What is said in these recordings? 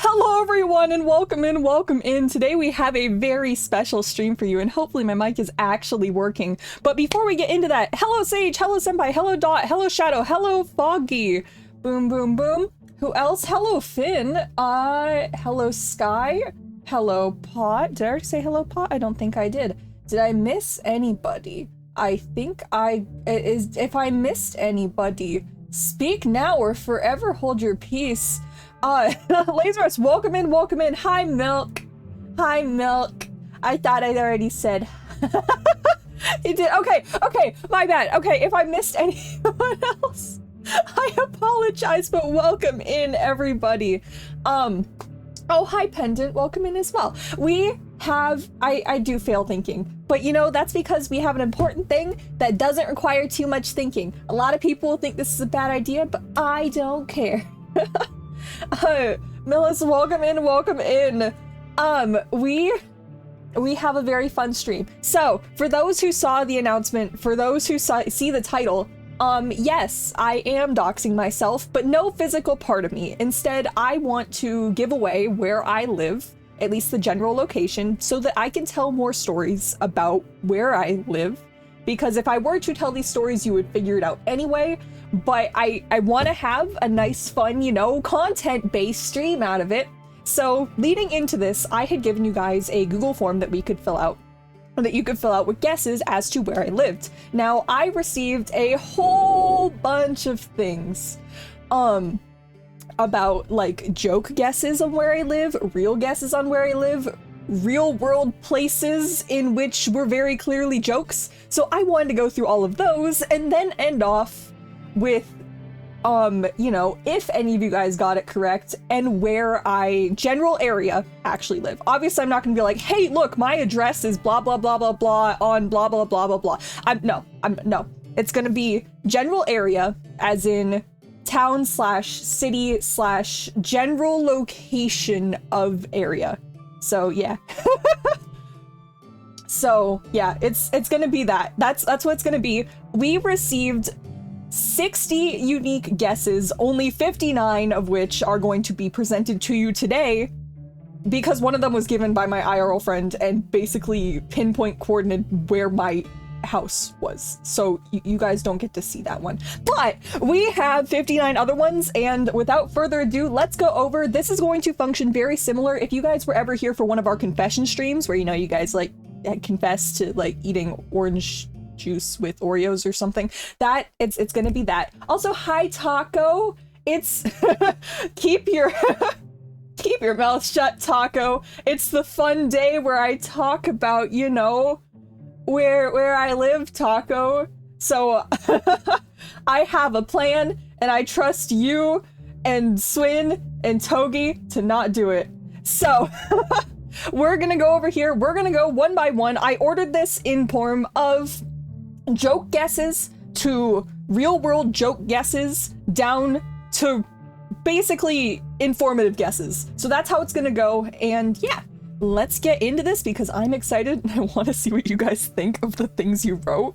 hello everyone and welcome in. Today we have a very special stream for you and hopefully my mic is actually working. But before we get into that, hello Sage, hello Senpai, hello Dot, hello Shadow, hello Foggy. Boom, boom, boom. Who else? Hello Finn. Hello Sky. Hello Pot. Did I already say hello Pot? I don't think I did. Did I miss anybody? I think if I missed anybody, speak now or forever hold your peace. Lazarus, welcome in. Hi, Milk. Hi, Milk. I thought I'd already said. You did? Okay, my bad. Okay, if I missed anyone else, I apologize, but welcome in, everybody. Oh, hi, Pendant. Welcome in as well. We have, I do fail thinking, but you know, that's because we have an important thing that doesn't require too much thinking. A lot of people think this is a bad idea, but I don't care. Millis, welcome in. We have a very fun stream. So, for those who saw the announcement, for those who see the title, yes, I am doxing myself, but no physical part of me. Instead, I want to give away where I live, at least the general location, so that I can tell more stories about where I live. Because if I were to tell these stories, you would figure it out anyway. But I want to have a nice, fun, you know, content-based stream out of it. So leading into this, I had given you guys a Google form that we could fill out, that you could fill out with guesses as to where I lived. Now, I received a whole bunch of things, about like joke guesses on where I live, real guesses on where I live, real world places in which were very clearly jokes. So I wanted to go through all of those and then end off with, you know, if any of you guys got it correct and where general area actually live. Obviously, I'm not gonna be like, hey, look, my address is blah, blah, blah, blah, blah on blah, blah, blah, blah, blah. No. It's gonna be general area, as in town / city / general location of area. So, yeah. So, yeah, it's gonna be that. That's what it's gonna be. We received 60 unique guesses, only 59 of which are going to be presented to you today, because one of them was given by my IRL friend and basically pinpoint coordinated where my house was. So you guys don't get to see that one. But we have 59 other ones, and without further ado, let's go over. This is going to function very similar. If you guys were ever here for one of our confession streams where, you know, you guys like confess to like eating orange juice with Oreos or something, that it's gonna be that. Also, hi Taco. It's keep your mouth shut, Taco. It's the fun day where I talk about, you know, where I live, Taco. So I have a plan and I trust you and Swin and Togi to not do it. So we're gonna go over here. We're gonna go one by one. I ordered this in form of joke guesses to real world joke guesses down to basically informative guesses. So that's how it's gonna go. And yeah, let's get into this because I'm excited and I want to see what you guys think of the things you wrote.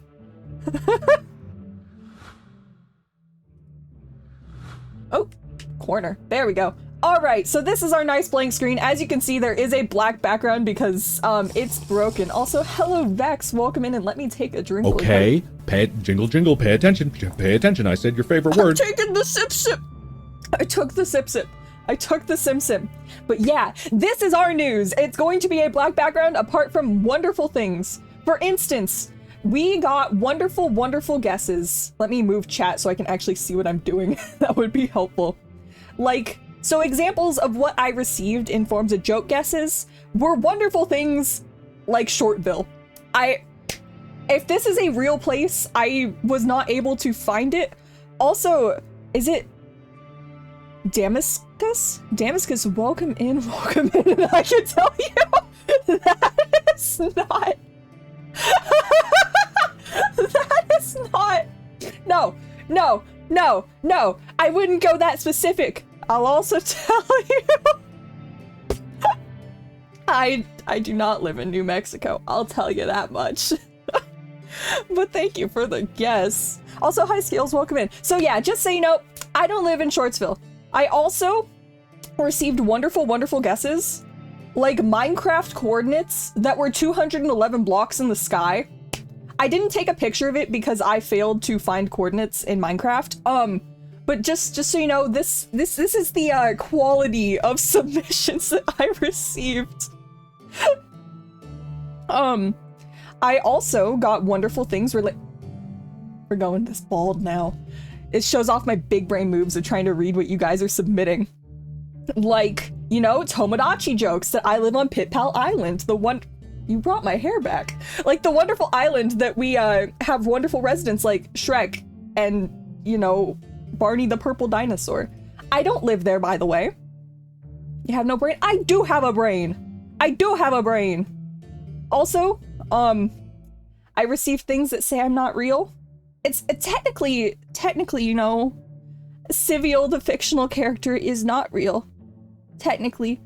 Oh, corner. There we go. All right, so this is our nice blank screen. As you can see, there is a black background because it's broken. Also, hello Vex, welcome in, and let me take a drink. Okay, jingle, pay attention. Pay attention, I said your favorite word. I'm taking the sip. I took the sip. I took the sim. But yeah, this is our news. It's going to be a black background apart from wonderful things. For instance, we got wonderful guesses. Let me move chat so I can actually see what I'm doing. That would be helpful. So examples of what I received in forms of joke guesses were wonderful things like Shortville. If this is a real place, I was not able to find it. Also, is it Damascus? Damascus, welcome in. And I can tell you that is not. That is not. No. I wouldn't go that specific. I'll also tell you, I do not live in New Mexico. I'll tell you that much. But thank you for the guess. Also, hi Skills, welcome in. So yeah, just so you know, I don't live in Shortsville. I also received wonderful, wonderful guesses. Like Minecraft coordinates that were 211 blocks in the sky. I didn't take a picture of it because I failed to find coordinates in Minecraft. But just so you know, this is the quality of submissions that I received. I also got wonderful things we're going this bald now. It shows off my big brain moves of trying to read what you guys are submitting. Like, you know, Tomodachi jokes that I live on Pit Pal Island, the one you brought my hair back. Like the wonderful island that we have wonderful residents like Shrek and, you know, Barney the purple dinosaur. I don't live there, by the way. You have no brain? I do have a brain. I do have a brain. Also, I received things that say I'm not real. It's technically, you know, Civial, the fictional character, is not real. Technically.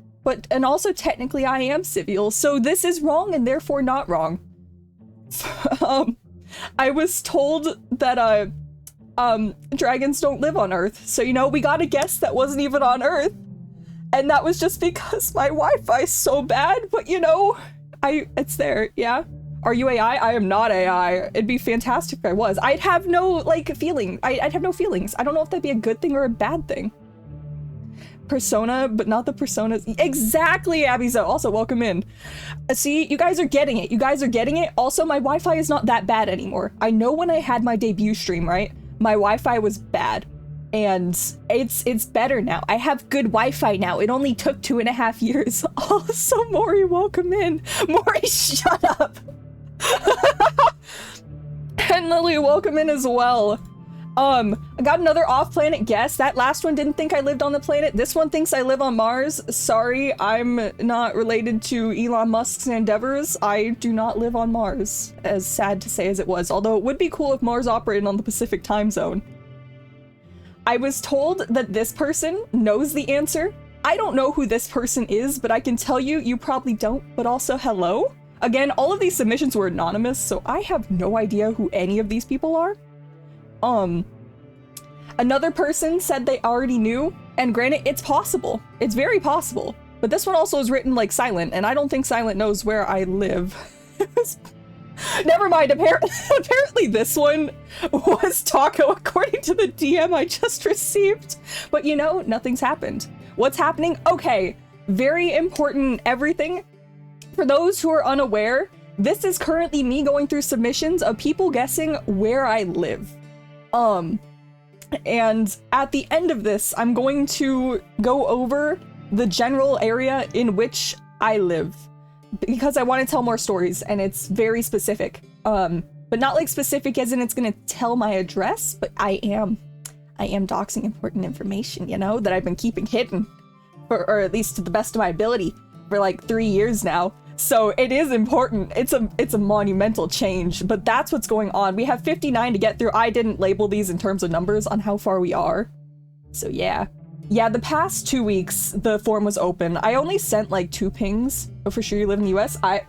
And also technically I am Civial, so this is wrong and therefore not wrong. I was told that, dragons don't live on Earth, so, you know, we got a guess that wasn't even on Earth. And that was just because my Wi-Fi is so bad, but, you know, it's there, yeah? Are you AI? I am not AI. It'd be fantastic if I was. I'd have no, like, feeling. I'd have no feelings. I don't know if that'd be a good thing or a bad thing. Persona, but not the personas. Exactly, Abizo. Also, welcome in. See, you guys are getting it. You guys are getting it. Also, my Wi-Fi is not that bad anymore. I know when I had my debut stream, right? My Wi-Fi was bad. And it's better now. I have good Wi-Fi now. It only took 2.5 years. Also, Maury, welcome in. Maury, shut up. And Lily, welcome in as well. I got another off-planet guess. That last one didn't think I lived on the planet. This one thinks I live on Mars. Sorry, I'm not related to Elon Musk's endeavors. I do not live on Mars, as sad to say as it was. Although it would be cool if Mars operated on the Pacific time zone. I was told that this person knows the answer. I don't know who this person is, but I can tell you, you probably don't, but also hello? Again, all of these submissions were anonymous, so I have no idea who any of these people are. Another person said they already knew, and granted, it's possible. It's very possible. But this one also is written like Silent, and I don't think Silent knows where I live. Never mind, apparently this one was Taco, according to the DM I just received. But you know, nothing's happened. What's happening? Okay, very important everything. For those who are unaware, this is currently me going through submissions of people guessing where I live. And at the end of this, I'm going to go over the general area in which I live because I want to tell more stories and it's very specific. But not like specific as in it's going to tell my address, but I am doxing important information, you know, that I've been keeping hidden or at least to the best of my ability for like 3 years now. So it is important. It's a monumental change, but that's what's going on. We have 59 to get through. I didn't label these in terms of numbers on how far we are. So yeah. Yeah, the past 2 weeks, the form was open. I only sent like 2 pings. Oh, for sure you live in the US? I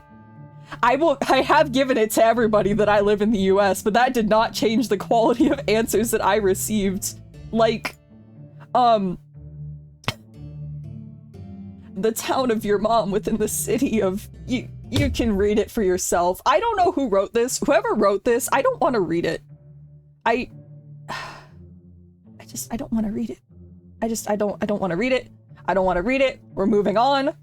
have given it to everybody that I live in the US, but that did not change the quality of answers that I received. Like, the town of your mom within the city of you can read it for yourself. I don't know who wrote this. Whoever wrote this, I don't want to read it. I don't want to read it. I don't want to read it. I don't want to read it. We're moving on.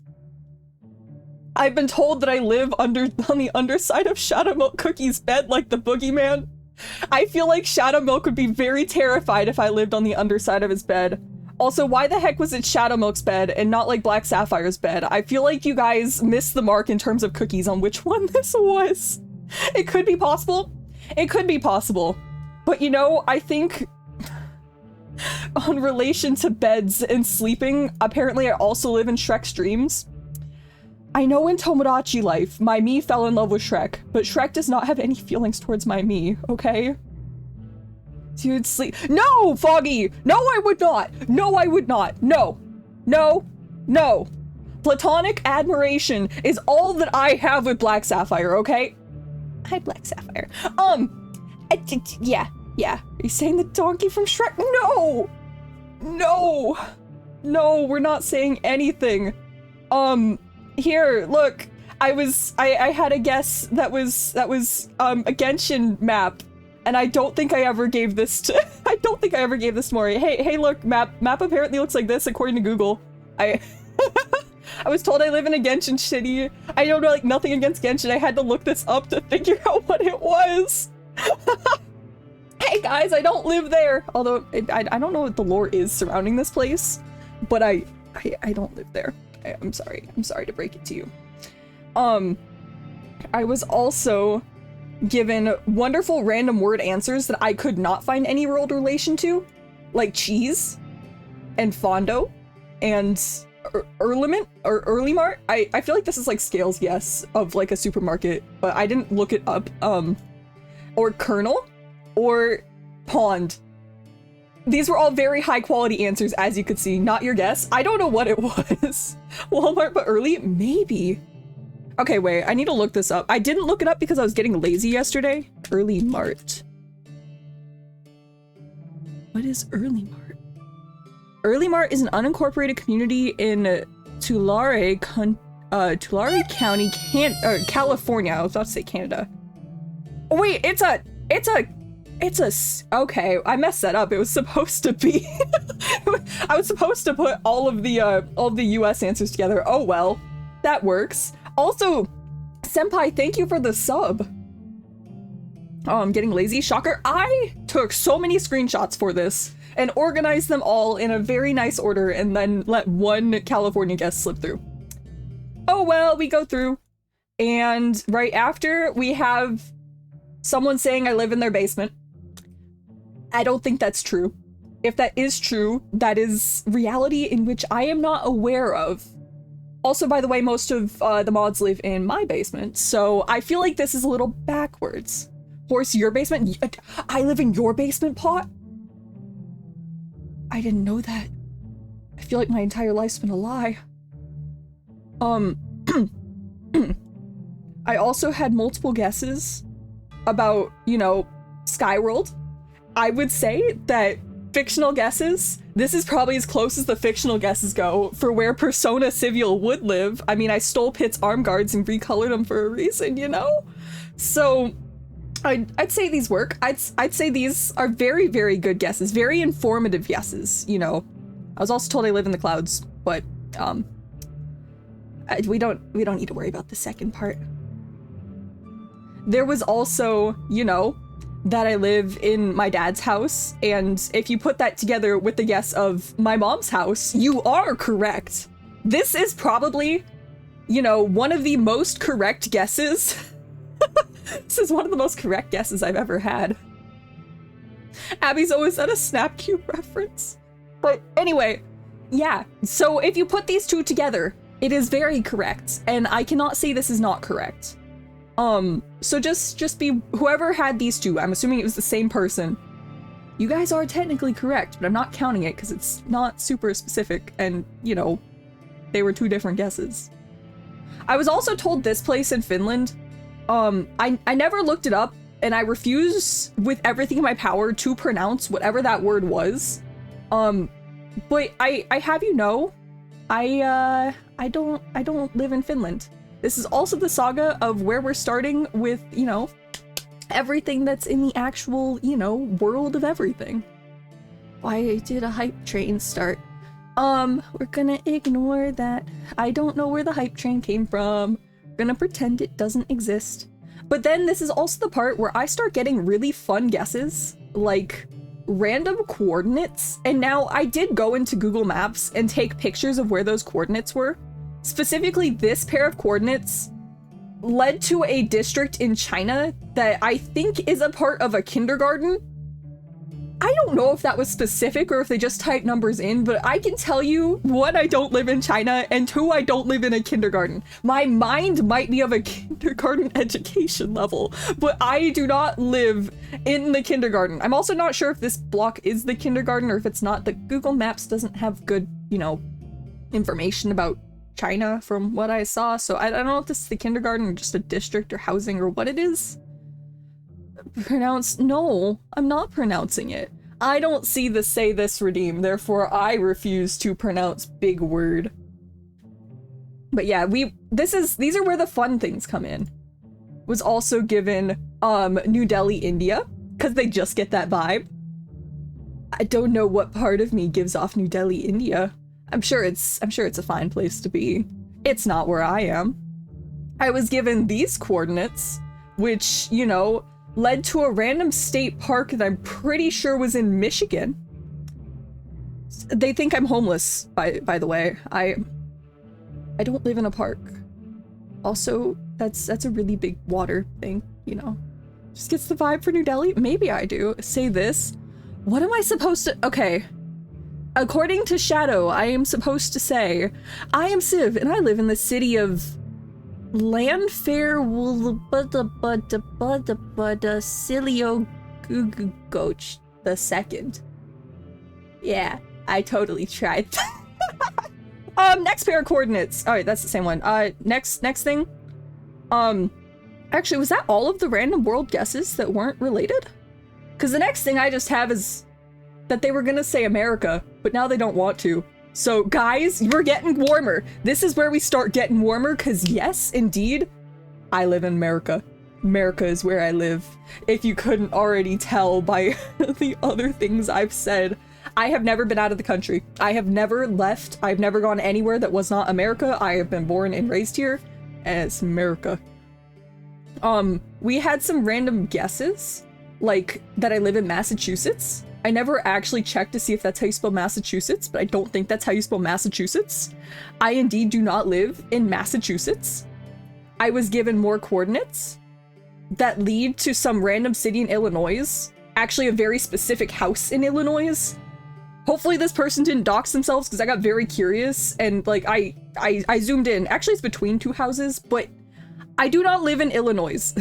I've been told that I live on the underside of Shadow Milk Cookie's bed like the boogeyman. I feel like Shadow Milk would be very terrified if I lived on the underside of his bed. Also, why the heck was it Shadow Milk's bed and not like Black Sapphire's bed? I feel like you guys missed the mark in terms of cookies on which one this was. It could be possible. It could be possible. But you know, I think on relation to beds and sleeping, apparently I also live in Shrek's dreams. I know in Tomodachi life, my me fell in love with Shrek, but Shrek does not have any feelings towards my me, okay? Dude, sleep. No, Foggy! No, I would not! No, I would not! No! No! No! Platonic admiration is all that I have with Black Sapphire, okay? Hi, Black Sapphire. Yeah. Are you saying the donkey from Shrek? No! No! No, we're not saying anything. Here, look. I had a guess that was a Genshin map, and I don't think I ever gave this to Mori. Hey, look, map apparently looks like this according to Google. I was told I live in a Genshin city. I don't know, like, nothing against Genshin. I had to look this up to figure out what it was. Hey guys, I don't live there. Although I don't know what the lore is surrounding this place, but I don't live there. I'm sorry to break it to you. I was also given wonderful random word answers that I could not find any world relation to, like cheese and Fondo and Earlimart or Earlimart. I feel like this is like Scales' guess of like a supermarket, but I didn't look it up. Or Kernel or Pond. These were all very high quality answers, as you could see. Not your guess. I don't know what it was. Walmart, but early? Maybe. Okay, wait, I need to look this up. I didn't look it up because I was getting lazy yesterday. Early Mart. What is Early Mart? Early Mart is an unincorporated community in Tulare County, California. I was about to say Canada. Oh, wait, okay, I messed that up. It was supposed to be, I was supposed to put all of the US answers together. Oh well, that works. Also, Senpai, thank you for the sub. Oh, I'm getting lazy. Shocker. I took so many screenshots for this and organized them all in a very nice order and then let one California guest slip through. Oh well, we go through. And right after, we have someone saying I live in their basement. I don't think that's true. If that is true, that is reality in which I am not aware of. Also, by the way, most of the mods live in my basement, so I feel like this is a little backwards. Horse, your basement? I live in your basement, Pot? I didn't know that. I feel like my entire life's been a lie. I also had multiple guesses about, you know, Skyworld. I would say that fictional guesses, this is probably as close as the fictional guesses go for where Persona Civial would live. I mean, I stole Pitt's arm guards and recolored them for a reason, you know? So I'd say these work. I'd say these are very, very good guesses, very informative guesses, you know. I was also told I live in the clouds, but we don't need to worry about the second part. There was also, you know, that I live in my dad's house, and if you put that together with the guess of my mom's house, you are correct. This is probably, you know, one of the most correct guesses. This is one of the most correct guesses I've ever had. Abby's always at a Snapcube reference. But anyway, yeah, so if you put these two together, it is very correct, and I cannot say this is not correct. So just be, whoever had these two, I'm assuming it was the same person. You guys are technically correct, but I'm not counting it because it's not super specific and, you know, they were two different guesses. I was also told this place in Finland. I never looked it up, and I refuse with everything in my power to pronounce whatever that word was. But I have you know, I don't live in Finland. This is also the saga of where we're starting with, you know, everything that's in the actual, you know, world of everything. Why did a hype train start? We're gonna ignore that. I don't know where the hype train came from. We're gonna pretend it doesn't exist. But then this is also the part where I start getting really fun guesses, like random coordinates. And now I did go into Google Maps and take pictures of where those coordinates were. Specifically, this pair of coordinates led to a district in China that I think is a part of a kindergarten. I don't know if that was specific or if they just typed numbers in, but I can tell you, one, I don't live in China, and two, I don't live in a kindergarten. My mind might be of a kindergarten education level, but I do not live in the kindergarten. I'm also not sure if this block is the kindergarten or if it's not. The Google Maps doesn't have good, you know, information about China from what I saw, so I don't know if this is the kindergarten or just a district or housing or what it is. No, I'm not pronouncing it. I don't see the say this redeem, therefore I refuse to pronounce big word. But yeah, these are where the fun things come in. Was also given New Delhi, India, because they just get that vibe. I don't know what part of me gives off New Delhi, India. I'm sure it's a fine place to be. It's not where I am. I was given these coordinates, which, you know, led to a random state park that I'm pretty sure was in Michigan. They think I'm homeless, by the way. I don't live in a park. Also, that's a really big water thing, you know. Just gets the vibe for New Delhi. Maybe I do. Say this. What am I supposed to... Okay. According to Shadow, I am supposed to say, I am Civ, and I live in the city of Landfair Silio Goch the second. Yeah, I totally tried. Next pair of coordinates. All right, that's the same one. Next thing. Actually, was that all of the random world guesses that weren't related? Because the next thing I just have is that they were gonna say America, but now they don't want to. So guys, we're getting warmer. This is where we start getting warmer, because yes, indeed, I live in America. America is where I live. If you couldn't already tell by the other things I've said, I have never been out of the country. I have never left. I've never gone anywhere that was not America. I have been born and raised here, and it's America. We had some random guesses, like that I live in Massachusetts. I never actually checked to see if that's how you spell Massachusetts, but I don't think that's how you spell Massachusetts. I indeed do not live in Massachusetts. I was given more coordinates that lead to some random city in Illinois. Actually, a very specific house in Illinois. Hopefully this person didn't dox themselves, because I got very curious and like I zoomed in. Actually, it's between two houses, but I do not live in Illinois.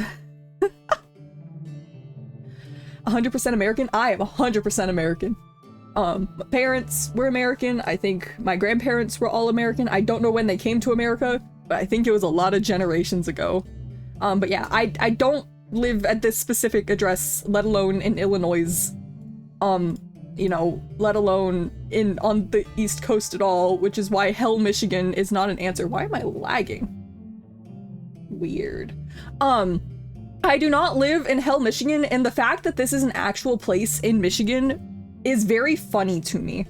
100% American? I am 100% American. My parents were American. I think my grandparents were all American. I don't know when they came to America, but I think it was a lot of generations ago. But yeah, I don't live at this specific address, let alone in Illinois. You know, let alone on the East Coast at all, which is why Hell, Michigan is not an answer. Why am I lagging? Weird. I do not live in Hell, Michigan, and the fact that this is an actual place in Michigan is very funny to me.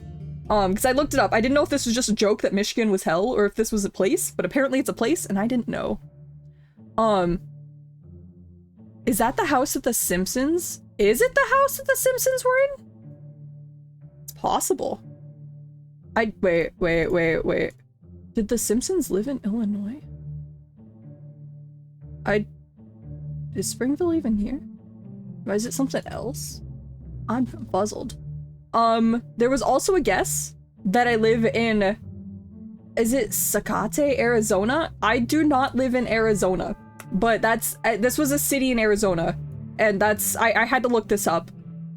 Because I looked it up. I didn't know if this was just a joke that Michigan was hell, or if this was a place, but apparently it's a place, and I didn't know. Is that the house of the Simpsons? Is it the house that the Simpsons were in? It's possible. Wait. Did the Simpsons live in Illinois? Is Springville even here? Or is it something else? I'm puzzled. There was also a guess that I live in, is it Zacate, Arizona? I do not live in Arizona, but this was a city in Arizona, and I had to look this up.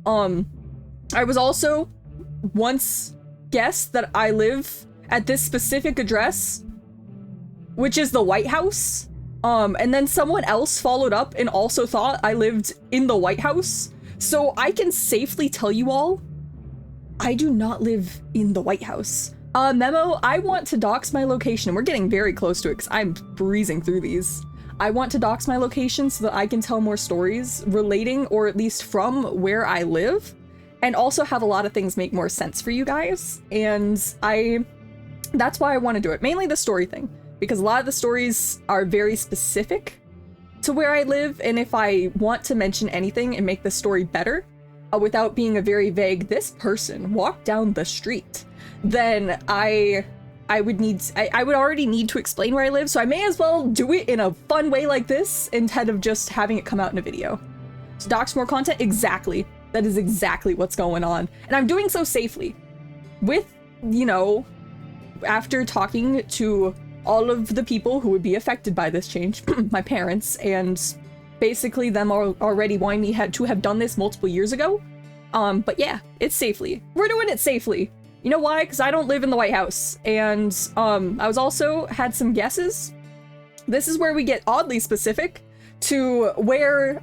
I was also once guessed that I live at this specific address, which is the White House. And then someone else followed up and also thought I lived in the White House. So I can safely tell you all, I do not live in the White House. Memo, I want to dox my location. We're getting very close to it because I'm breezing through these. I want to dox my location so that I can tell more stories relating, or at least from, where I live, and also have a lot of things make more sense for you guys. And that's why I want to do it. Mainly the story thing. Because a lot of the stories are very specific to where I live, and if I want to mention anything and make the story better, without being a very vague, this person walked down the street, then I would already need to explain where I live, so I may as well do it in a fun way like this, instead of just having it come out in a video. So dox more content? Exactly. That is exactly what's going on. And I'm doing so safely. With, you know, after talking to all of the people who would be affected by this change, my parents, and basically them already wanting me to have done this multiple years ago. But yeah, it's safely. We're doing it safely. You know why? Because I don't live in the White House. And I was also had some guesses. This is where we get oddly specific to where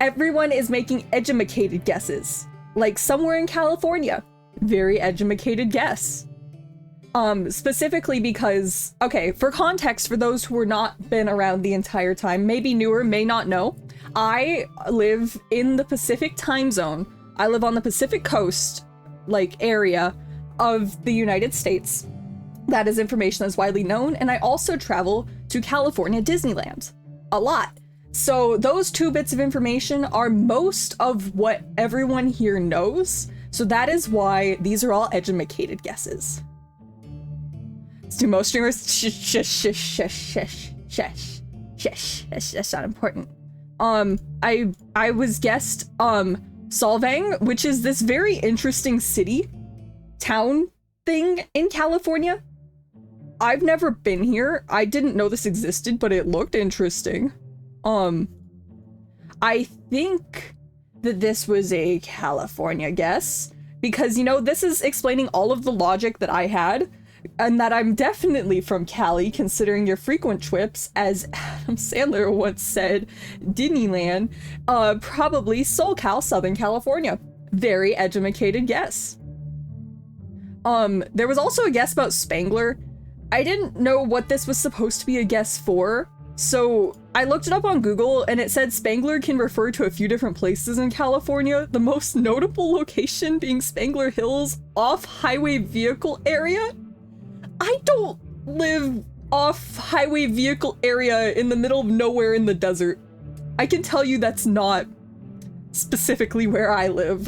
everyone is making edumacated guesses, like somewhere in California. Very educated guess. Specifically because, okay, for context, for those who were not been around the entire time, maybe newer, may not know, I live in the Pacific time zone. I live on the Pacific coast, like, area of the United States. That is information that's widely known, and I also travel to California Disneyland a lot. So those two bits of information are most of what everyone here knows, so that is why these are all educated guesses. Do most streamers shush, that's not important. I was guessed Solvang, which is this very interesting town thing in California. I've never been here. I didn't know this existed, but it looked interesting. I think that this was a California guess because, you know, this is explaining all of the logic that I had. And that I'm definitely from Cali, considering your frequent trips, as Adam Sandler once said, Disneyland, probably SoCal, Southern California. Very educated guess. There was also a guess about Spangler. I didn't know what this was supposed to be a guess for, so I looked it up on Google, and it said Spangler can refer to a few different places in California, the most notable location being Spangler Hills off-highway vehicle area. I don't live off-highway vehicle area in the middle of nowhere in the desert. I can tell you that's not specifically where I live.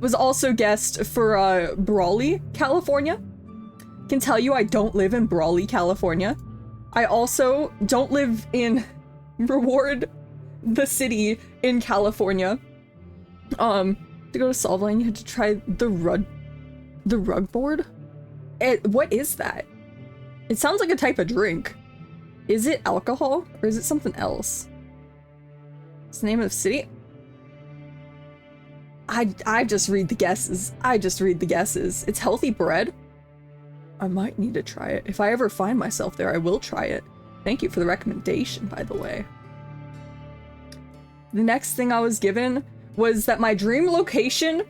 Was also guessed for Brawley, California. Can tell you I don't live in Brawley, California. I also don't live in Reward, the city in California. To go to Solvang, you had to try the rug board. What is that? It sounds like a type of drink. Is it alcohol or is it something else? What's the name of the city? I just read the guesses. It's healthy bread. I might need to try it. If I ever find myself there, I will try it. Thank you for the recommendation, by the way. The next thing I was given was that my dream location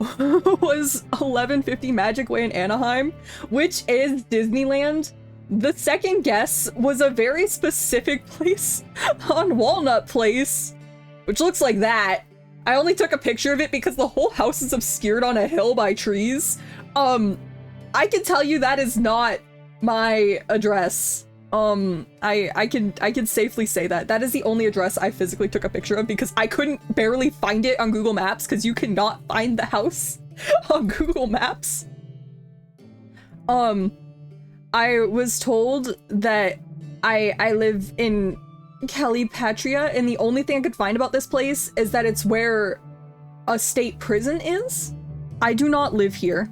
was 1150 Magic Way in Anaheim, which is Disneyland. The second guess was a very specific place on Walnut Place, which looks like that. I only took a picture of it because the whole house is obscured on a hill by trees. I can tell you that is not my address. I can safely say that. That is the only address I physically took a picture of because I couldn't barely find it on Google Maps because you cannot find the house on Google Maps. I was told that I live in Calipatria, and the only thing I could find about this place is that it's where a state prison is. I do not live here.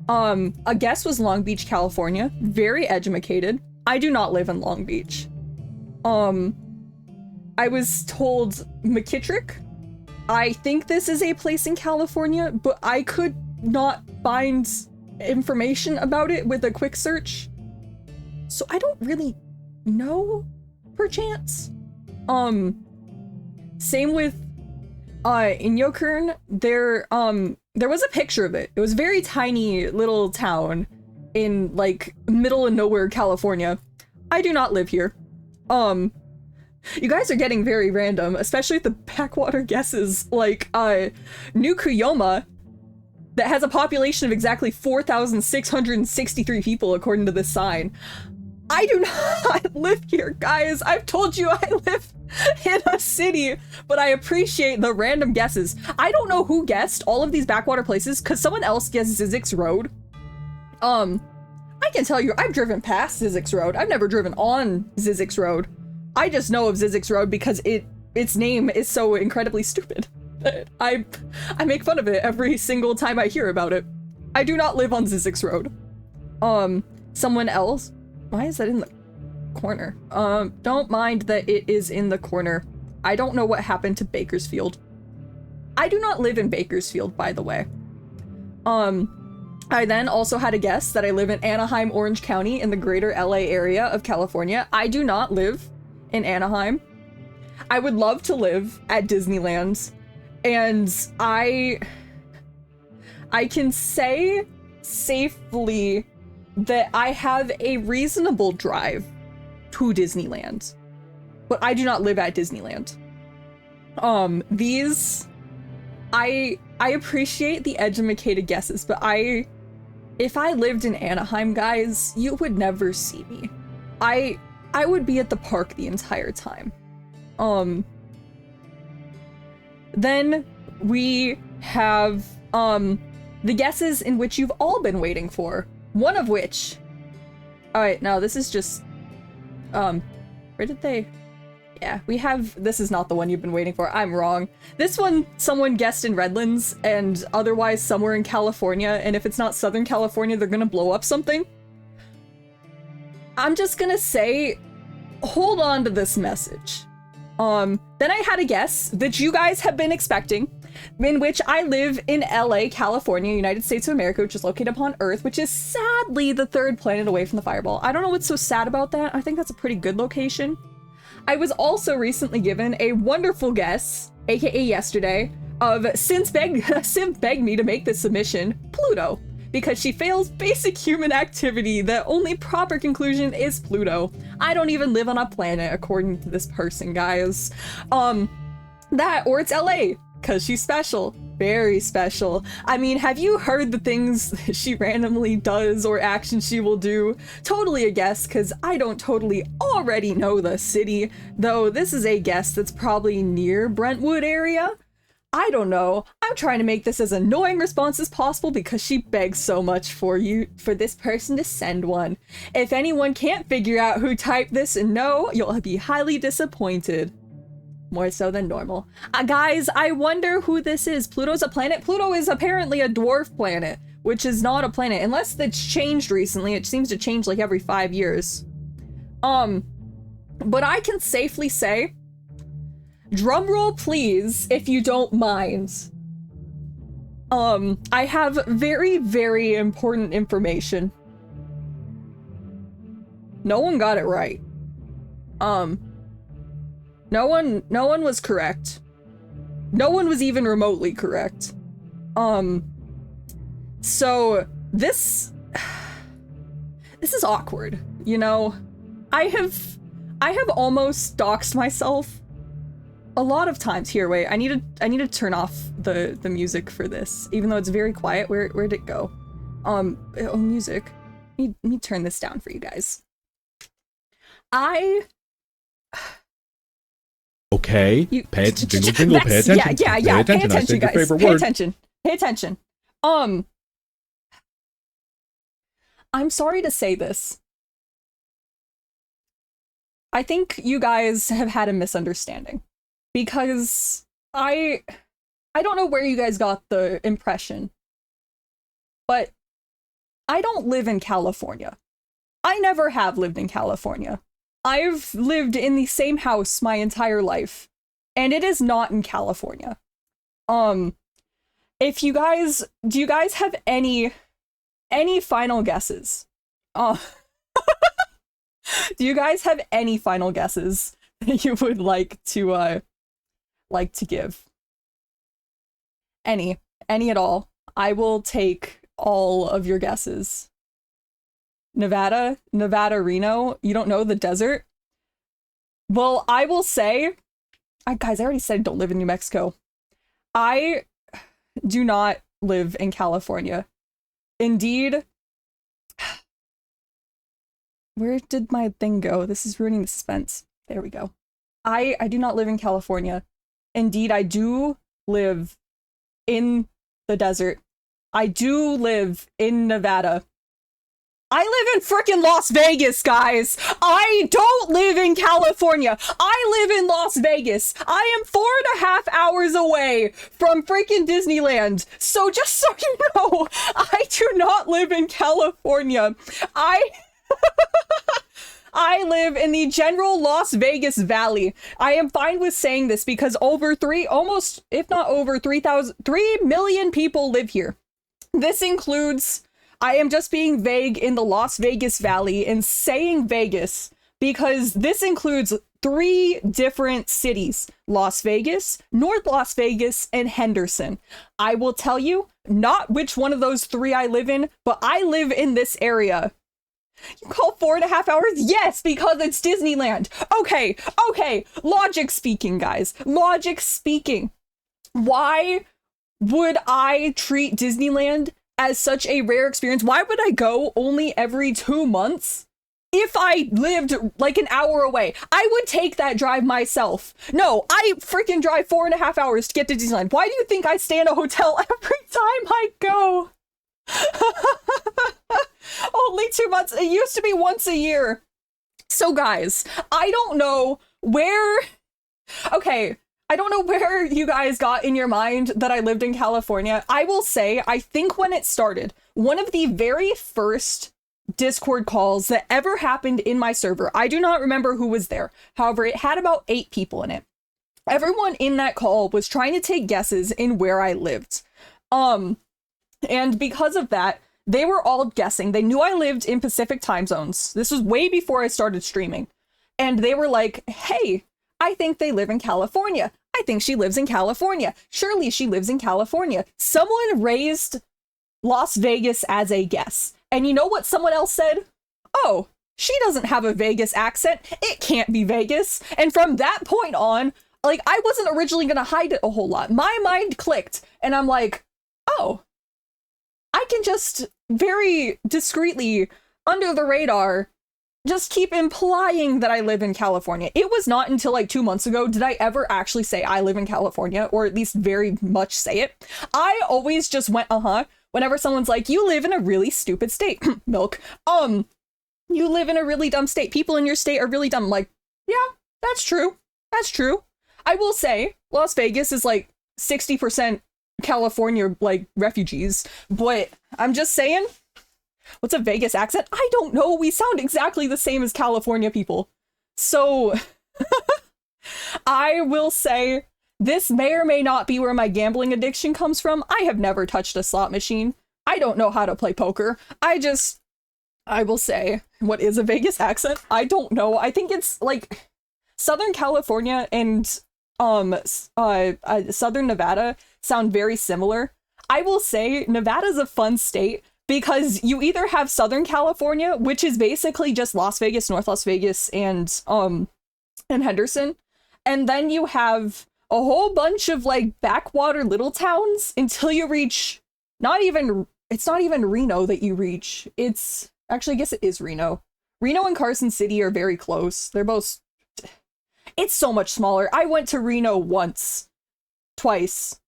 A guess was Long Beach, California. Very educated. I do not live in Long Beach. I was told McKittrick. I think this is a place in California, but I could not find information about it with a quick search. So I don't really know, perchance. Same with Inyokern. There was a picture of it. It was a very tiny little town in like middle of nowhere, California. I do not live here. You guys are getting very random, especially with the backwater guesses like New Kuyoma that has a population of exactly 4,663 people according to this sign. I do not live here, guys. I've told you I live in a city, but I appreciate the random guesses. I don't know who guessed all of these backwater places because someone else guessed Zizix Road. I can tell you I've driven past Zizix Road. I've never driven on Zizix Road. I just know of Zizix Road because its name is so incredibly stupid. I make fun of it every single time I hear about it. I do not live on Zizix Road. Someone else. Why is that in the corner? Don't mind that it is in the corner. I don't know what happened to Bakersfield. I do not live in Bakersfield, by the way. I then also had a guess that I live in Anaheim, Orange County in the greater LA area of California. I do not live in Anaheim. I would love to live at Disneyland. And I can say safely that I have a reasonable drive to Disneyland, but I do not live at Disneyland. I appreciate the educated guesses, but if I lived in Anaheim, guys, you would never see me. I would be at the park the entire time. Then we have the guesses in which you've all been waiting for. One of which, all right, now this is just where did they? Yeah, we have, this is not the one you've been waiting for. I'm wrong. This one, someone guessed in Redlands and otherwise somewhere in California, and if it's not Southern California, they're gonna blow up something. I'm just gonna say, hold on to this message. Then I had a guess that you guys have been expecting, in which I live in LA, California, United States of America, which is located upon Earth, which is sadly the third planet away from the fireball. I don't know what's so sad about that. I think that's a pretty good location. I was also recently given a wonderful guess, aka yesterday, of Simp begged me to make this submission, Pluto, because she fails basic human activity. The only proper conclusion is Pluto. I don't even live on a planet, according to this person, guys. That, or it's LA, because she's special. Very special. I mean, have you heard the things she randomly does or actions she will do? Totally a guess, because I don't totally already know the city, though this is a guess that's probably near Brentwood area. I don't know. I'm trying to make this as annoying response as possible because she begs so much for this person to send one. If anyone can't figure out who typed this and no, you'll be highly disappointed. More so than normal. Guys, I wonder who this is. Pluto's a planet? Pluto is apparently a dwarf planet, which is not a planet. Unless it's changed recently. It seems to change like every 5 years. But I can safely say, drumroll please, if you don't mind. I have very, very important information. No one got it right. No one was correct. No one was even remotely correct. So this is awkward, you know? I have almost doxed myself a lot of times. Here, wait, I need to turn off the music for this, even though it's very quiet. Where'd it go? Oh, music. Let me turn this down for you guys. Okay. Pay attention. Jingle. Pay attention. Yeah. Pay attention. Pay attention, I said guys. your favorite Pay word. attention. Pay attention. I'm sorry to say this. I think you guys have had a misunderstanding because I don't know where you guys got the impression, but I don't live in California. I never have lived in California. I've lived in the same house my entire life, and it is not in California. If you guys, do you guys have any final guesses? Do you guys have any final guesses that you would like to give? Any at all? I will take all of your guesses. Nevada, Reno, you don't know the desert? Well, I will say, guys, I already said don't live in New Mexico. I do not live in California. Indeed, where did my thing go? This is ruining the suspense. There we go. I do not live in California. Indeed, I do live in the desert. I do live in Nevada. I live in frickin' Las Vegas, guys! I don't live in California! I live in Las Vegas! I am 4.5 hours away from frickin' Disneyland! So just so you know, I do not live in California. I live in the general Las Vegas Valley. I am fine with saying this because over 3 million people live here. This includes, I am just being vague in the Las Vegas Valley and saying Vegas because this includes 3 different cities: Las Vegas, North Las Vegas, and Henderson. I will tell you, not which one of those 3 I live in, but I live in this area. You call 4.5 hours? Yes, because it's Disneyland. Okay, logic speaking, guys. Logic speaking. Why would I treat Disneyland as such a rare experience? Why would I go only every 2 months? If I lived like an hour away, I would take that drive myself. No, I freaking drive 4.5 hours to get to Disneyland. Why do you think I stay in a hotel every time I go? Only 2 months. It used to be once a year. So guys, I don't know where you guys got in your mind that I lived in California. I will say, I think when it started, one of the very first Discord calls that ever happened in my server, I do not remember who was there. However, it had about 8 people in it. Everyone in that call was trying to take guesses in where I lived. And because of that, they were all guessing. They knew I lived in Pacific time zones. This was way before I started streaming. And they were like, hey, I think they live in California. I think she lives in California. Surely she lives in California. Someone raised Las Vegas as a guess. And you know what someone else said? Oh, she doesn't have a Vegas accent. It can't be Vegas. And from that point on, like, I wasn't originally going to hide it a whole lot. My mind clicked and I'm like, oh, I can just very discreetly, under the radar, just keep implying that I live in California. It was not until like 2 months ago did I ever actually say I live in California, or at least very much say it. I always just went, whenever someone's like, you live in a really stupid state. Milk. You live in a really dumb state. People in your state are really dumb. I'm like, yeah, that's true. That's true. I will say Las Vegas is like 60% California, like, refugees, but I'm just saying, what's a Vegas accent? I don't know. We sound exactly the same as California people. So I will say this may or may not be where my gambling addiction comes from. I have never touched a slot machine. I don't know how to play poker. I will say, what is a Vegas accent? I don't know. I think it's like Southern California and Southern Nevada sound very similar. I will say Nevada's a fun state because you either have Southern California, which is basically just Las Vegas, North Las Vegas, and Henderson, and then you have a whole bunch of like backwater little towns until you reach it's not even Reno that you reach. It's actually, I guess it is Reno. Reno and Carson City are very close. They're both, it's so much smaller. I went to Reno twice,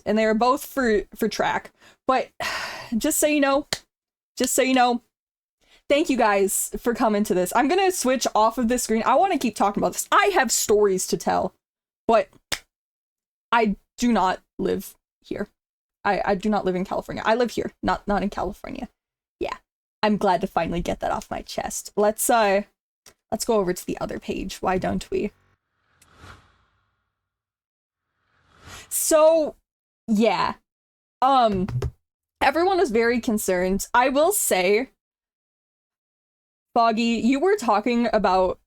and they were both for track. But just so you know, thank you guys for coming to this. I'm gonna switch off of this screen. I want to keep talking about this. I have stories to tell, but I do not live here. I do not live in California. I live here, not in California. Yeah, I'm glad to finally get that off my chest. Let's go over to the other page. Why don't we? So, yeah. Everyone was very concerned. I will say, Foggy, you were talking about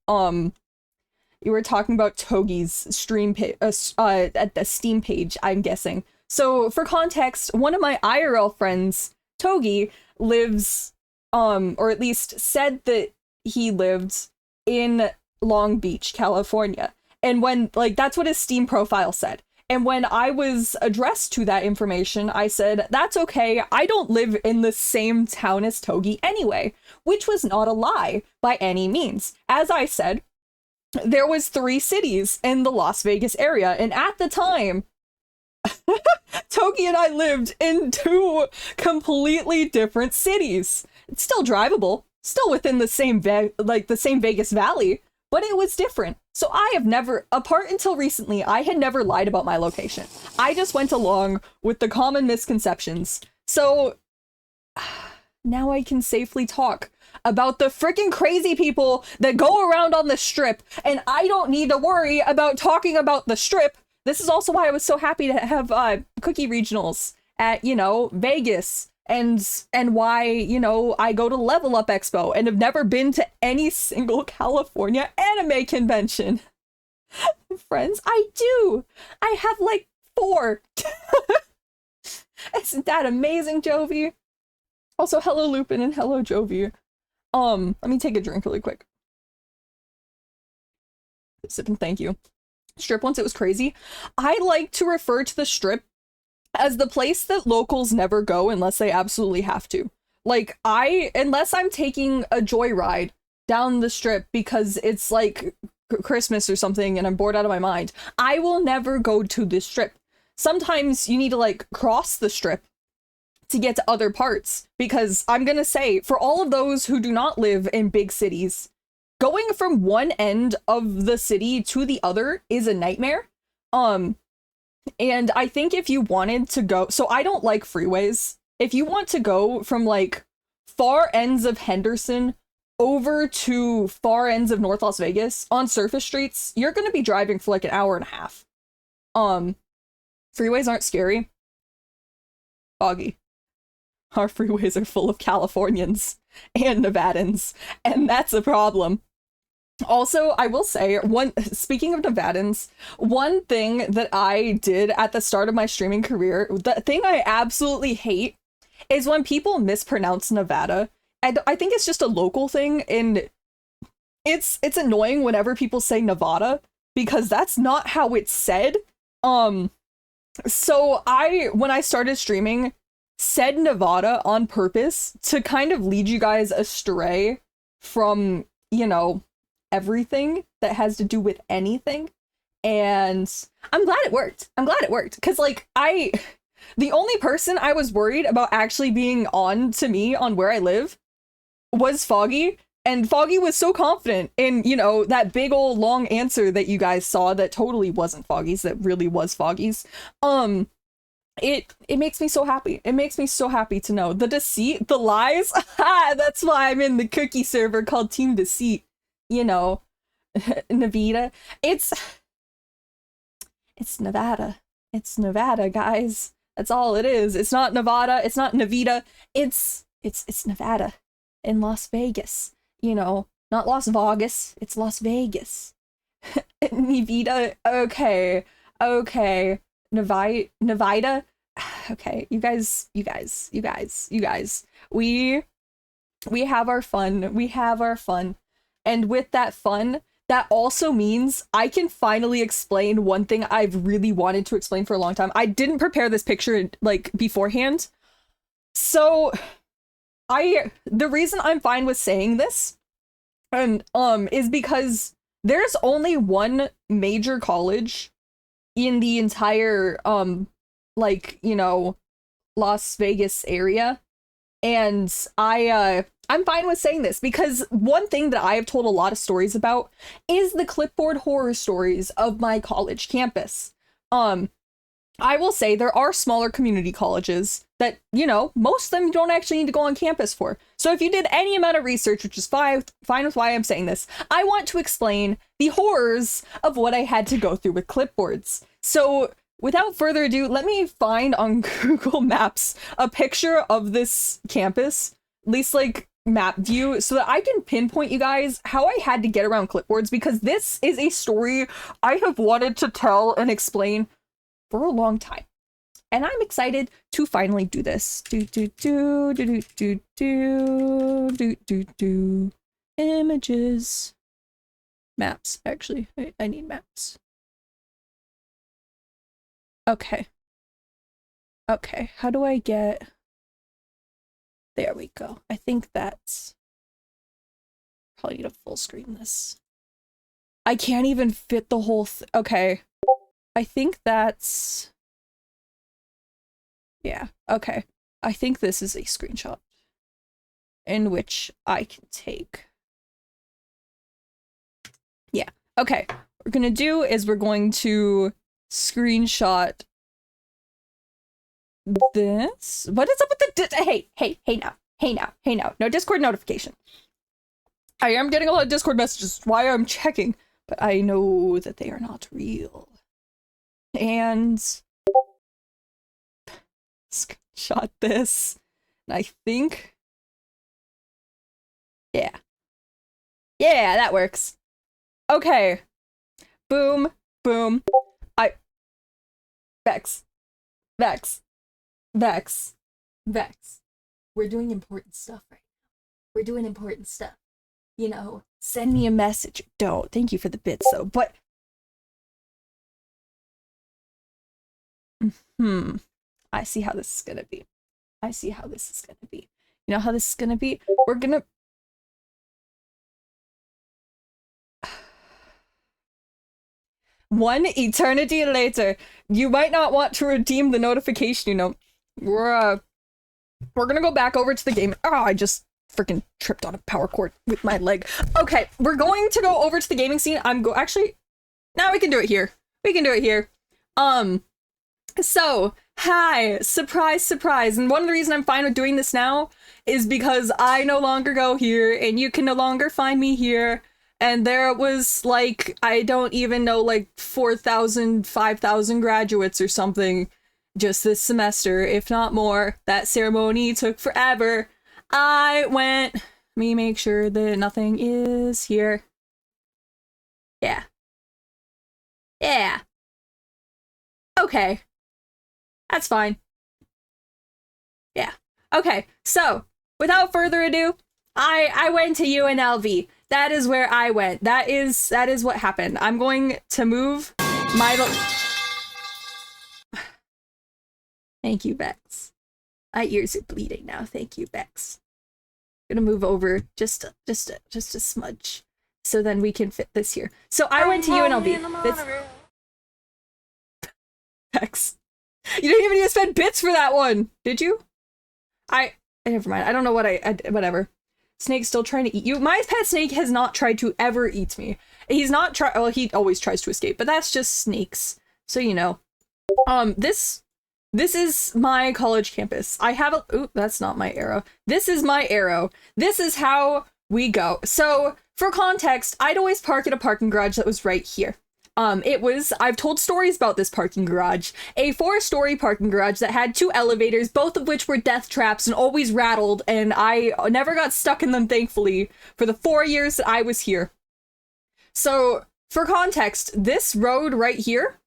Togi's stream at the Steam page, I'm guessing. So for context, one of my IRL friends, Togi, lives, or at least said that he lived in Long Beach, California. And when, like, that's what his Steam profile said. And when I was addressed to that information, I said, that's okay, I don't live in the same town as Togi anyway, which was not a lie by any means. As I said, there was 3 cities in the Las Vegas area, and at the time, Togi and I lived in 2 completely different cities. It's still drivable, still within the same the same Vegas Valley, but it was different. So I have never, apart until recently, I had never lied about my location. I just went along with the common misconceptions. So now I can safely talk about the freaking crazy people that go around on the strip, and I don't need to worry about talking about the strip. This is also why I was so happy to have Cookie Regionals at, Vegas and why, you know, I go to Level Up Expo and have never been to any single California anime convention. Friends, I do. I have like 4. Isn't that amazing, Jovi? Also, hello Lupin and hello Jovi. Let me take a drink really quick. Sip and thank you. Strip once it was crazy. I like to refer to the Strip as the place that locals never go unless they absolutely have to. Like, unless I'm taking a joyride down the Strip because it's like Christmas or something and I'm bored out of my mind, I will never go to the Strip. Sometimes you need to like cross the Strip to get to other parts, because I'm gonna say, for all of those who do not live in big cities, going from one end of the city to the other is a nightmare. And I think if you wanted to go, so I don't like freeways. If you want to go from like far ends of Henderson over to far ends of North Las Vegas on surface streets, you're going to be driving for like an hour and a half. Freeways aren't scary. Foggy. Our freeways are full of Californians and Nevadans, and that's a problem. Also, I will say, speaking of Nevadans, one thing that I did at the start of my streaming career, the thing I absolutely hate, is when people mispronounce Nevada. And I think it's just a local thing, and it's annoying whenever people say Nevada, because that's not how it's said. So when I started streaming, said Nevada on purpose to kind of lead you guys astray from, you know, everything that has to do with anything. And I'm glad it worked. Because like the only person I was worried about actually being on to me on where I live was Foggy. And Foggy was so confident in, you know, that big old long answer that you guys saw that totally wasn't Foggy's, that really was Foggy's. It makes me so happy. It makes me so happy to know the deceit, the lies. That's why I'm in the cookie server called Team Deceit. You know, Navita. It's Nevada. It's Nevada, guys. That's all it is. It's not Nevada. It's not Navita. It's Nevada in Las Vegas. You know, not Las Vegas. It's Las Vegas. Navita. Okay. Nevada. Okay, you guys. We have our fun. And with that fun, that also means I can finally explain one thing I've really wanted to explain for a long time. I didn't prepare this picture like beforehand. So the reason I'm fine with saying this and is because there's only one major college in the entire like, you know, Las Vegas area, and I'm fine with saying this because one thing that I have told a lot of stories about is the clipboard horror stories of my college campus. I will say there are smaller community colleges that, you know, most of them you don't actually need to go on campus for. So if you did any amount of research, which is fine with why I'm saying this, I want to explain the horrors of what I had to go through with clipboards. So without further ado, let me find on Google Maps a picture of this campus, at least like map view, so that I can pinpoint you guys how I had to get around clipboards, because this is a story I have wanted to tell and explain for a long time. And I'm excited to finally do this. Images. Maps, actually. I need maps. Okay. Okay, how do I get... There we go. I think that's... Probably need to full screen this. I can't even fit the whole okay. I think that's... Yeah, okay. I think this is a screenshot in which I can take. Yeah, okay. What we're gonna do is we're going to screenshot this. What is up with the hey now. No Discord notification. I am getting a lot of Discord messages, why I'm checking, but I know that they are not real. And screenshot this. I think. Yeah. Yeah, that works. Okay. Boom. Boom. Vex. Vex. Vex. Vex. We're doing important stuff right now. We're doing important stuff. You know, send me a message. Don't. Thank you for the bits, though. But. I see how this is gonna be. I see how this is gonna be. You know how this is gonna be? We're gonna. One eternity later, you might not want to redeem the notification, you know. We're gonna go back over to the game. Oh, I just freaking tripped on a power cord with my leg. Okay, we're going to go over to the gaming scene. Actually, now we can do it here. We can do it here. So, hi, surprise, surprise. And one of the reasons I'm fine with doing this now is because I no longer go here and you can no longer find me here. And there was like, I don't even know, like 4,000, 5,000 graduates or something just this semester, if not more. That ceremony took forever. Let me make sure that nothing is here. Yeah. Yeah. Okay. That's fine. Yeah. Okay, so without further ado, I went to UNLV. That is where I went. That is what happened. I'm going to move my Thank you, Bex. My ears are bleeding now. Thank you, Bex. I'm gonna move over just a smudge, so then we can fit this here. So I went to UNLV. Bex, you didn't even need to spend bits for that one, did you? Never mind. I don't know what whatever. Snake's still trying to eat you. My pet snake has not tried to ever eat me. He's not well, he always tries to escape, but that's just snakes. So, you know. This is my college campus. I have a ooh, that's not my arrow. This is my arrow. This is how we go. So, for context, I'd always park at a parking garage that was right here. I've told stories about this parking garage. A 4-story parking garage that had 2 elevators, both of which were death traps and always rattled, and I never got stuck in them, thankfully, for the 4 years that I was here. So, for context, this road right here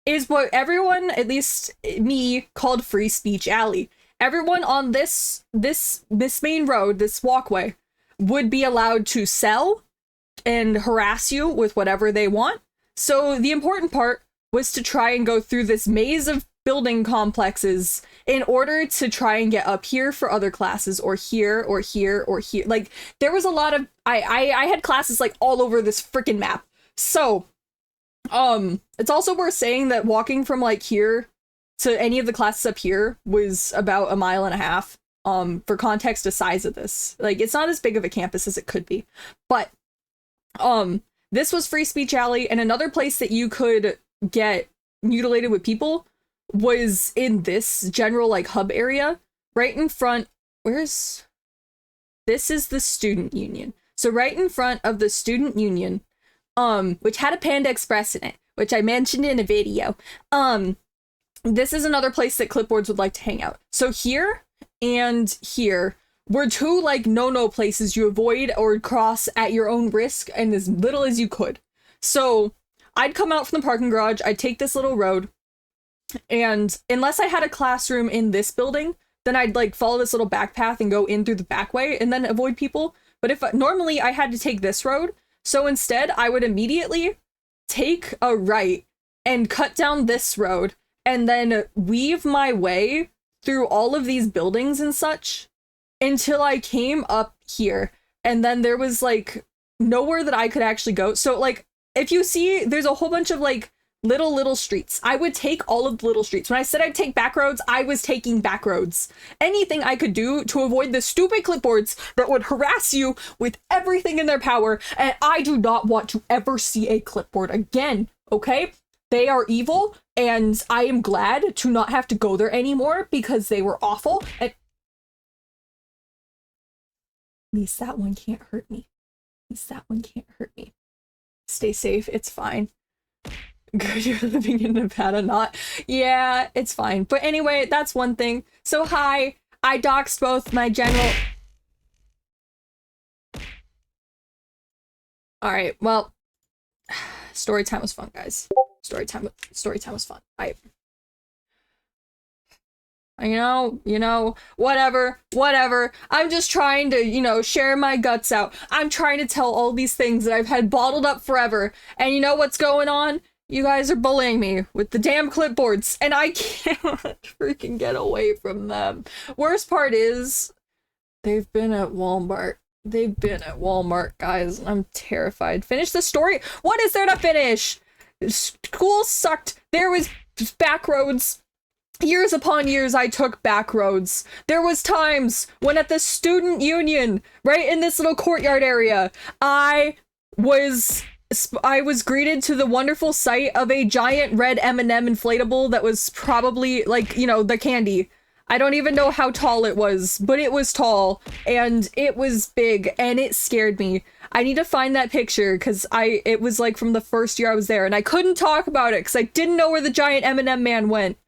is what everyone, at least me, called Free Speech Alley. Everyone on this main road, this walkway, would be allowed to sell and harass you with whatever they want. So the important part was to try and go through this maze of building complexes in order to try and get up here for other classes, or here, or here, or here. Like, there was a lot of, I had classes like all over this freaking map. So, it's also worth saying that walking from like here to any of the classes up here was about 1.5 miles. For context, the size of this. Like, it's not as big of a campus as it could be. But, this was Free Speech Alley, and another place that you could get mutilated with people was in this general, like, hub area. Right in front, this is the Student Union. So right in front of the Student Union, which had a Panda Express in it, which I mentioned in a video, this is another place that clipboards would like to hang out. So here and here were 2 like no places you avoid or cross at your own risk and as little as you could. So I'd come out from the parking garage, I'd take this little road, and unless I had a classroom in this building, then I'd like follow this little back path and go in through the back way and then avoid people. But if normally I had to take this road, so instead I would immediately take a right and cut down this road and then weave my way through all of these buildings and such until I came up here, and then there was like nowhere that I could actually go. So like, if you see, there's a whole bunch of like little streets. I would take all of the little streets. When I said I'd take back roads, I was taking back roads. Anything I could do to avoid the stupid clipboards that would harass you with everything in their power, and I do not want to ever see a clipboard again, okay? They are evil, and I am glad to not have to go there anymore because they were awful, and at least that one can't hurt me. At least that one can't hurt me. Stay safe, it's fine. Good, you're living in Nevada, not. Yeah, it's fine. But anyway, that's one thing. So hi, I doxed both my general... Alright, well... Story time was fun, guys. Story time was fun. Whatever. I'm just trying to, share my guts out. I'm trying to tell all these things that I've had bottled up forever. And you know what's going on? You guys are bullying me with the damn clipboards, and I can't freaking get away from them. Worst part is, they've been at Walmart. Guys. I'm terrified. Finish the story? What is there to finish? School sucked. There was back roads. Years upon years I took back roads. There was times when at the student union, right in this little courtyard area, I was greeted to the wonderful sight of a giant red M&M inflatable that was probably like, the candy. I don't even know how tall it was, but it was tall and it was big and it scared me. I need to find that picture because it was like from the first year I was there and I couldn't talk about it because I didn't know where the giant M&M man went.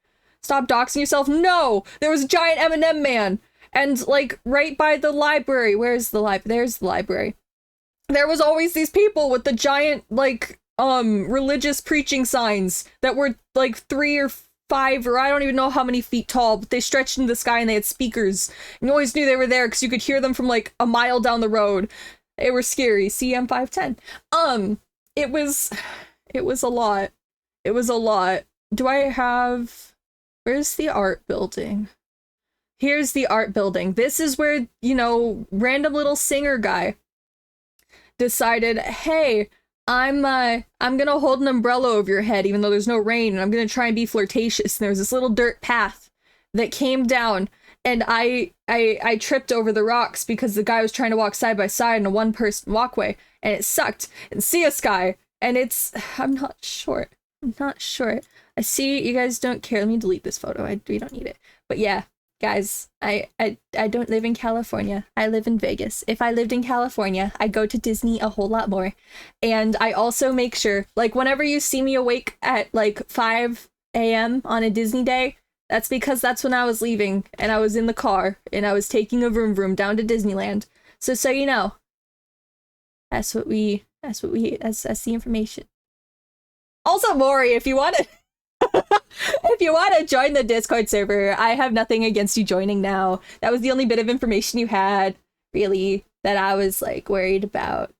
Stop doxing yourself. No, there was a giant M&M man and like right by the library. Where's the library? There's the library. There was always these people with the giant like religious preaching signs that were like 3 or 5 or I don't even know how many feet tall, but they stretched into the sky and they had speakers. You always knew they were there because you could hear them from like a mile down the road. They were scary. CM510. It was a lot. It was a lot. Do I have... Where's the art building? Here's the art building. This is where, random little singer guy decided, hey, I'm gonna hold an umbrella over your head even though there's no rain, and I'm gonna try and be flirtatious. And there was this little dirt path that came down, and I tripped over the rocks because the guy was trying to walk side by side in a one-person walkway, and it sucked. And see a sky, and I'm not short. I see you guys don't care. Let me delete this photo. We don't need it. But yeah, guys, I don't live in California. I live in Vegas. If I lived in California, I'd go to Disney a whole lot more. And I also make sure, like, whenever you see me awake at, like, 5 a.m. on a Disney day, that's because that's when I was leaving, and I was in the car, and I was taking a vroom vroom down to Disneyland. So you know, that's the information. Also, Maury, if you want to... if you want to join the Discord server, I have nothing against you joining now. That was the only bit of information you had, really, that I was, like, worried about.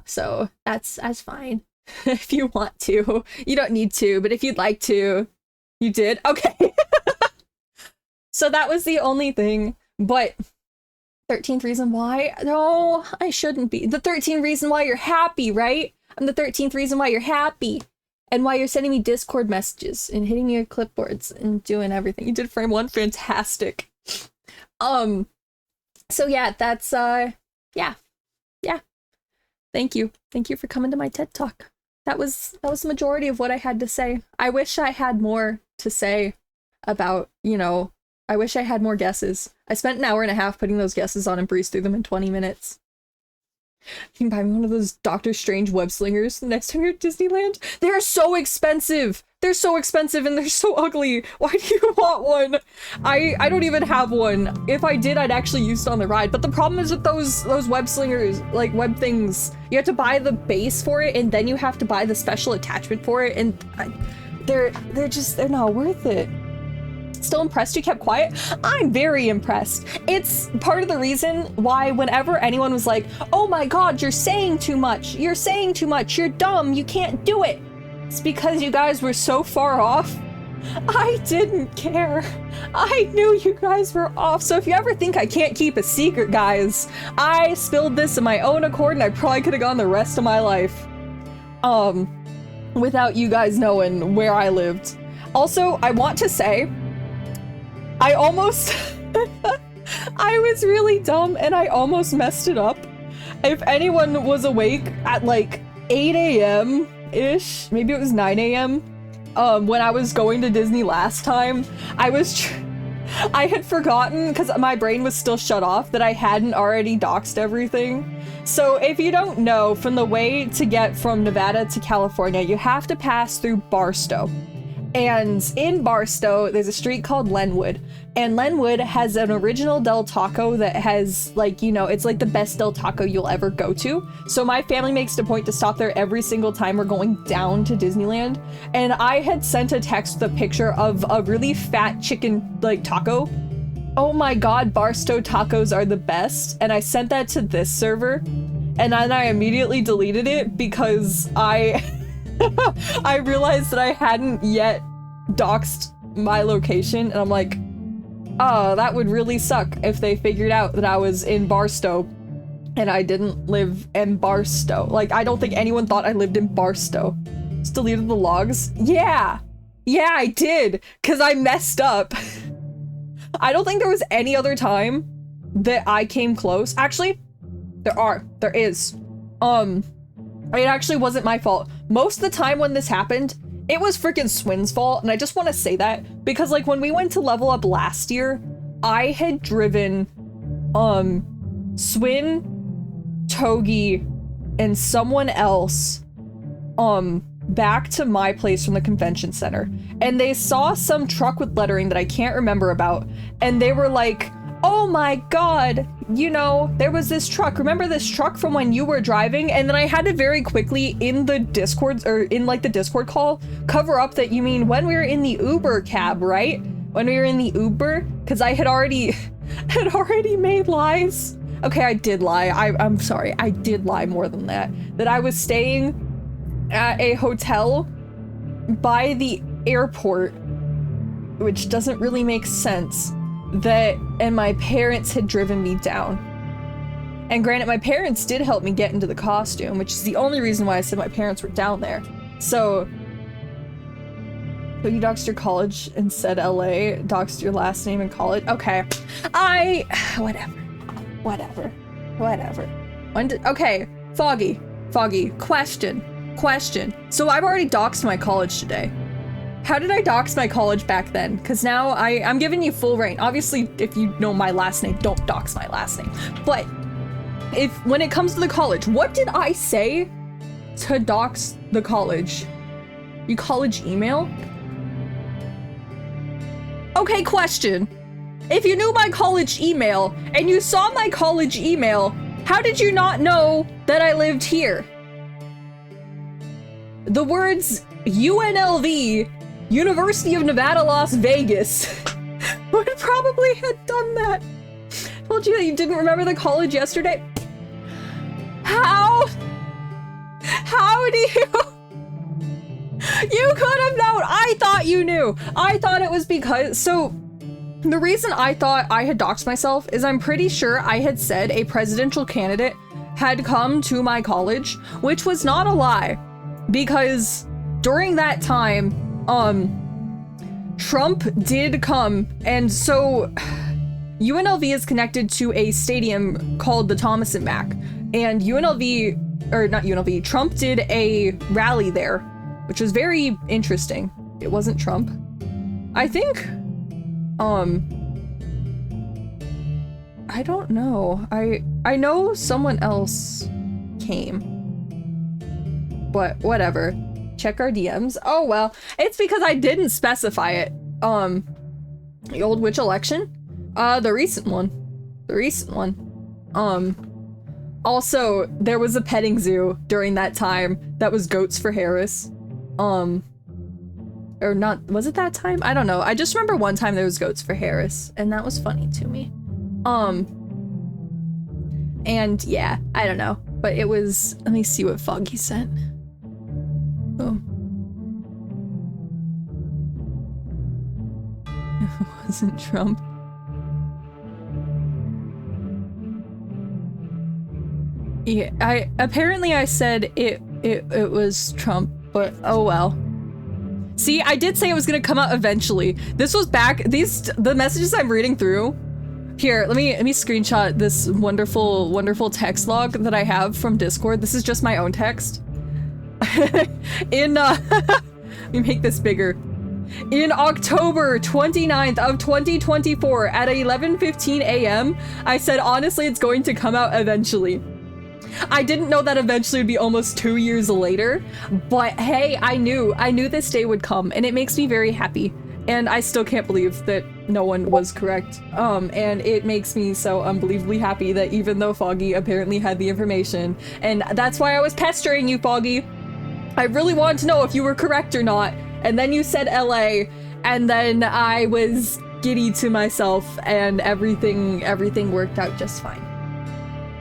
So that's fine. If you want to. You don't need to, but if you'd like to. You did? Okay. So that was the only thing, but 13th reason why? No, I shouldn't be. The 13th reason why you're happy, right? I'm the 13th reason why you're happy. And why you're sending me Discord messages and hitting me with clipboards and doing everything. You did frame 1, fantastic. So yeah, that's, yeah. Thank you. Thank you for coming to my TED Talk. That was the majority of what I had to say. I wish I had more to say about, I wish I had more guesses. I spent an hour and a half putting those guesses on and breezed through them in 20 minutes. You can buy me one of those Doctor Strange web slingers next time you're at Disneyland. They're so expensive. They're so expensive and they're so ugly. Why do you want one? I don't even have one. If I did, I'd actually use it on the ride. But the problem is with those web slingers, like web things, you have to buy the base for it and then you have to buy the special attachment for it, and they're not worth it. Still impressed you kept quiet? I'm very impressed. It's part of the reason why whenever anyone was like, oh my god, you're saying too much, you're dumb, you can't do it, it's because you guys were so far off. I didn't care. I knew you guys were off. So if you ever think I can't keep a secret, guys, I spilled this of my own accord and I probably could have gone the rest of my life without you guys knowing where I lived. Also, I want to say, I almost... I was really dumb and I almost messed it up. If anyone was awake at like 8 a.m.-ish, maybe it was 9 a.m., when I was going to Disney last time, I had forgotten, because my brain was still shut off, that I hadn't already doxed everything. So if you don't know, from the way to get from Nevada to California, you have to pass through Barstow. And in Barstow, there's a street called Lenwood. And Lenwood has an original Del Taco that has, like, you know, it's like the best Del Taco you'll ever go to. So my family makes it a point to stop there every single time we're going down to Disneyland. And I had sent a text with a picture of a really fat chicken, like, taco. Oh my god, Barstow tacos are the best. And I sent that to this server. And then I immediately deleted it because I realized that I hadn't yet doxed my location, and I'm like, oh, that would really suck if they figured out that I was in Barstow and I didn't live in Barstow. Like, I don't think anyone thought I lived in Barstow. Just deleted the logs. Yeah, I did, because I messed up. I don't think there was any other time that I came close. Actually, there is. It actually wasn't my fault. Most of the time when this happened, it was freaking Swin's fault, and I just want to say that because, like, when we went to level up last year, I had driven Swin, Togi, and someone else back to my place from the convention center, and they saw some truck with lettering that I can't remember about, and they were like, oh my god, you know, there was this truck. Remember this truck from when you were driving? And then I had to very quickly in the Discord, or in like the Discord call, cover up that you mean when we were in the Uber cab, right? When we were in the Uber? Because I had already made lies. Okay, I did lie. I'm sorry. I did lie more than that. That I was staying at a hotel by the airport, which doesn't really make sense. And my parents had driven me down. And granted, my parents did help me get into the costume, which is the only reason why I said my parents were down there. So you doxed your college and said LA, doxed your last name in college. Okay. Whatever. Okay, Foggy, question. So I've already doxed my college today. How did I dox my college back then? Because now I'm giving you full reign. Obviously, if you know my last name, don't dox my last name. But when it comes to the college, what did I say to dox the college? You college email? Okay, question. If you knew my college email and you saw my college email, how did you not know that I lived here? The words UNLV, University of Nevada, Las Vegas, would probably have done that. Told you that you didn't remember the college yesterday. How do you? You could have known. I thought you knew. I thought it was because, so the reason I thought I had doxed myself is I'm pretty sure I had said a presidential candidate had come to my college, which was not a lie, because during that time, Trump did come, and so UNLV is connected to a stadium called the Thomas and Mack, and Trump did a rally there, which was very interesting. It wasn't Trump. I think, I don't know. I know someone else came, but whatever. Check our DMs. Oh well, it's because I didn't specify it. The old witch election, the recent one. Also, there was a petting zoo during that time that was Goats for Harris. Or not, was it that time? I don't know. I just remember one time there was Goats for Harris, and that was funny to me. And yeah, I don't know. But it was, let me see what Foggy sent. Oh. It wasn't Trump. Yeah, apparently I said it was Trump, but oh well. See, I did say it was gonna come out eventually. This was back, the messages I'm reading through. Here, let me screenshot this wonderful text log that I have from Discord. This is just my own text. Let me make this bigger. In October 29th of 2024 at 11:15 a.m., I said, honestly, it's going to come out eventually. I didn't know that eventually would be almost 2 years later, but hey, I knew this day would come, and it makes me very happy. And I still can't believe that no one was correct. And it makes me so unbelievably happy that even though Foggy apparently had the information, and that's why I was pestering you, Foggy. I really wanted to know if you were correct or not, and then you said LA, and then I was giddy to myself, and everything worked out just fine.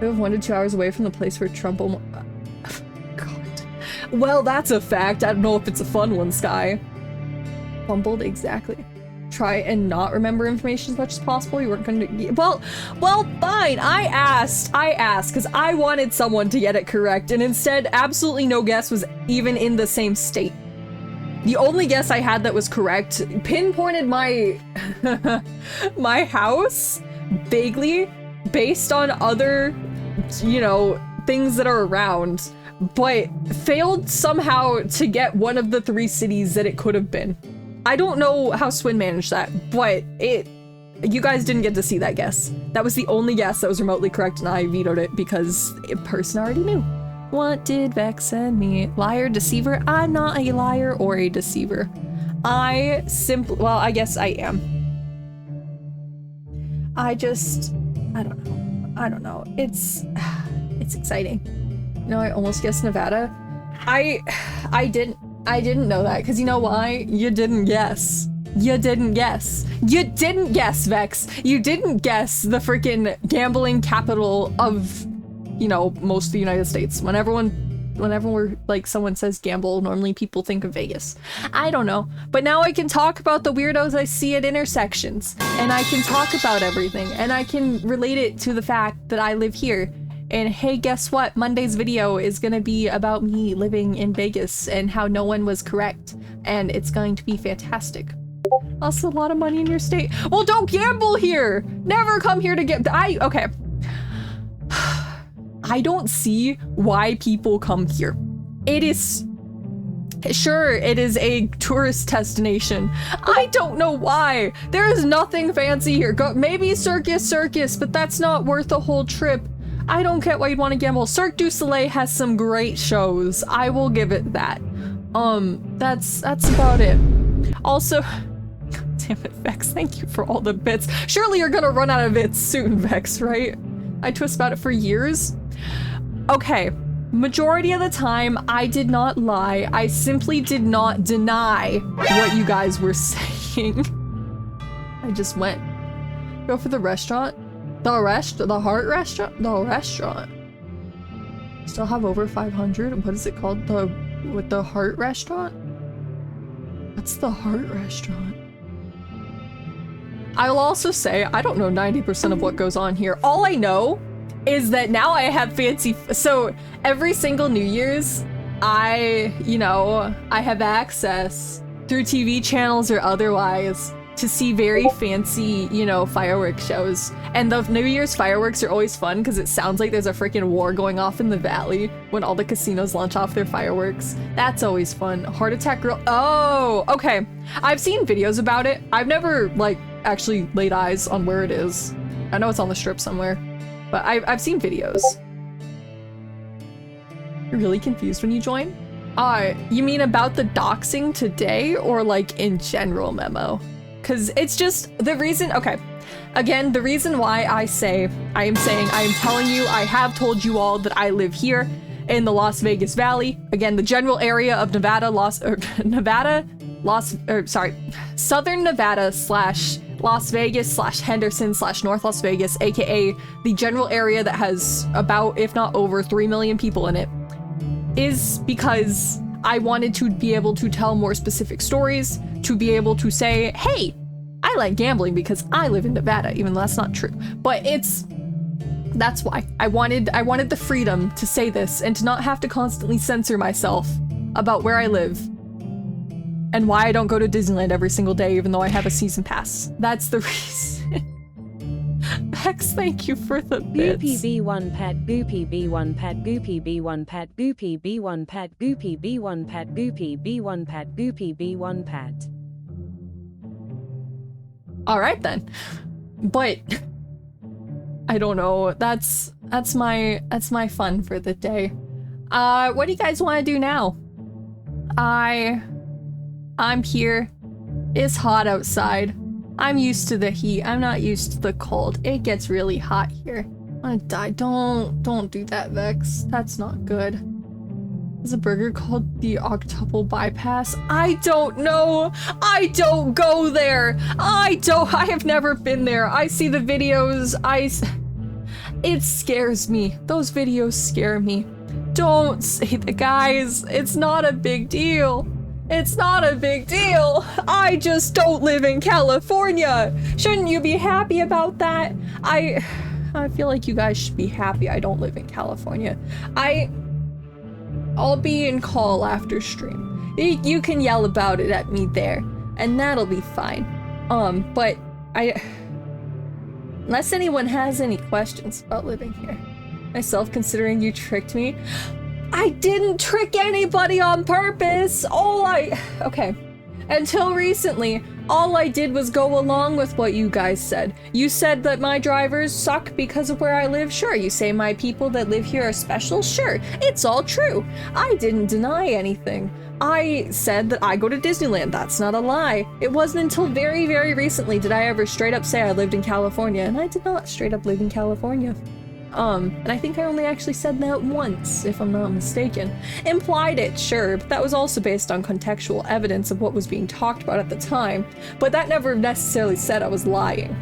We live 1 to 2 hours away from the place where Trump God. Well, that's a fact. I don't know if it's a fun one, Sky. Fumbled, exactly. Try and not remember information as much as possible. You weren't going to... Well, fine. I asked, because I wanted someone to get it correct, and instead, absolutely no guess was even in the same state. The only guess I had that was correct pinpointed my my house vaguely based on other, you know, things that are around, but failed somehow to get one of the 3 cities that it could have been. I don't know how Swin managed that, but you guys didn't get to see that guess. That was the only guess that was remotely correct, and I vetoed it because a person already knew. What did Vex send me? Liar, deceiver? I'm not a liar or a deceiver. I guess I am. I don't know. It's exciting. You know, I almost guessed Nevada. I didn't know that, because you know why? You didn't guess. You didn't guess, Vex. You didn't guess the freaking gambling capital of, you know, most of the United States. Whenever we're like someone says gamble, normally people think of Vegas. I don't know, but now I can talk about the weirdos I see at intersections, and I can talk about everything, and I can relate it to the fact that I live here. And hey, guess what? Monday's video is gonna be about me living in Vegas and how no one was correct, and it's going to be fantastic. Also, a lot of money in your state. Well, don't gamble here. Never come here to get. Okay. I don't see why people come here. It is a tourist destination. I don't know why. There is nothing fancy here. Maybe Circus, but that's not worth a whole trip. I don't get why you'd want to gamble. Cirque du Soleil has some great shows. I will give it that. That's about it. Also, damn it, Vex, thank you for all the bits. Surely you're gonna run out of bits soon, Vex, right? I twist about it for years. Okay, majority of the time, I did not lie. I simply did not deny what you guys were saying. I just went. Go for the restaurant. The Heart Restaurant? The restaurant. Still have over 500? What is it called? The Heart Restaurant? What's the Heart Restaurant? I'll also say, I don't know 90% of what goes on here. All I know is that now I have fancy, so every single New Year's, I have access through TV channels or otherwise to see very fancy, fireworks shows. And the New Year's fireworks are always fun because it sounds like there's a freaking war going off in the valley when all the casinos launch off their fireworks. That's always fun. Heart Attack Grill. Oh, okay. I've seen videos about it. I've never, actually laid eyes on where it is. I know it's on the strip somewhere, but I've seen videos. You're really confused when you join? You mean about the doxing today or in general memo? Because it's just the reason, okay. Again, the reason why I am telling you, I have told you all that I live here in the Las Vegas Valley. Again, the general area of Southern Nevada / Las Vegas / Henderson / North Las Vegas, aka the general area that has about, if not over, 3 million people in it, is because I wanted to be able to tell more specific stories, to be able to say, hey, I like gambling because I live in Nevada, even though that's not true. But that's why I wanted the freedom to say this and to not have to constantly censor myself about where I live and why I don't go to Disneyland every single day, even though I have a season pass. That's the reason. Hex, thank you for the bits. Goopy B1 pet, Goopy B1 pet, Goopy B1 pet, Goopy B1 pet, Goopy B1 pet, Goopy B1 pet, Goopy B1 pet. All right then. But I don't know. That's That's my fun for the day. What do you guys want to do now? I'm here. It's hot outside. I'm used to the heat. I'm not used to the cold. It gets really hot here. I'm gonna die. Don't do that, Vex. That's not good. Is a burger called the Octuple Bypass? I don't know. I don't go there. I have never been there. I see the videos. It scares me. Those videos scare me. Don't say the guys. It's not a big deal. It's not a big deal. I just don't live in California. Shouldn't you be happy about that? I feel like you guys should be happy I don't live in California. I'll be in call after stream. You can yell about it at me there, and that'll be fine. But unless anyone has any questions about living here. Myself considering you tricked me. I didn't trick anybody on purpose. Okay. Until recently, all I did was go along with what you guys said. You said that my drivers suck because of where I live. Sure. You say my people that live here are special. Sure. It's all true. I didn't deny anything. I said that I go to Disneyland. That's not a lie. It wasn't until very, very recently did I ever straight up say I lived in California, and I did not straight up live in California. And I think I only actually said that once, if I'm not mistaken. Implied it, sure, but that was also based on contextual evidence of what was being talked about at the time, but that never necessarily said I was lying.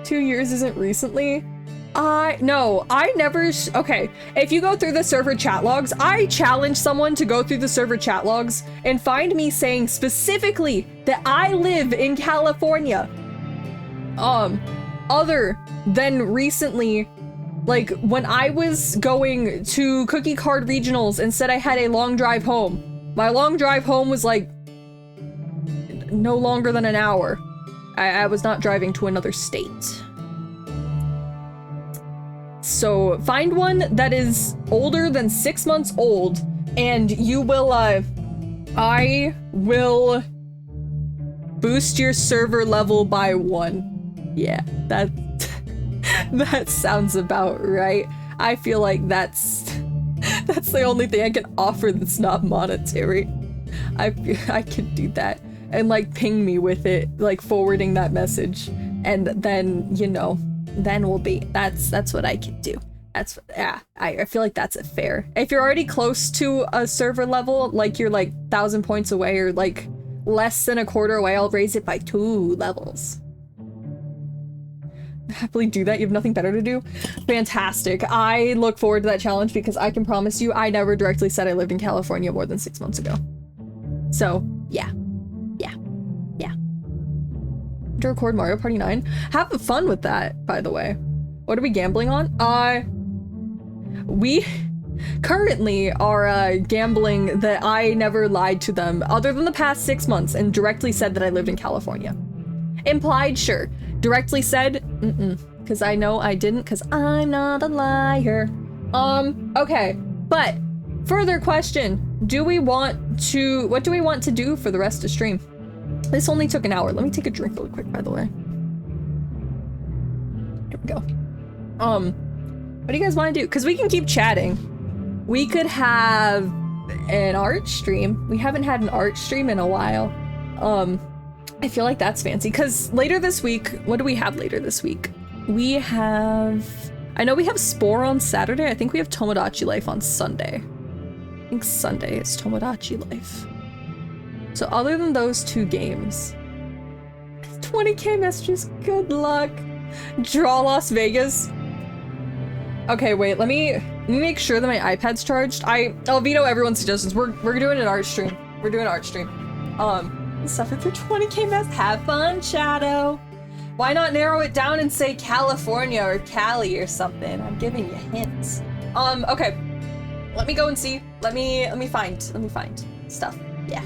2 years isn't recently? No, I never okay, if you go through the server chat logs, I challenge someone to go through the server chat logs and find me saying specifically that I live in California. Other than recently, like when I was going to Cookie Card Regionals and said I had a long drive home. My long drive home was like no longer than an hour. I was not driving to another state. So find one that is older than 6 months old, and you will, I will boost your server level by 1. Yeah, that sounds about right. I feel like that's the only thing I can offer that's not monetary. I could do that and like ping me with it, like forwarding that message, and then then we'll be that's what I can do. I feel like that's fair. If you're already close to a server level, like you're like 1,000 points away or like less than a quarter away, I'll raise it by 2 levels. Happily do that. You have nothing better to do? Fantastic. I look forward to that challenge because I can promise you I never directly said I lived in California more than 6 months ago. So, yeah. To record Mario Party 9. Have fun with that, by the way. What are we gambling on? We currently are gambling that I never lied to them other than the past 6 months and directly said that I lived in California. Implied, sure. Directly said, because I know I didn't, because I'm not a liar. Okay, but further question, what do we want to do for the rest of stream? This only took an hour. Let me take a drink really quick, by the way. Here we go. What do you guys want to do? Because we can keep chatting. We could have an art stream. We haven't had an art stream in a while. I feel like that's fancy, because later this week, what do we have later this week? I know we have Spore on Saturday. I think we have Tomodachi Life on Sunday. I think Sunday is Tomodachi Life. So other than those 2 games, 20k messages, good luck. Draw Las Vegas. Okay, wait, let me make sure that my iPad's charged. I'll veto everyone's suggestions. We're doing an art stream. We're doing an art stream. Suffer through 20k mess. Have fun, Shadow. Why not narrow it down and say California or Cali or something? I'm giving you hints. Okay. Let me go and see. Let me find stuff. Yeah.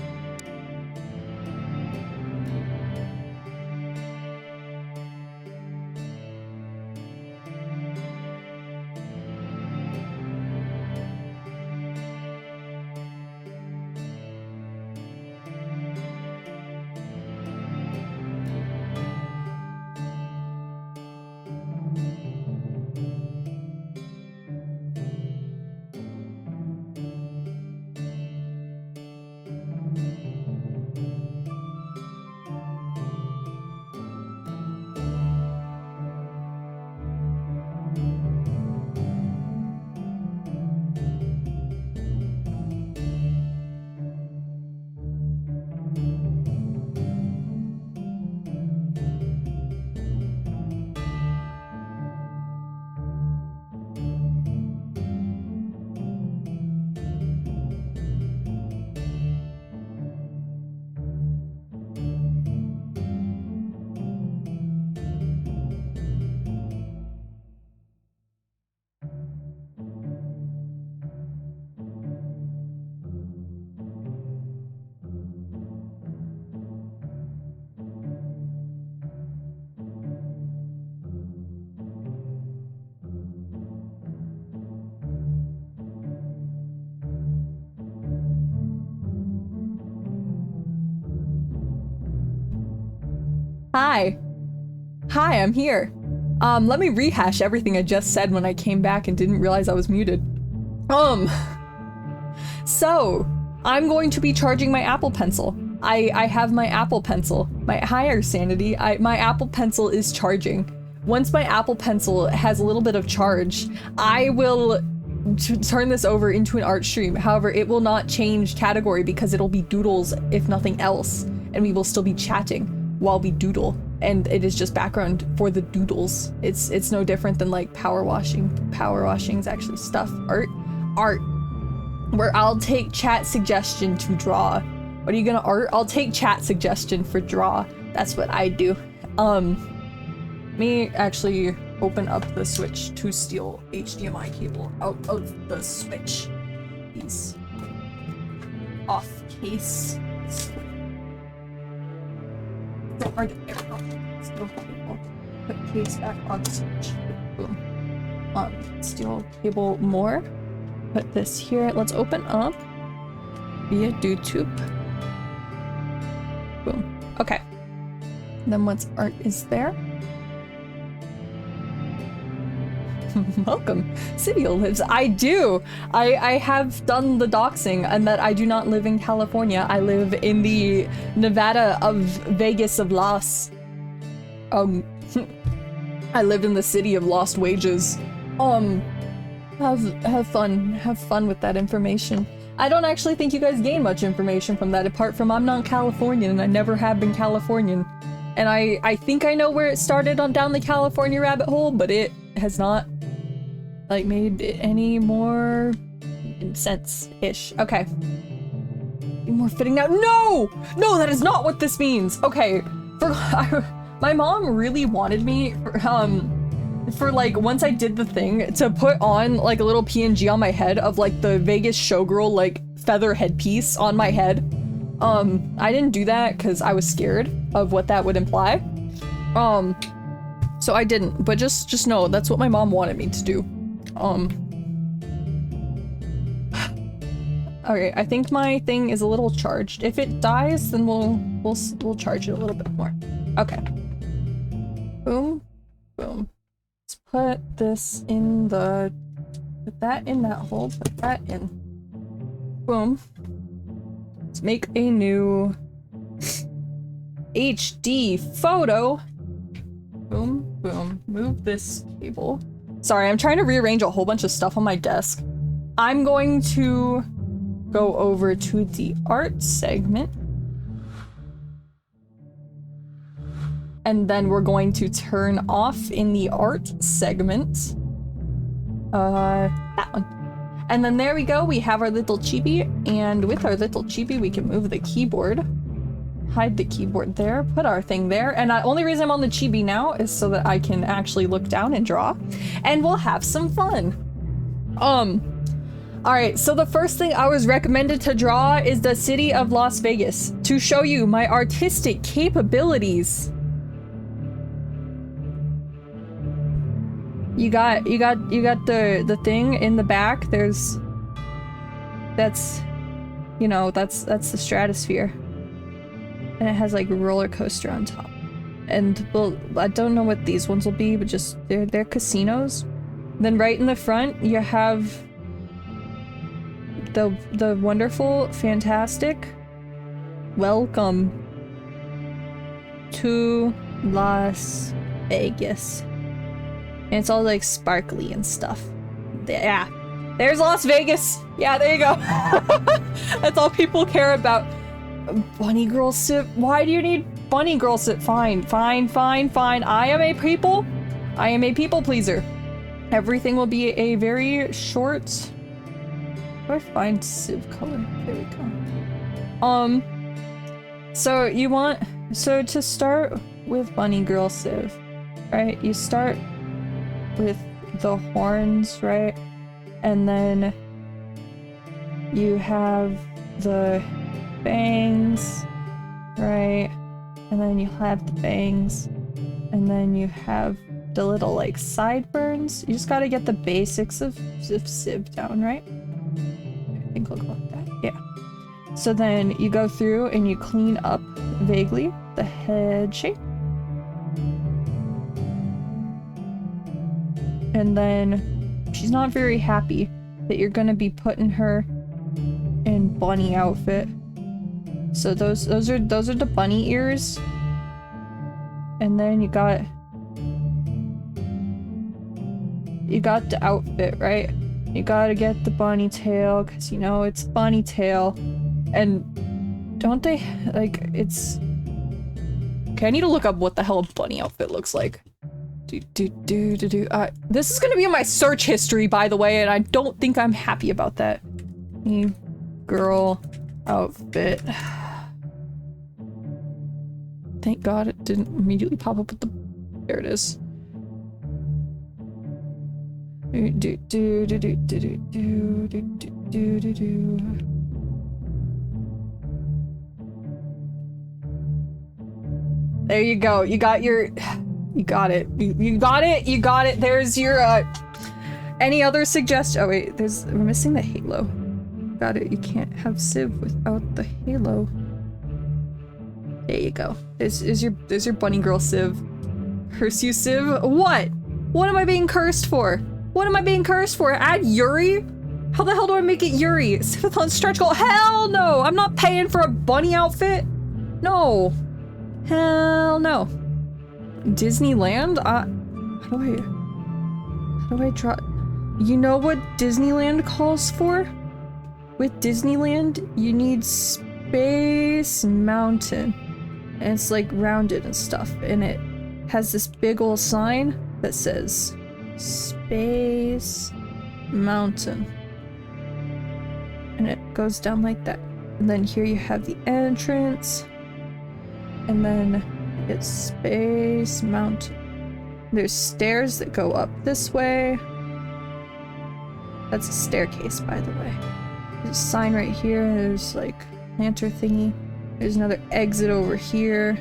Hi. Hi, I'm here. Let me rehash everything I just said when I came back and didn't realize I was muted. So, I'm going to be charging my Apple Pencil. I have my Apple Pencil. My higher sanity, my Apple Pencil is charging. Once my Apple Pencil has a little bit of charge, I will turn this over into an art stream. However, it will not change category because it'll be doodles if nothing else, and we will still be chatting while we doodle, and it is just background for the doodles. It's no different than like power washing. Power washing is actually stuff. Art, where I'll take chat suggestion to draw. What are you gonna art? I'll take chat suggestion for draw. That's what I do. Let me actually open up the switch to steal HDMI cable out of the switch. These off case. Put case back on switch. Boom. Steel cable more. Put this here. Let's open up via YouTube. Boom. Okay. Then once art is there. Welcome. Civio lives. I do. I have done the doxing, and that I do not live in California. I live in the Nevada of Vegas of Las. I live in the city of lost wages. Have fun. Have fun with that information. I don't actually think you guys gain much information from that, apart from I'm not Californian and I never have been Californian. And I think I know where it started on down the California rabbit hole, but it has not like made any more sense-ish. Okay. Be more fitting now. No! No, that is not what this means. Okay. My mom really wanted me for like once I did the thing to put on like a little PNG on my head of like the Vegas showgirl like feather headpiece on my head. I didn't do that because I was scared of what that would imply. So I didn't, but just know that's what my mom wanted me to do. Okay, I think my thing is a little charged. If it dies, then we'll charge it a little bit more. Okay. Boom, boom. Let's put this in the, put that in that hole, put that in. Boom. Let's make a new HD photo. Boom, boom. Move this cable. Sorry, I'm trying to rearrange a whole bunch of stuff on my desk. I'm going to go over to the art segment. And then we're going to turn off in the art segment. That one. And then there we go, we have our little chibi, and with our little chibi we can move the keyboard. Hide the keyboard there, put our thing there, and the only reason I'm on the chibi now is so that I can actually look down and draw, and we'll have some fun. Alright, so the first thing I was recommended to draw is the city of Las Vegas, to show you my artistic capabilities. You got the thing in the back. There's that's the stratosphere. And it has like a roller coaster on top. And well, I don't know what these ones will be, but just they're casinos. Then right in the front you have the wonderful, fantastic welcome to Las Vegas. And it's all like sparkly and stuff. Yeah. There's Las Vegas. Yeah, there you go. That's all people care about. Bunny girl sip. Why do you need bunny girl sip? Fine. I am a people pleaser. Everything will be a very short. Where do I find sieve color? There we go. So to start with bunny girl sieve, right? You start with the horns, right? And then you have the bangs, right? And then you have the bangs, and then you have the little like sideburns. You just gotta get the basics of sieve down, right? I think I'll go like that. Yeah. So then you go through and you clean up vaguely the head shape, And then she's not very happy that you're gonna be putting her in bunny outfit. So those are the bunny ears. And then you got the outfit, right? You gotta get the bunny tail, because you know it's bunny tail. And don't they, like, it's... Okay, I need to look up what the hell a bunny outfit looks like. This is gonna be in my search history, by the way, and I don't think I'm happy about that. Girl outfit. Thank God it didn't immediately pop up with the... There it is. There you go. You got your... You got it. You got it. You got it. There's your, any other suggestion? Oh, wait. We're missing the halo. Got it. You can't have Civ without the halo. There you go. There's your bunny girl Civ. Curse you, Civ? What? What am I being cursed for? What am I being cursed for? Add Yuri? How the hell do I make it Yuri? Civathon stretch goal? Hell no! I'm not paying for a bunny outfit. No. Hell no. Disneyland? How do I draw? You know what Disneyland calls for? With Disneyland, you need Space Mountain. And it's like rounded and stuff. And it has this big old sign that says Space Mountain. And it goes down like that. And then here you have the entrance. And then it's Space Mountain. There's stairs that go up this way. That's a staircase, by the way. There's a sign right here. There's like lantern thingy. There's another exit over here.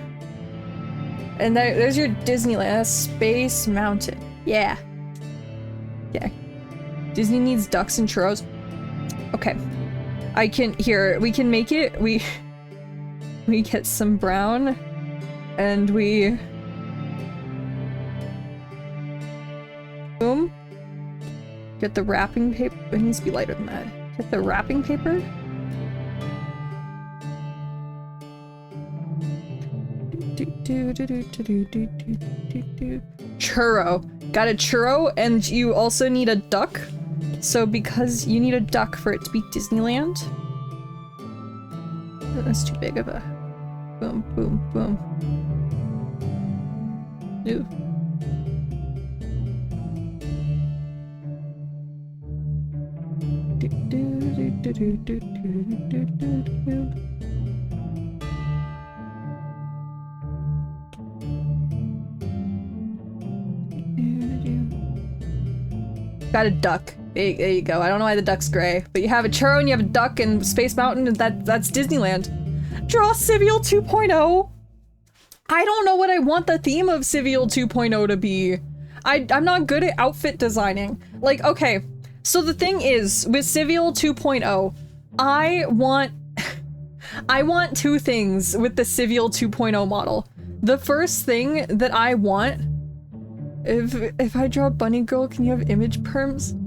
And there's your Disneyland. That's Space Mountain. Yeah. Yeah. Disney needs ducks and churros. Okay. We can make it. We get some brown. And we... Boom. Get the wrapping paper. It needs to be lighter than that. Get the wrapping paper. Churro. Got a churro, and you also need a duck. So because you need a duck for it to be Disneyland. That's too big of a... Boom, boom, boom. Ooh. Got a duck. There you go. I don't know why the duck's gray, but you have a churro and you have a duck and Space Mountain, and that's Disneyland. Draw Civial 2.0. I don't know what I want the theme of Civial 2.0 to be. I'm not good at outfit designing. Like, okay, so the thing is, with Civial 2.0, I want two things with the Civial 2.0 model. The first thing that I want, if I draw Bunny Girl, can you have image perms?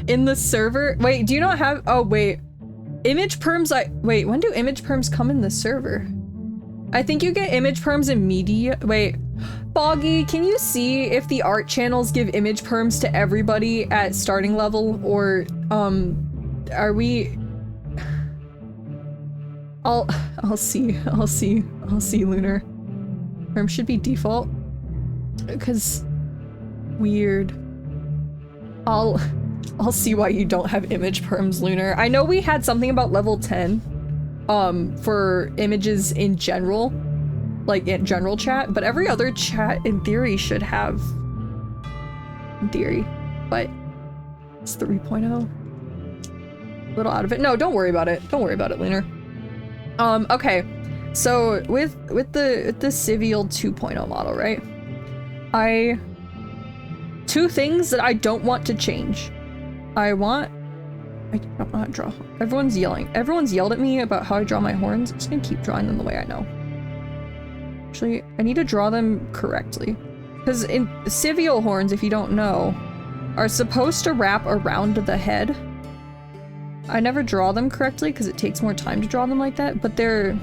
In the server? Wait, do you not have, oh wait. Image perms, wait, when do image perms come in the server? I think you get image perms in media. Wait, Boggy, can you see if the art channels give image perms to everybody at starting level, or are we? I'll see, Lunar. Perm should be default, because weird. I'll see why you don't have image perms, Lunar. I know we had something about level 10 for images in general, like in general chat, but every other chat in theory should have, in theory, but it's 3.0. A little out of it. No, don't worry about it. Don't worry about it, Lunar. Okay, so with the Civial 2.0 model, right? Two things that I don't want to change. I don't know how to draw. Everyone's yelling. Everyone's yelled at me about how I draw my horns. I'm just gonna keep drawing them the way I know. Actually, I need to draw them correctly. Because in Civial horns, if you don't know, are supposed to wrap around the head. I never draw them correctly because it takes more time to draw them like that, but the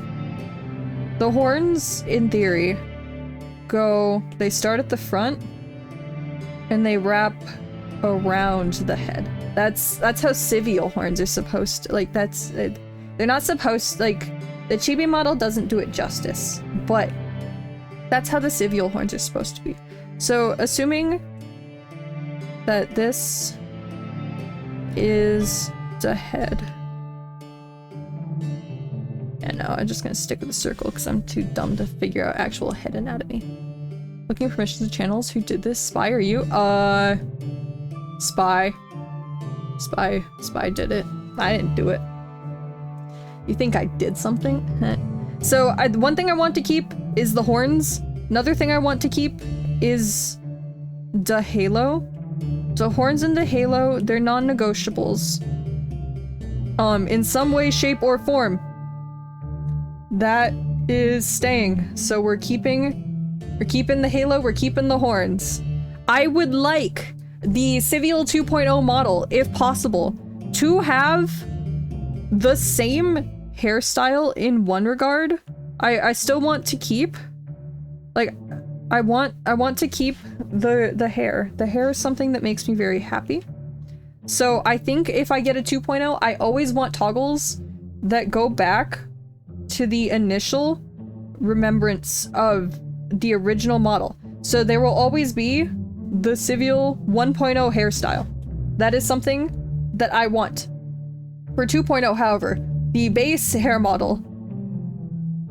horns, in theory, they start at the front and they wrap around the head. That's how Civial horns are supposed to, like, they're not supposed, like, the Chibi model doesn't do it justice, but that's how the Civial horns are supposed to be. So, assuming that this is the head. Yeah, no, I'm just gonna stick with the circle because I'm too dumb to figure out actual head anatomy. Looking for permissions to channels. Who did this? Spy, are you? Spy. Spy did it. I didn't do it. You think I did something? So, one thing I want to keep is the horns. Another thing I want to keep is the halo. The horns and the halo, they're non-negotiables. In some way, shape, or form. That is staying. So we're keeping the halo, we're keeping the horns. I would like the Civial 2.0 model, if possible, to have the same hairstyle in one regard. I still want to keep, like, I want to keep the hair. The hair is something that makes me very happy. So I think if I get a 2.0, I always want toggles that go back to the initial remembrance of the original model. So there will always be the Civial 1.0 hairstyle. That is something that I want. For 2.0, however, the base hair model,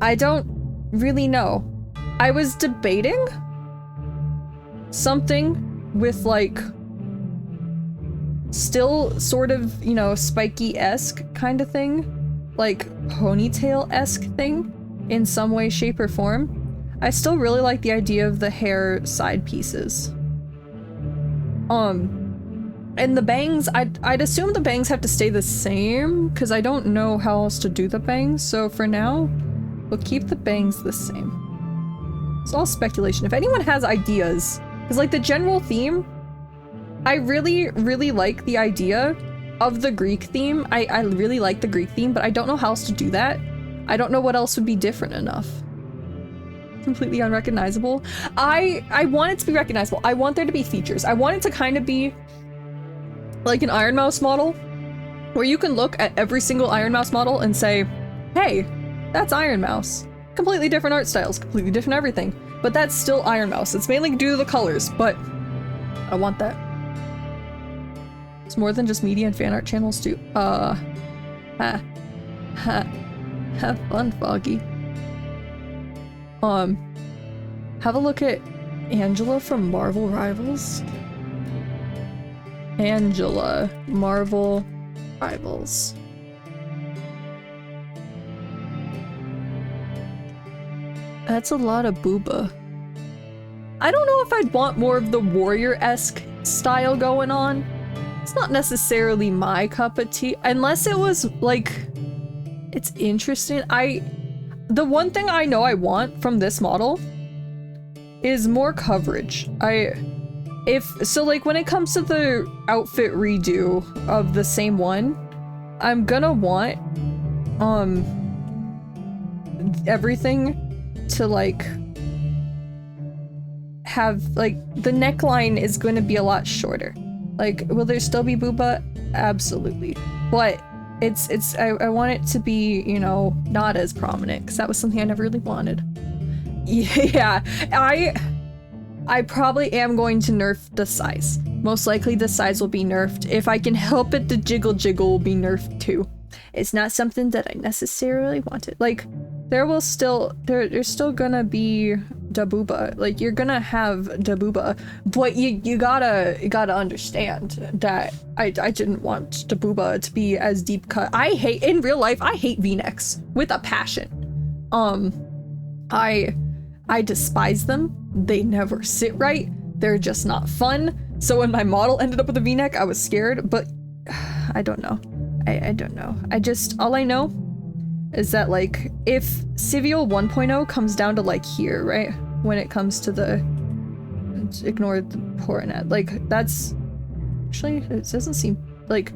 I don't really know. I was debating something with, like, still sort of, you know, spiky-esque kind of thing, like ponytail-esque thing in some way, shape, or form. I still really like the idea of the hair side pieces. And the bangs, I'd assume the bangs have to stay the same, because I don't know how else to do the bangs, so for now, we'll keep the bangs the same. It's all speculation. If anyone has ideas, because, like, the general theme, I really, really like the idea of the Greek theme. I really like the Greek theme, but I don't know how else to do that. I don't know what else would be different enough. Completely unrecognizable. I want it to be recognizable. I want there to be features. I want it to kind of be like an Iron Mouse model, where you can look at every single Iron Mouse model and say, hey, that's Iron Mouse. Completely different art styles, completely different everything, but that's still Iron Mouse. It's mainly due to the colors, but I want that. It's more than just media and fan art channels too. Have fun, Foggy. Have a look at Angela from Marvel Rivals. Angela, Marvel Rivals. That's a lot of booba. I don't know if I'd want more of the warrior-esque style going on. It's not necessarily my cup of tea, unless it was, like, it's interesting. The one thing I know I want from this model is more coverage. So, like, when it comes to the outfit redo of the same one, I'm gonna want, everything to, like, have, like, the neckline is going to be a lot shorter. Like, will there still be booba? Absolutely. But I want it to be, you know, not as prominent, because that was something I never really wanted. Yeah, I probably am going to nerf the size. Most likely the size will be nerfed. If I can help it, the jiggle will be nerfed too. It's not something that I necessarily wanted. Like, there's still gonna be Dabooba. Like, you're gonna have Dabooba, but you gotta understand that I didn't want Dabooba to be as deep cut. In real life, I hate V-necks with a passion. I despise them. They never sit right. They're just not fun. So when my model ended up with a V-neck, I was scared, but I don't know. I don't know. All I know is that, like, if Civial 1.0 comes down to, like, here, right? When it comes to the ignore the Coronet. Like, that's... Actually, it doesn't seem... Like,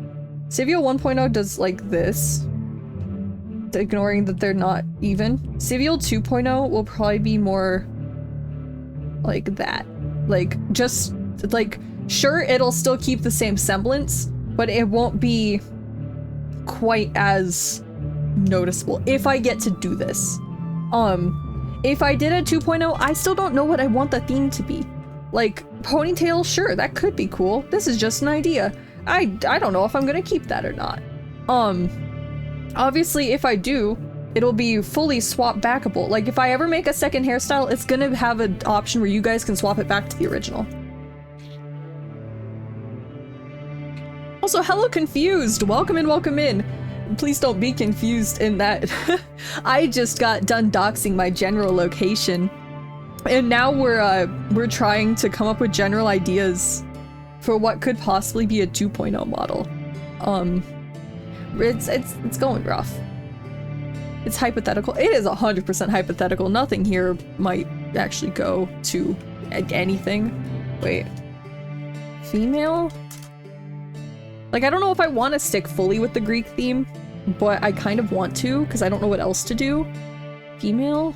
Civio 1.0 does, like, this. Ignoring that they're not even. Civio 2.0 will probably be more... like that. Like, just... Like, sure, it'll still keep the same semblance, but it won't be quite as noticeable if I get to do this. If I did a 2.0, I still don't know what I want the theme to be. Like, ponytail, sure, that could be cool. This is just an idea. I don't know if I'm gonna keep that or not. Obviously, if I do, it'll be fully swap backable. Like, if I ever make a second hairstyle, it's gonna have an option where you guys can swap it back to the original. Also, hello Confused! Welcome in, welcome in! Please don't be confused in that I just got done doxing my general location. And now we're trying to come up with general ideas for what could possibly be a 2.0 model. It's going rough. It's hypothetical. It is 100% hypothetical. Nothing here might actually go to anything. Wait. Female? Like, I don't know if I want to stick fully with the Greek theme, but I kind of want to, because I don't know what else to do. Female?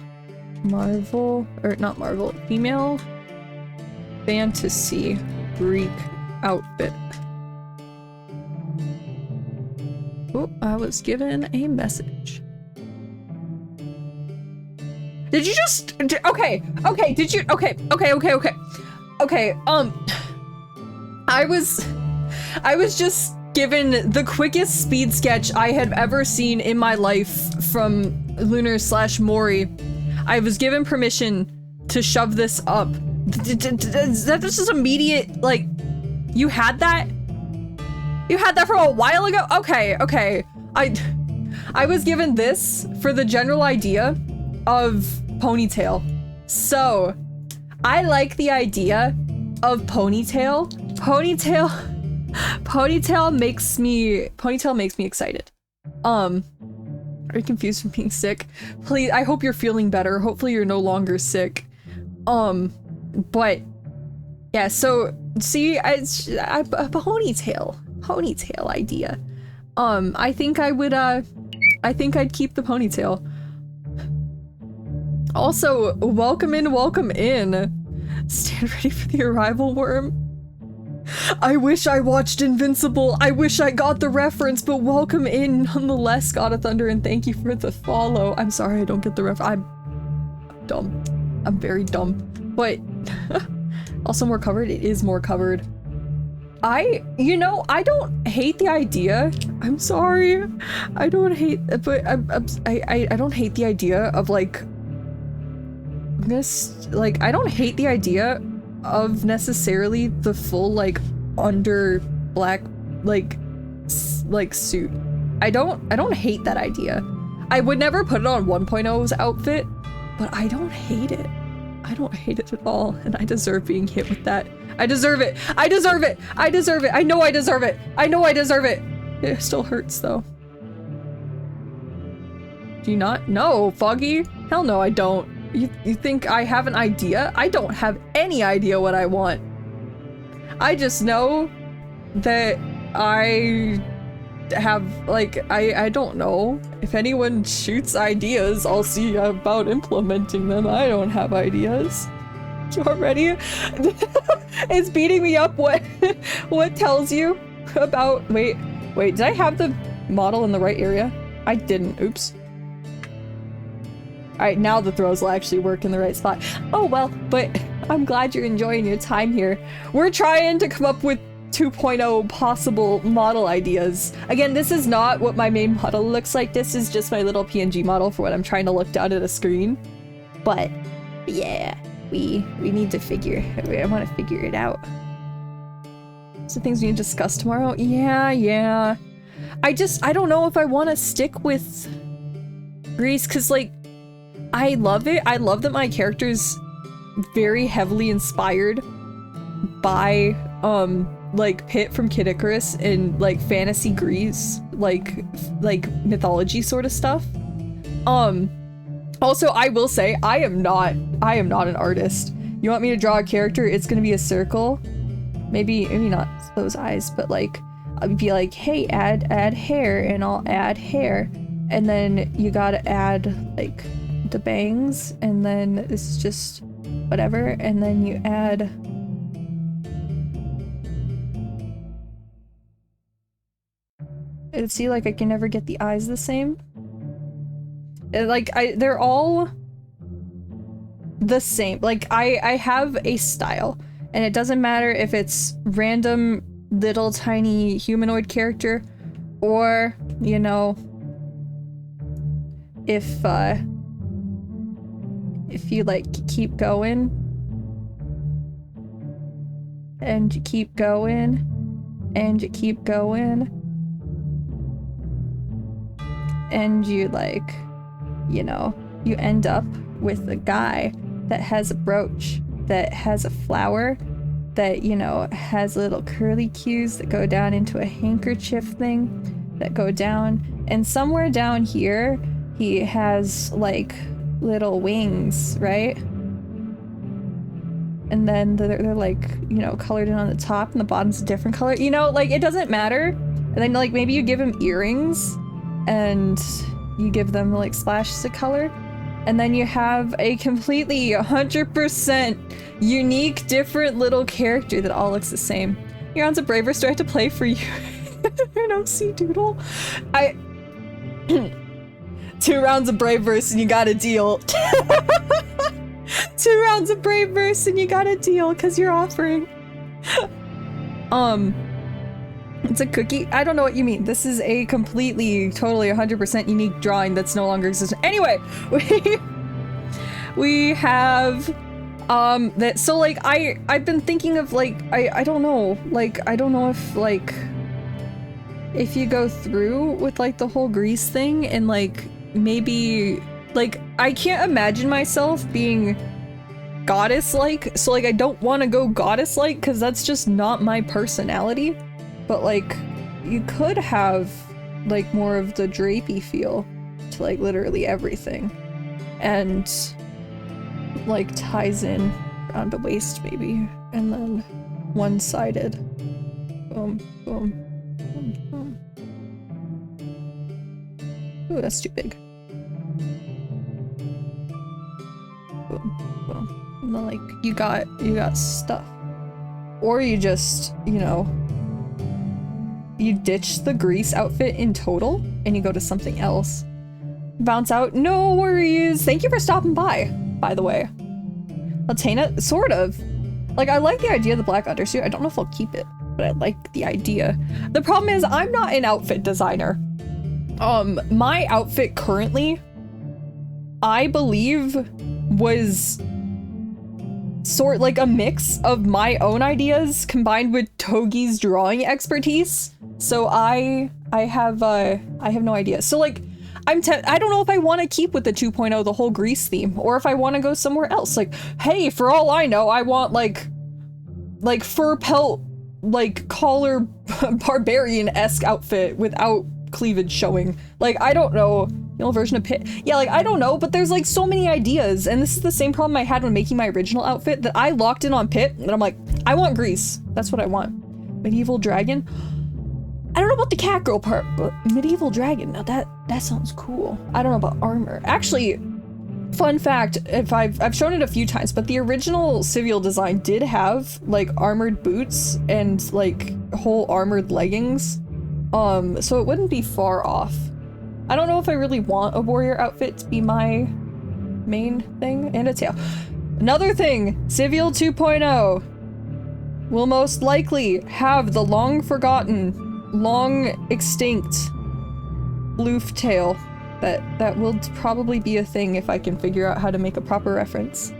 Marvel? Or not Marvel. Female? Fantasy Greek outfit. Oh, I was given a message. Did you just... Okay, did you... Okay. I was just given the quickest speed sketch I had ever seen in my life from Lunar/Mori. I was given permission to shove this up. That was just immediate, like, you had that? You had that from a while ago? Okay. I was given this for the general idea of ponytail. So, I like the idea of ponytail. Ponytail makes me excited. Are you confused from being sick? Please, I hope you're feeling better. Hopefully you're no longer sick. But yeah, so see, a ponytail idea. I think I'd keep the ponytail. Also, welcome in. Stand ready for the arrival worm. I wish I watched Invincible. I wish I got the reference, but welcome in nonetheless, God of Thunder, and thank you for the follow. I'm sorry I don't get the I'm dumb. I'm very dumb. But also more covered. It is more covered. I don't hate the idea. I'm sorry. I don't hate, but I don't hate the idea of like this. Like, I don't hate the idea of necessarily the full like under black like suit. I don't hate that idea. I would never put it on 1.0's outfit, but I don't hate it. I don't hate it at all, and I deserve being hit with that. I deserve it. I deserve it. I deserve it. I know I deserve it. I know I deserve it. It still hurts though. Do you not? No, Foggy? Hell no, I don't. You think I have an idea? I don't have any idea what I want. I just know that I have, like, I don't know. If anyone shoots ideas, I'll see about implementing them. I don't have ideas. You're ready? It's beating me up. What tells you about... Wait, did I have the model in the right area? I didn't. Oops. Alright, now the throws will actually work in the right spot. Oh well, but I'm glad you're enjoying your time here. We're trying to come up with 2.0 possible model ideas. Again, this is not what my main model looks like. This is just my little PNG model for what I'm trying to look down at a screen. But yeah, we need to I want to figure it out. So things we need to discuss tomorrow? Yeah. I don't know if I want to stick with Greece, because like, I love it. I love that my character's very heavily inspired by like Pit from Kid Icarus and like fantasy Greece, like mythology sort of stuff. Also, I will say I am not an artist. You want me to draw a character? It's gonna be a circle. Maybe not those eyes, but like, I'd be like, hey, add hair, and I'll add hair. And then you gotta add like the bangs, and then it's just whatever, and then you add see, like, I can never get the eyes the same. Like, they're all the same. Like, I have a style, and it doesn't matter if it's random little tiny humanoid character, or, you know, if you, like, keep going, and you keep going, and you keep going, and you, like, you know, you end up with a guy that has a brooch, that has a flower, that, you know, has little curly cues that go down into a handkerchief thing, that go down, and somewhere down here, he has, like, little wings, right? And then they're like, you know, colored in on the top, and the bottom's a different color. You know, like, it doesn't matter. And then, like, maybe you give him earrings, and you give them, like, splashes of color. And then you have a completely 100% unique, different little character that all looks the same. You're on the Bravers, do I have to play for you? You know, see Doodle? 2 rounds of Braveverse and you got a deal. 2 rounds of Braveverse and you got a deal, because you're offering. It's a cookie? I don't know what you mean. This is a completely, totally 100% unique drawing that's no longer existent. Anyway, we have, that, so, like, I've been thinking of, like, I don't know, like, I don't know if, like, if you go through with, like, the whole grease thing, and, like, maybe, like, I can't imagine myself being goddess-like, so, like, I don't want to go goddess-like, because that's just not my personality. But, like, you could have, like, more of the drapey feel to, like, literally everything. And, like, ties in around the waist, maybe. And then one-sided. Boom, boom, boom, boom. Ooh, that's too big. Boom, boom. And then, like, you got stuff. Or you just, you know, you ditch the grease outfit in total, and you go to something else. Bounce out, no worries! Thank you for stopping by the way. Latina, sort of. Like, I like the idea of the black undersuit. I don't know if I'll keep it, but I like the idea. The problem is, I'm not an outfit designer. My outfit currently, I believe, was sort like a mix of my own ideas combined with Togi's drawing expertise. So I have no idea. So, like, I don't know if I want to keep with the 2.0 the whole grease theme, or if I want to go somewhere else. Like, hey, for all I know, I want like fur pelt, like, collar barbarian-esque outfit without cleavage showing. Like, I don't know. The old version of Pit. Yeah, like, I don't know, but there's, like, so many ideas, and this is the same problem I had when making my original outfit, that I locked in on Pit, and I'm like, I want grease. That's what I want. Medieval dragon? I don't know about the catgirl part, but medieval dragon, now that sounds cool. I don't know about armor. Actually, fun fact, if I've shown it a few times, but the original Civial design did have, like, armored boots and, like, whole armored leggings. So it wouldn't be far off. I don't know if I really want a warrior outfit to be my main thing, and a tail. Another thing, Civial 2.0 will most likely have the long forgotten, long extinct loof tail. That will probably be a thing if I can figure out how to make a proper reference.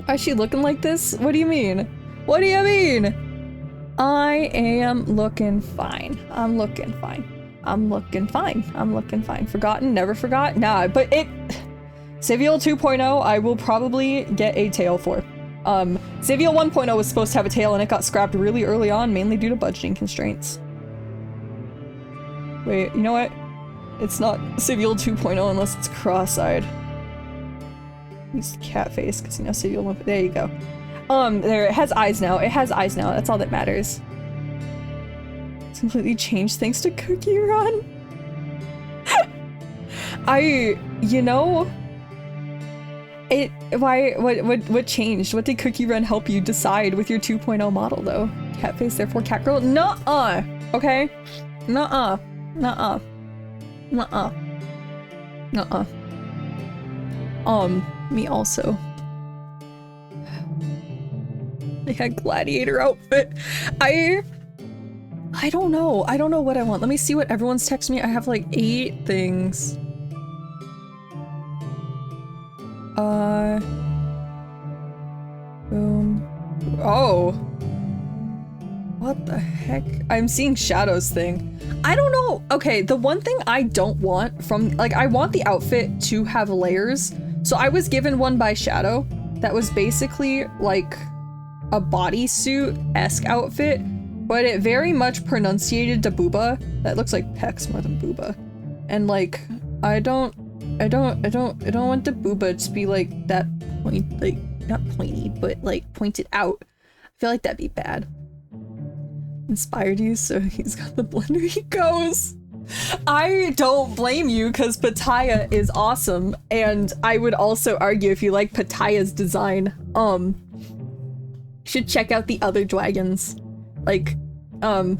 Why is she looking like this? What do you mean? What do you mean? I am looking fine. I'm looking fine. I'm looking fine. I'm looking fine. Forgotten, never forgot. Nah, but Civial 2.0, I will probably get a tail for. Civial 1.0 was supposed to have a tail and it got scrapped really early on, mainly due to budgeting constraints. Wait, you know what? It's not Civial 2.0 unless it's cross-eyed. Use the cat face because so you'll look. There you go. There, it has eyes now. It has eyes now. That's all that matters. It's completely changed thanks to Cookie Run. What changed? What did Cookie Run help you decide with your 2.0 model though? Cat face, therefore cat girl? Nuh-uh. Okay? Nuh-uh. Nuh-uh. Nuh-uh. Nuh-uh. Me also. I had gladiator outfit. I don't know. I don't know what I want. Let me see what everyone's texted me. I have like 8 things. Boom. Oh. What the heck? I'm seeing Shadow's thing. I don't know. Okay, the one thing I don't want from, like, I want the outfit to have layers. So I was given one by Shadow that was basically like a bodysuit-esque outfit, but it very much pronunciated to booba. That looks like pecs more than booba. And like, I don't want the booba to be like that point, like, not pointy, but like pointed out. I feel like that'd be bad. Inspired you, so he's got the blender he goes. I don't blame you because Pattaya is awesome, and I would also argue if you like Pattaya's design, you should check out the other dragons. Like I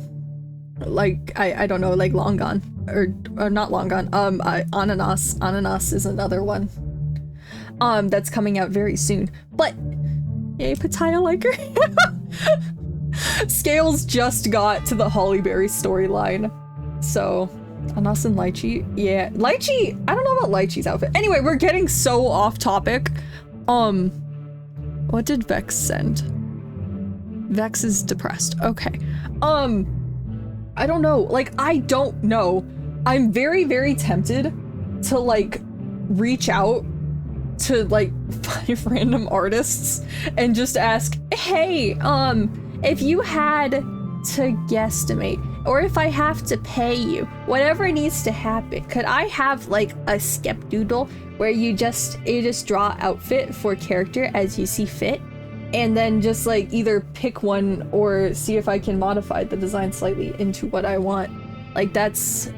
don't know, like Long Gone or not Long Gone. Ananas. Ananas is another one. That's coming out very soon. But yay, Pattaya liker. Scales just got to the Hollyberry storyline. So, Anas and Lychee. Yeah, Lychee, I don't know about Lychee's outfit. Anyway, we're getting so off topic. What did Vex send? Vex is depressed. Okay. I don't know. Like, I don't know. I'm very, very tempted to, like, reach out to, like, 5 random artists and just ask, hey, if you had to guesstimate, or if I have to pay you, whatever needs to happen, could I have like a skepdoodle where you just draw outfit for character as you see fit, and then just like either pick one or see if I can modify the design slightly into what I want. Like that's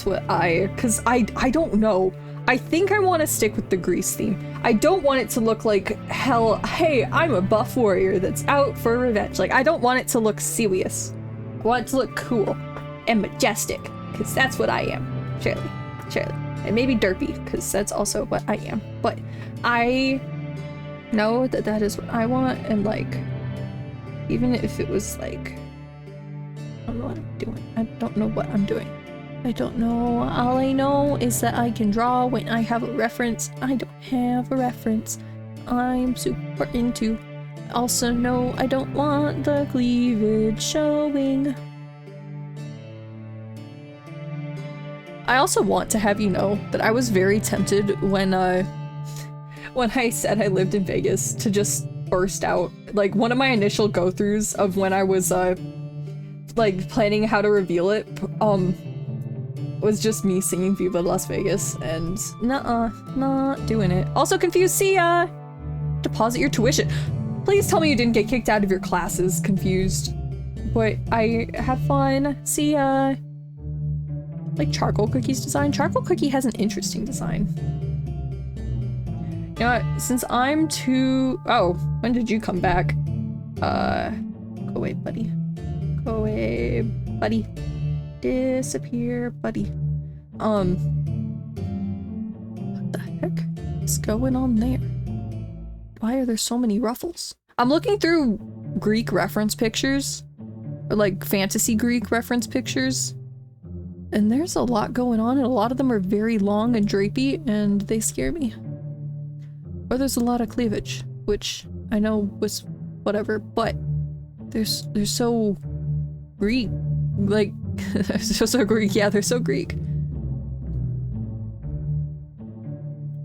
what cause I don't know. I think I want to stick with the Grease theme. I don't want it to look like hell, hey, I'm a buff warrior that's out for revenge. Like, I don't want it to look serious. I want it to look cool and majestic, because that's what I am. Surely. And maybe derpy, because that's also what I am. But I know that that is what I want, and like, even if it was like, I don't know what I'm doing. I don't know what I'm doing. I don't know. All I know is that I can draw when I have a reference. I don't have a reference. I'm super into. Also, no, I don't want the cleavage showing. I also want to have you know that I was very tempted when I said I lived in Vegas to just burst out. Like, one of my initial go-throughs of when I was like planning how to reveal it, was just me singing Viva Las Vegas, and nuh-uh, not doing it. Also confused, see ya! Deposit your tuition. Please tell me you didn't get kicked out of your classes, confused. But I have fun, see ya! Like Charcoal Cookie's design? Charcoal Cookie has an interesting design. You know what, since I'm too... Oh, when did you come back? Go away, buddy. Go away, buddy. Disappear, buddy. What the heck is going on there? Why are there so many ruffles? I'm looking through Greek reference pictures, or like fantasy Greek reference pictures, and there's a lot going on, and a lot of them are very long and drapey, and they scare me. Or there's a lot of cleavage, which I know was whatever, but they're so Greek, like. They're so Greek. Yeah, they're so Greek.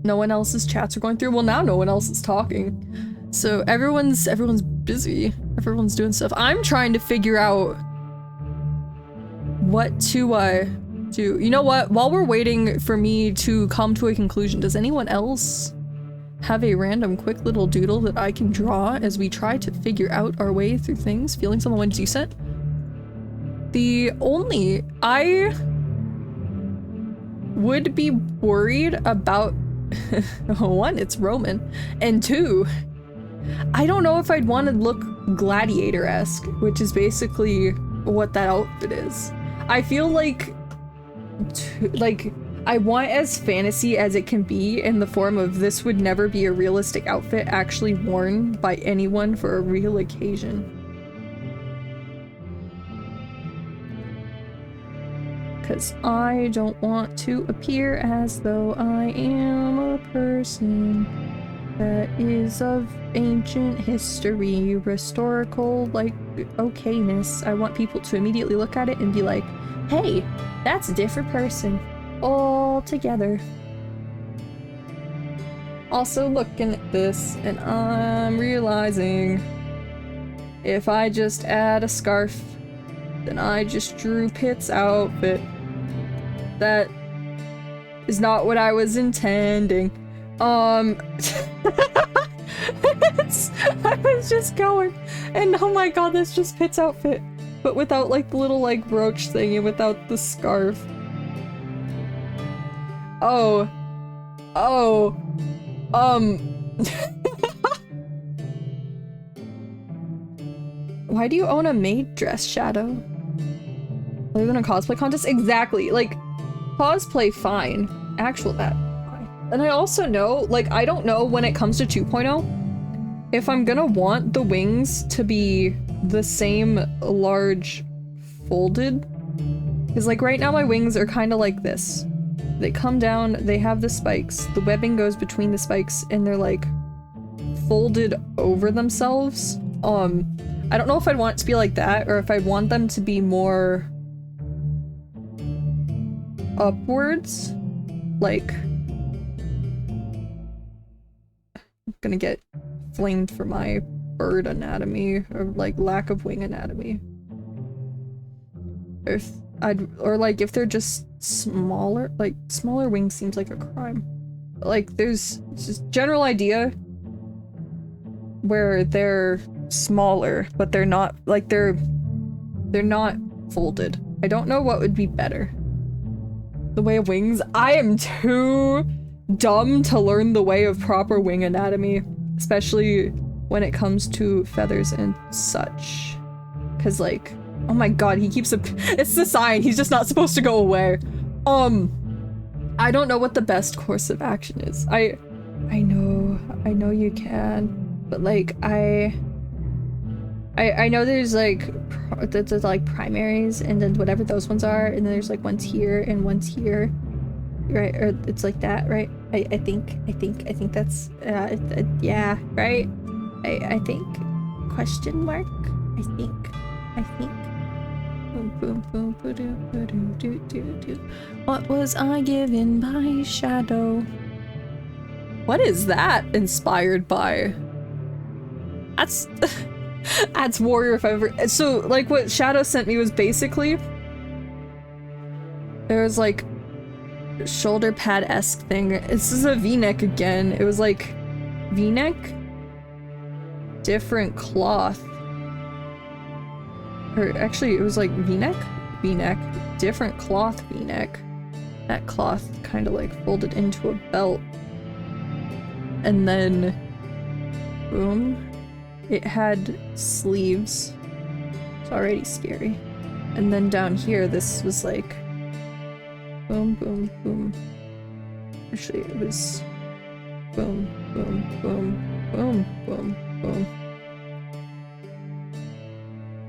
No one else's chats are going through. Well, now no one else is talking. So everyone's busy. Everyone's doing stuff. I'm trying to figure out what to do. You know what? While we're waiting for me to come to a conclusion, does anyone else have a random quick little doodle that I can draw as we try to figure out our way through things. Feelings on the ones you sent. I would be worried about one, it's Roman, and two, I don't know if I'd want to look gladiator-esque, which is basically what that outfit is. I feel like I want as fantasy as it can be in the form of this would never be a realistic outfit actually worn by anyone for a real occasion. Because I don't want to appear as though I am a person that is of ancient history, historical, like, okayness. I want people to immediately look at it and be like, hey, that's a different person all together. Also looking at this, and I'm realizing if I just add a scarf, then I just drew Pitt's outfit. That is not what I was intending. I was just going, and oh my god, that's just Pitt's outfit, but without like the little like brooch thing and without the scarf. Why do you own a maid dress, Shadow? Other than a cosplay contest? Exactly, like, cosplay, fine. Actual that, fine. And I also know, like, I don't know when it comes to 2.0, if I'm gonna want the wings to be the same large folded. Because, like, right now my wings are kind of like this. They come down, they have the spikes, the webbing goes between the spikes, and they're, like, folded over themselves. I don't know if I'd want it to be like that, or if I want them to be more upwards, like, I'm gonna get flamed for my bird anatomy, or like lack of wing anatomy. Or like if they're just smaller, like smaller wings seems like a crime. But, like, there's just general idea where they're smaller, but they're not, like, they're not folded. I don't know what would be better. The way of wings? I am too dumb to learn the way of proper wing anatomy, especially when it comes to feathers and such. Cause, like, oh my god, he keeps it's the sign, he's just not supposed to go away. I don't know what the best course of action is. I know you can, but like, I know there's like there's like primaries and then whatever those ones are, and then there's like ones here and ones here, right? Or it's like that, right? I think that's yeah, right? I think question mark. I think boom boom boom boo doo boo doo doo doo doo. What was I given by Shadow? What is that inspired by? That's Warrior if I ever. So, like, what Shadow sent me was basically there was like shoulder pad-esque thing. This is a V-neck again. It was like V-neck, different cloth. Or actually, it was like V-neck, V-neck, different cloth V-neck. That cloth kind of like folded into a belt, and then boom. It had sleeves. It's already scary. And then down here, this was like boom, boom, boom. Actually, it was boom, boom, boom, boom, boom, boom.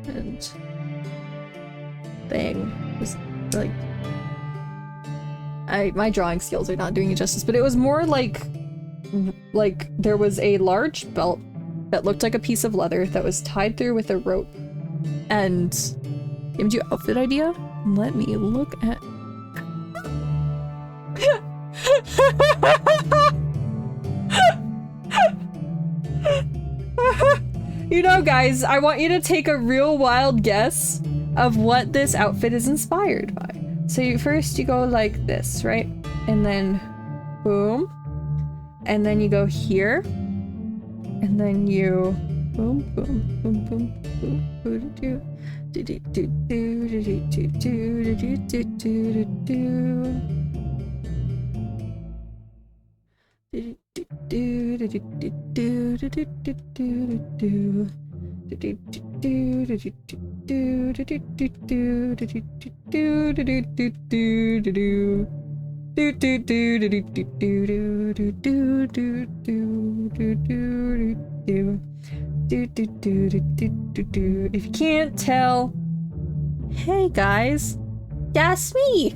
And thing was like, my drawing skills are not doing it justice, but it was more like there was a large belt that looked like a piece of leather that was tied through with a rope. And gives you outfit idea? Let me look at you know, guys, I want you to take a real wild guess of what this outfit is inspired by. So first you go like this, right? And then boom. and then you go here, and then you boom, boom, boom, boom, boom, boom, do, do, do, do, do, do, do, do, do, do, do, do, do. If you can't tell, hey guys, that's me.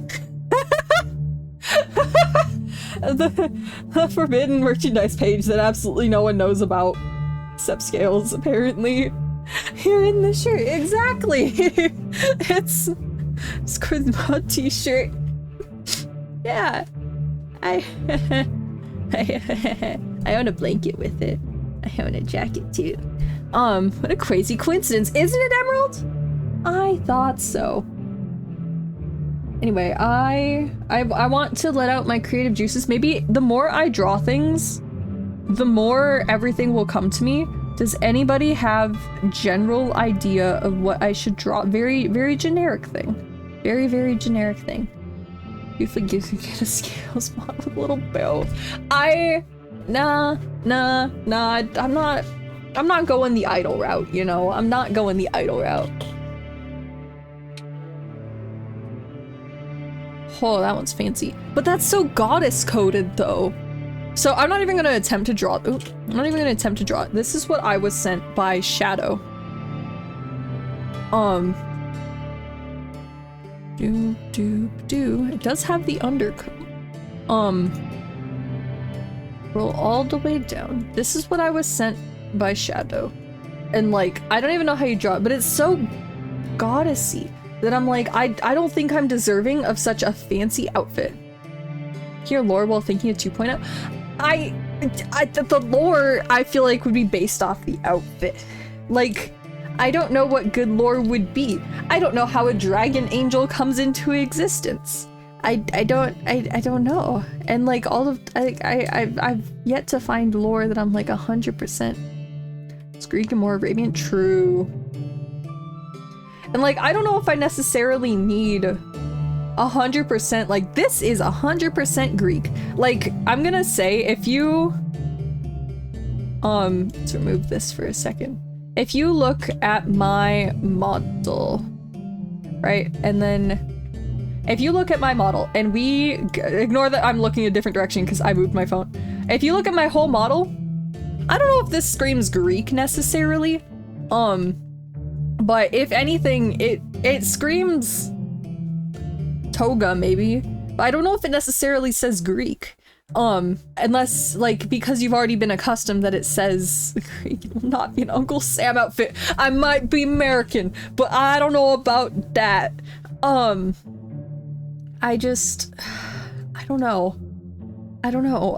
The forbidden merchandise page that absolutely no one knows about, except Scales, apparently. Here in the shirt, exactly. It's Squidmod t-shirt. Yeah, I own a blanket with it. I own a jacket too. What a crazy coincidence, isn't it, Emerald? I thought so. Anyway, I want to let out my creative juices. Maybe the more I draw things, the more everything will come to me. Does anybody have general idea of what I should draw? Very, very generic thing. Very, very generic thing. You forget to get a Scales mod with a little bow. Nah, I'm not going the idol route, you know? I'm not going the idol route. Oh, that one's fancy. But that's so goddess coded though. So I'm not even gonna attempt to draw. Ooh, I'm not even gonna attempt to draw it. This is what I was sent by Shadow. It does have the undercoat. Roll all the way down. This is what I was sent by Shadow. And like, I don't even know how you draw it, but it's so goddessy that I'm like, I don't think I'm deserving of such a fancy outfit. Here, lore while thinking of 2.0. The lore, I feel like, would be based off the outfit. Like, I don't know what good lore would be. I don't know how a dragon angel comes into existence. I don't know. And like all of, I've yet to find lore that I'm like 100%. It's Greek and more Arabian, true. And like, I don't know if I necessarily need 100%, like this is 100% Greek. Like, I'm gonna say if you, let's remove this for a second. If you look at my model, right? And then if you look at my model and we ignore that I'm looking a different direction because I moved my phone. If you look at my whole model, I don't know if this screams Greek necessarily. But if anything, it screams toga maybe, but I don't know if it necessarily says Greek. Unless like because you've already been accustomed that it says Greek, it will not be an Uncle Sam outfit. I might be American, but I don't know about that. I don't know.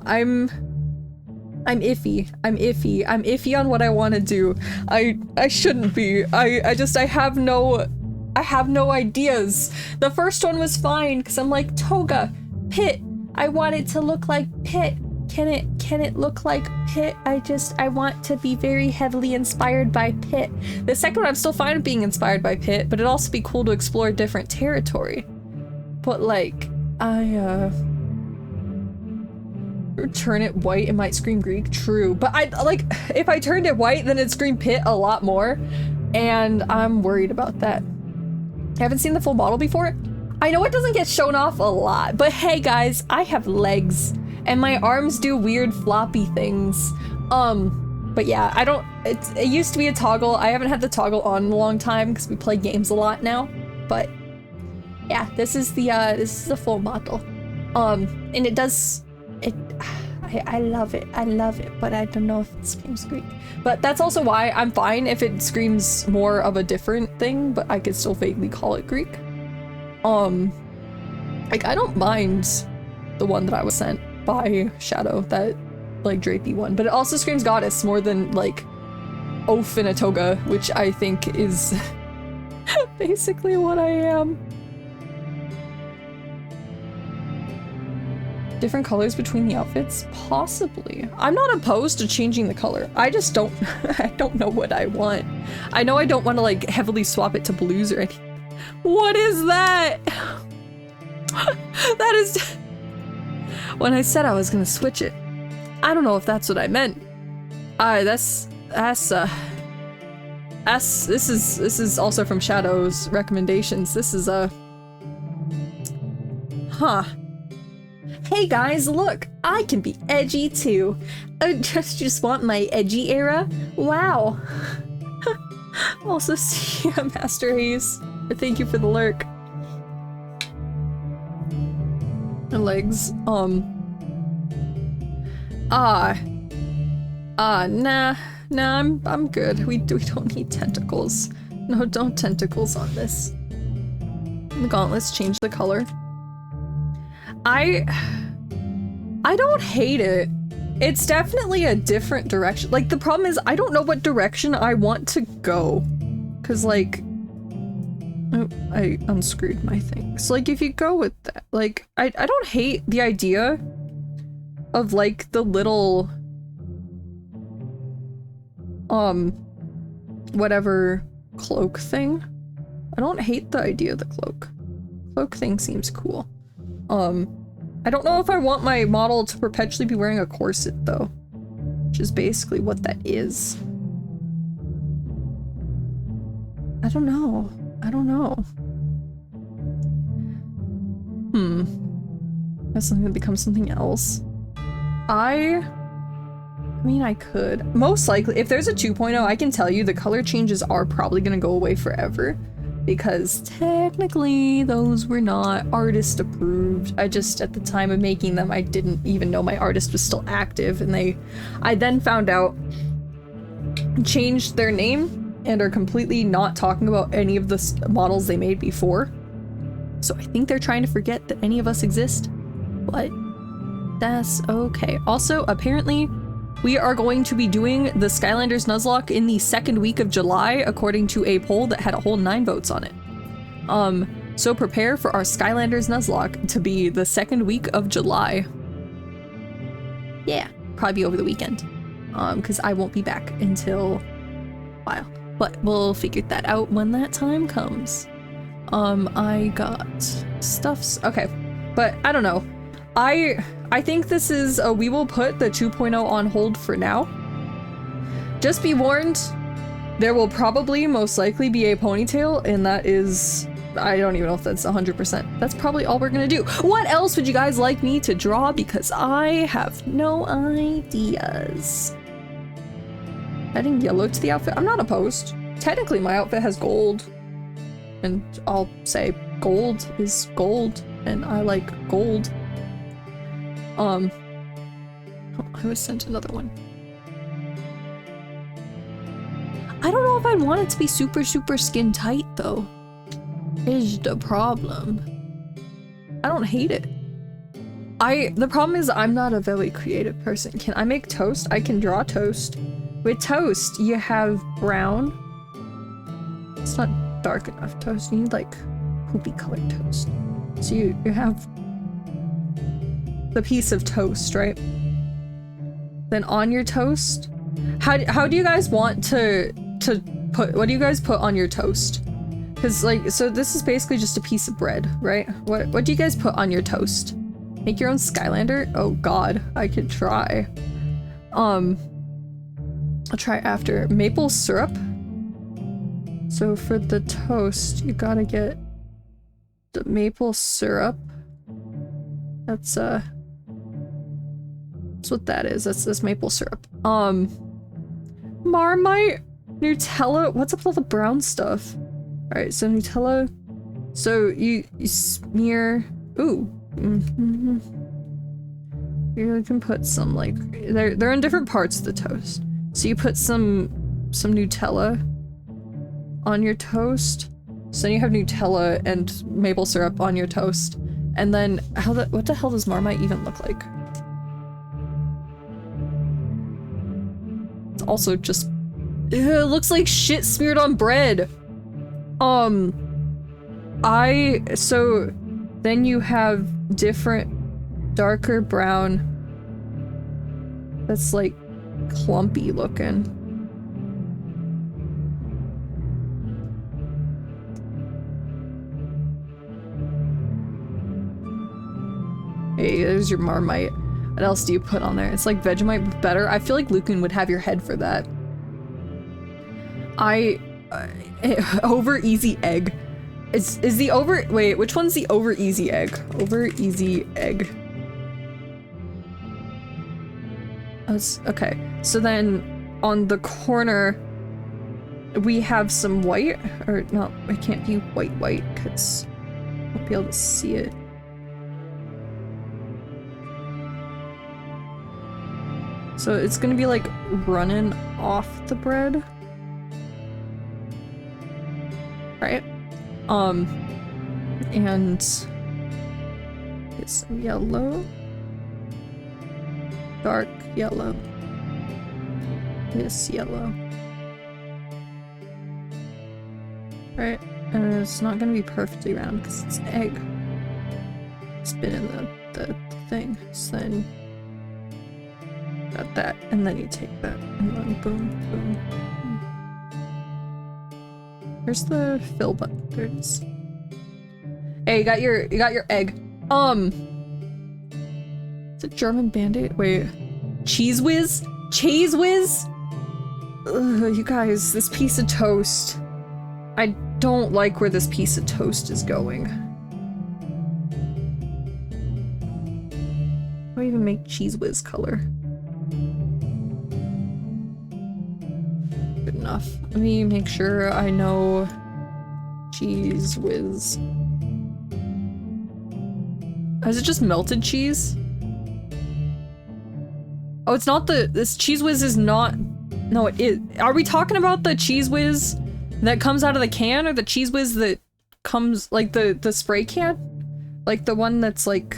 I'm iffy. I'm iffy on what I want to do. I shouldn't be. I have no ideas. The first one was fine because I'm like toga, Pit. I want it to look like Pit. Can it look like Pit? I want to be very heavily inspired by Pit. The second one I'm still fine with being inspired by Pit, but it'd also be cool to explore different territory. But like turn it white, it might scream Greek, true. But I like, if I turned it white, then it'd scream Pit a lot more. And I'm worried about that. I haven't seen the full model before. I know it doesn't get shown off a lot, but hey guys, I have legs and my arms do weird floppy things. But yeah, it used to be a toggle. I haven't had the toggle on in a long time because we play games a lot now. But yeah, this is the full model. And it does, I love it, but I don't know if it screams Greek. But that's also why I'm fine if it screams more of a different thing, but I could still vaguely call it Greek. Like, I don't mind the one that I was sent by Shadow, that, like, drapey one, but it also screams goddess more than, like, oaf in a toga, which I think is basically what I am. Different colors between the outfits? Possibly. I'm not opposed to changing the color. I just don't, I don't know what I want. I know I don't want to like heavily swap it to blues or anything. What is that? That is, when I said I was gonna switch it, I don't know if that's what I meant. This is also from Shadow's recommendations. This is huh. Hey guys, look, I can be edgy too. Just want my edgy era. Wow. Also, see ya, Master Ace. Thank you for the lurk. The legs. Nah, I'm good. We don't need tentacles. No, don't tentacles on this. The gauntlets change the color. I don't hate it. It's definitely a different direction. Like, the problem is I don't know what direction I want to go. 'Cause like, oh, I unscrewed my thing. So like, if you go with that, like, I don't hate the idea of like the little whatever cloak thing. I don't hate the idea of the cloak. Cloak thing seems cool. I don't know if I want my model to perpetually be wearing a corset though, which is basically what that is. I don't know. That's something that becomes something else. I mean, I could. Most likely, if there's a 2.0, I can tell you the color changes are probably gonna go away forever. Because technically, those were not artist approved. I just, at the time of making them, I didn't even know my artist was still active, and I then found out, changed their name, and are completely not talking about any of the models they made before. So I think they're trying to forget that any of us exist, but that's okay. Also, apparently, we are going to be doing the Skylanders Nuzlocke in the second week of July, according to a poll that had a whole 9 votes on it. So prepare for our Skylanders Nuzlocke to be the second week of July. Yeah, probably be over the weekend. Because I won't be back until a while. But we'll figure that out when that time comes. I got stuffs. Okay, but I don't know. I think this is we will put the 2.0 on hold for now. Just be warned, there will probably most likely be a ponytail, and that is, I don't even know if that's 100%. That's probably all we're gonna do. What else would you guys like me to draw? Because I have no ideas. Adding yellow to the outfit? I'm not opposed. Technically my outfit has gold. And I'll say gold is gold, and I like gold. Oh, I was sent another one. I don't know if I want it to be super skin tight though. Is the problem. I don't hate it. The problem is I'm not a very creative person. Can I make toast? I can draw toast. With toast, you have brown. It's not dark enough toast. You need like poopy colored toast. So you have the piece of toast, right? Then on your toast, how do you guys want to put, what do you guys put on your toast? Because like, so this is basically just a piece of bread, right? What do you guys put on your toast? Make your own Skylander? Oh god, I could try. I'll try after. Maple syrup. So for the toast, you gotta get the maple syrup. That's what that is. That's maple syrup. Marmite, Nutella. What's up with all the brown stuff? All right, so Nutella. So you smear. Ooh. You can put some like they're in different parts of the toast. So you put some Nutella on your toast. So then you have Nutella and maple syrup on your toast. And then what the hell does Marmite even look like? It's also just, it looks like shit smeared on bread. So then you have different darker brown that's like clumpy looking. Hey, there's your Marmite. What else do you put on there? It's like Vegemite, but better. I feel like Lucan would have your head for that. Over easy egg. Is the over- wait, which one's the over easy egg? Over easy egg. That's- okay. So then, on the corner, we have some white, or no, it can't be white, because I won't be able to see it. So it's gonna be like running off the bread. Right? And it's yellow. Dark yellow. This yellow. Right? And it's not gonna be perfectly round because it's an egg. Spin in the thing. So then got that, and then you take that, and then boom, boom. Where's the fill button? There it is. Hey, you got your egg. Is it German Band-Aid? Wait. Cheese Whiz? Cheese Whiz? Ugh, you guys, this piece of toast. I don't like where this piece of toast is going. How do I even make Cheese Whiz color? Good enough. Let me make sure I know Cheese Whiz. Is it just melted cheese? Oh, it's not this Cheese Whiz is not, no, it is. Are we talking about the Cheese Whiz that comes out of the can, or the Cheese Whiz that comes, like the spray can? Like the one that's like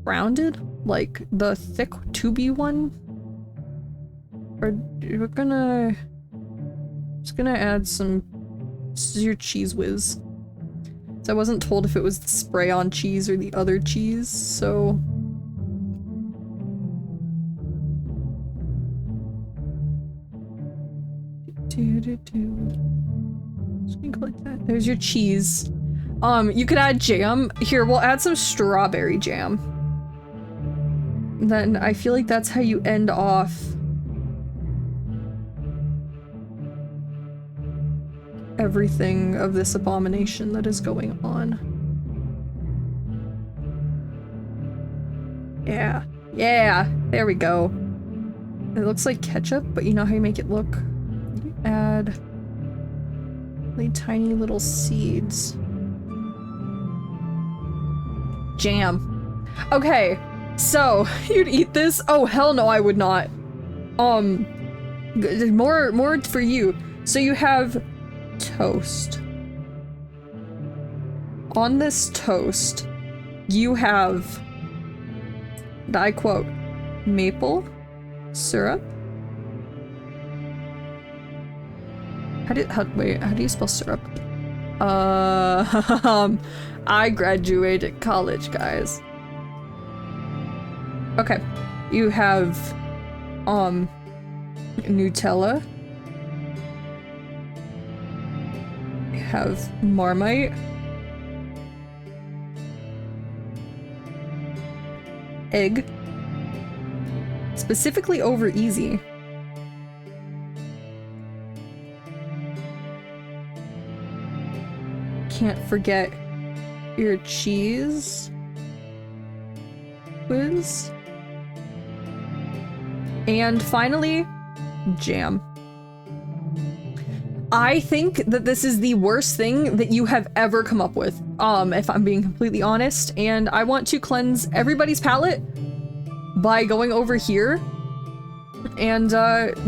rounded? Like the thick tubey one? Or we're gonna, just gonna add some, this is your Cheese Whiz. So I wasn't told if it was the spray on cheese or the other cheese, so. Something like that. There's your cheese. You could add jam. Here, we'll add some strawberry jam. Then I feel like that's how you end off everything of this abomination that is going on. Yeah. Yeah! There we go. It looks like ketchup, but you know how you make it look? You add really tiny little seeds. Jam. Okay, so you'd eat this? Oh, hell no, I would not. More for you. So you have toast. On this toast, you have, and I quote, maple syrup. How do you spell syrup? I graduated college, guys. Okay. You have, Nutella. You have Marmite. Egg. Specifically over easy. Can't forget your cheese whiz. And finally, jam. I think that this is the worst thing that you have ever come up with, if I'm being completely honest, and I want to cleanse everybody's palate by going over here and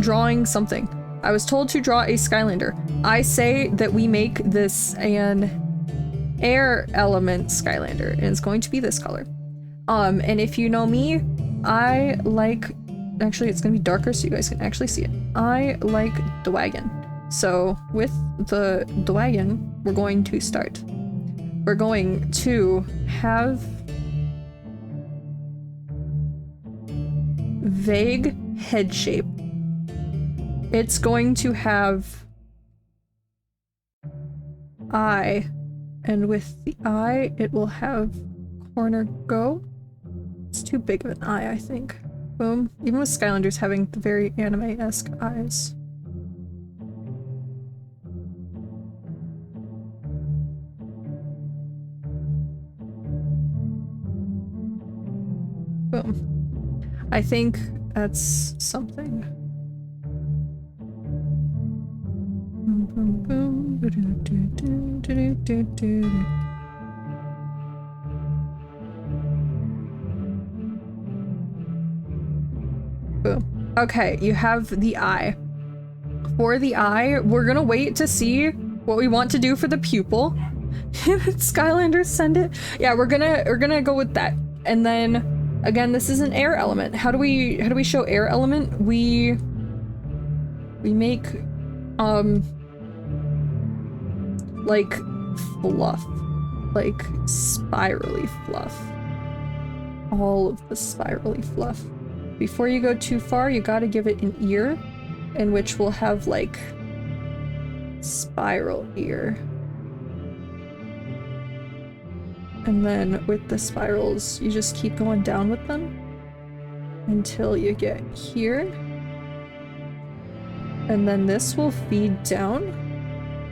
drawing something. I was told to draw a Skylander. I say that we make this an air element Skylander, and it's going to be this color. And if you know me, I like, actually it's gonna be darker so you guys can actually see it. I like the wagon. So with the wagon, we're going to start. We're going to have vague head shape. It's going to have eye, and with the eye, it will have corner go. It's too big of an eye, I think. Boom. Even with Skylanders having the very anime-esque eyes. Boom. I think that's something. Boom, boom, boom. Boom. Okay, you have the eye. For the eye, we're gonna wait to see what we want to do for the pupil. Skylanders send it. Yeah, we're gonna go with that. And then again, this is an air element. How do we show air element? We make like fluff, like spirally fluff. All of the spirally fluff. Before you go too far, you gotta give it an ear, in which we'll have like spiral ear. And then with the spirals, you just keep going down with them until you get here. And then this will feed down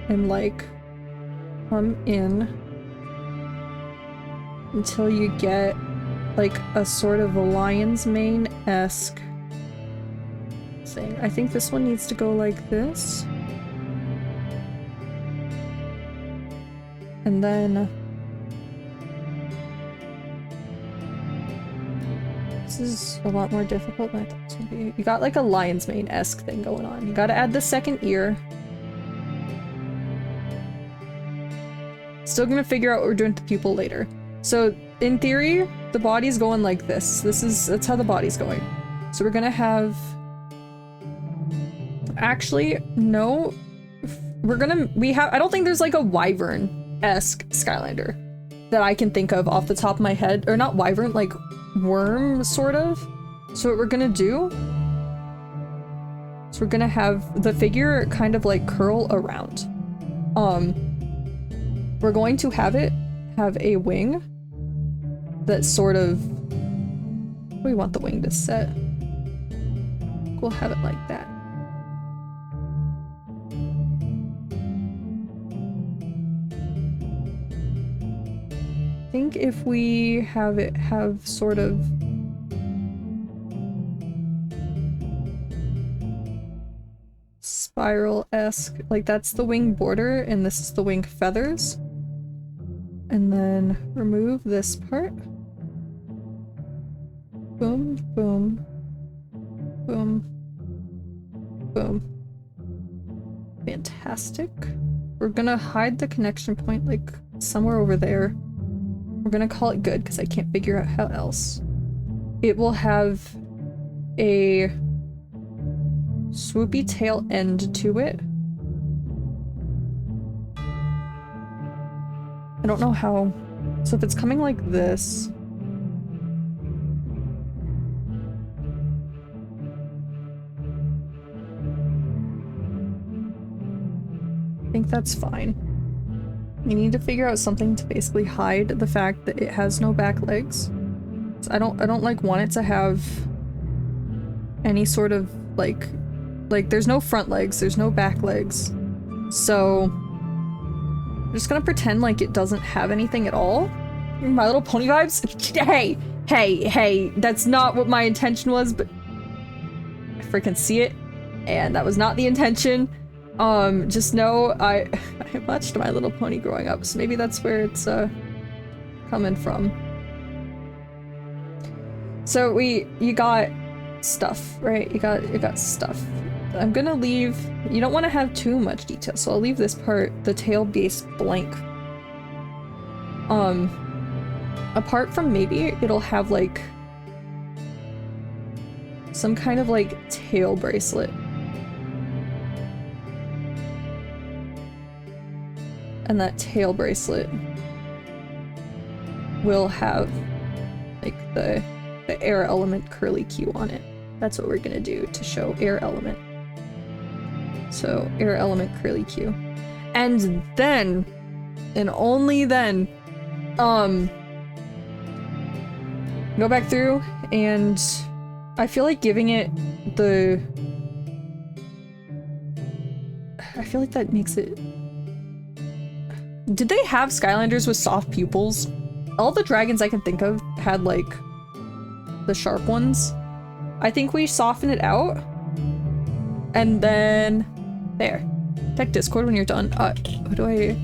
and like come in until you get like a sort of a lion's mane-esque thing. I think this one needs to go like this. And then this is a lot more difficult than I thought this would be. You got like a lion's mane-esque thing going on. You gotta add the second ear. Still gonna figure out what we're doing to the pupil later. So in theory, the body's going like this. That's how the body's going. So we're gonna have... Actually, no. I don't think there's like a wyvern-esque Skylander that I can think of off the top of my head. Or not wyvern, like worm, sort of. So what we're gonna do is we're gonna have the figure kind of like curl around. We're going to have it have a wing that sort of... We want the wing to set. We'll have it like that. I think if we have it have sort of... spiral-esque, like that's the wing border and this is the wing feathers. And then remove this part. Boom, boom, boom, boom. Fantastic. We're gonna hide the connection point like somewhere over there. We're gonna call it good because I can't figure out how else. It will have a swoopy tail end to it. I don't know how. So if it's coming like this. I think that's fine. We need to figure out something to basically hide the fact that it has no back legs. So I don't like want it to have any sort of like there's no front legs, there's no back legs. So I'm just gonna pretend like it doesn't have anything at all. My Little Pony vibes? Hey, that's not what my intention was, but I freaking see it, and that was not the intention. Just know I watched My Little Pony growing up, so maybe that's where it's coming from. So you got stuff, right? You got stuff. I'm gonna leave... You don't want to have too much detail, so I'll leave this part, the tail base, blank. Apart from maybe it'll have like some kind of like tail bracelet. And that tail bracelet will have like the air element curly Q on it. That's what we're gonna do to show air element. So air element curly Q. And then, and only then, go back through and I feel like giving it the... I feel like that makes it... Did they have Skylanders with soft pupils? All the dragons I can think of had like the sharp ones. I think we soften it out. And then there. Check Discord when you're done. What do I...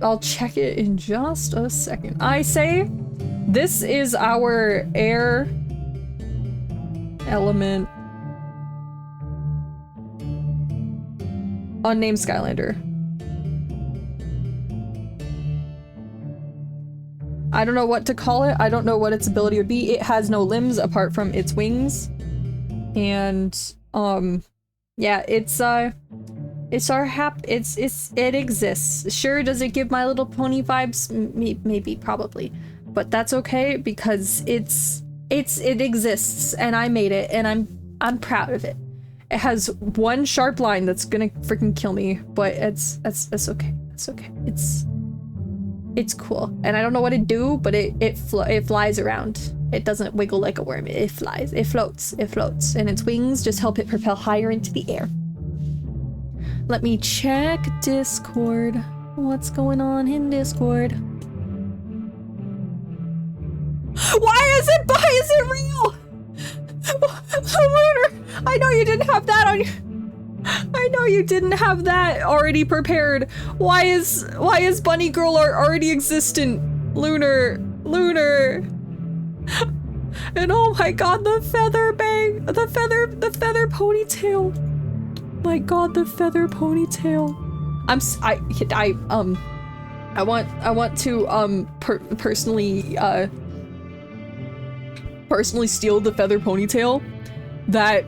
I'll check it in just a second. I say this is our air element unnamed Skylander. I don't know what to call it. I don't know what its ability would be. It has no limbs apart from its wings. And yeah, it exists. Sure, does it give My Little Pony vibes? Maybe, probably. But that's okay because it exists and I made it and I'm proud of it. It has one sharp line that's gonna freaking kill me, but it's okay. It's okay. It's cool. And I don't know what it do, but it flies around. It doesn't wiggle like a worm. It flies. It floats. It floats. And its wings just help it propel higher into the air. Let me check Discord. What's going on in Discord? Why is it real? Lunar, I know you didn't have that on your... I know you didn't have that already prepared. Why is Bunny Girl already existent? Lunar. And oh my god, the feather ponytail. My god, the feather ponytail. I want to personally steal the feather ponytail. That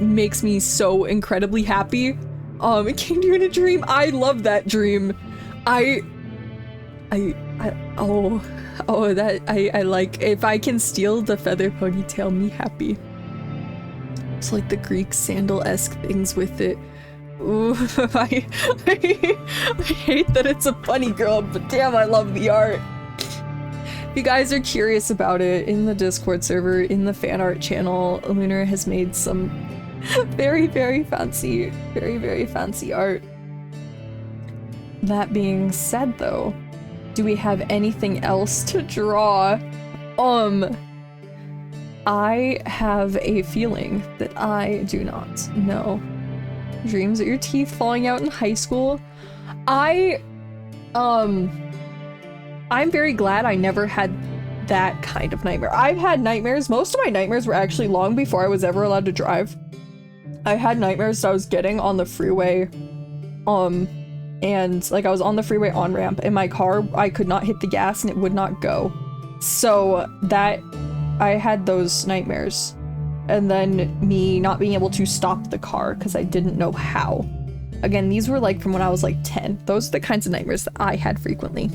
makes me so incredibly happy. It came to you in a dream. I love that dream. I like, if I can steal the feather ponytail, me happy. It's like the Greek sandal-esque things with it. Ooh, I hate that it's a bunny girl, but damn, I love the art. If you guys are curious about it, in the Discord server, in the fan art channel, Lunar has made some very fancy art. That being said though, do we have anything else to draw? I have a feeling that I do not know. Dreams of your teeth falling out in high school. I'm very glad I never had that kind of nightmare. I've had nightmares. Most of my nightmares were actually long before I was ever allowed to drive. I had nightmares that I was getting on the freeway, and like I was on the freeway on-ramp in my car, I could not hit the gas and it would not go. So that, I had those nightmares. And then me not being able to stop the car because I didn't know how. Again, these were like from when I was like 10. Those are the kinds of nightmares that I had frequently.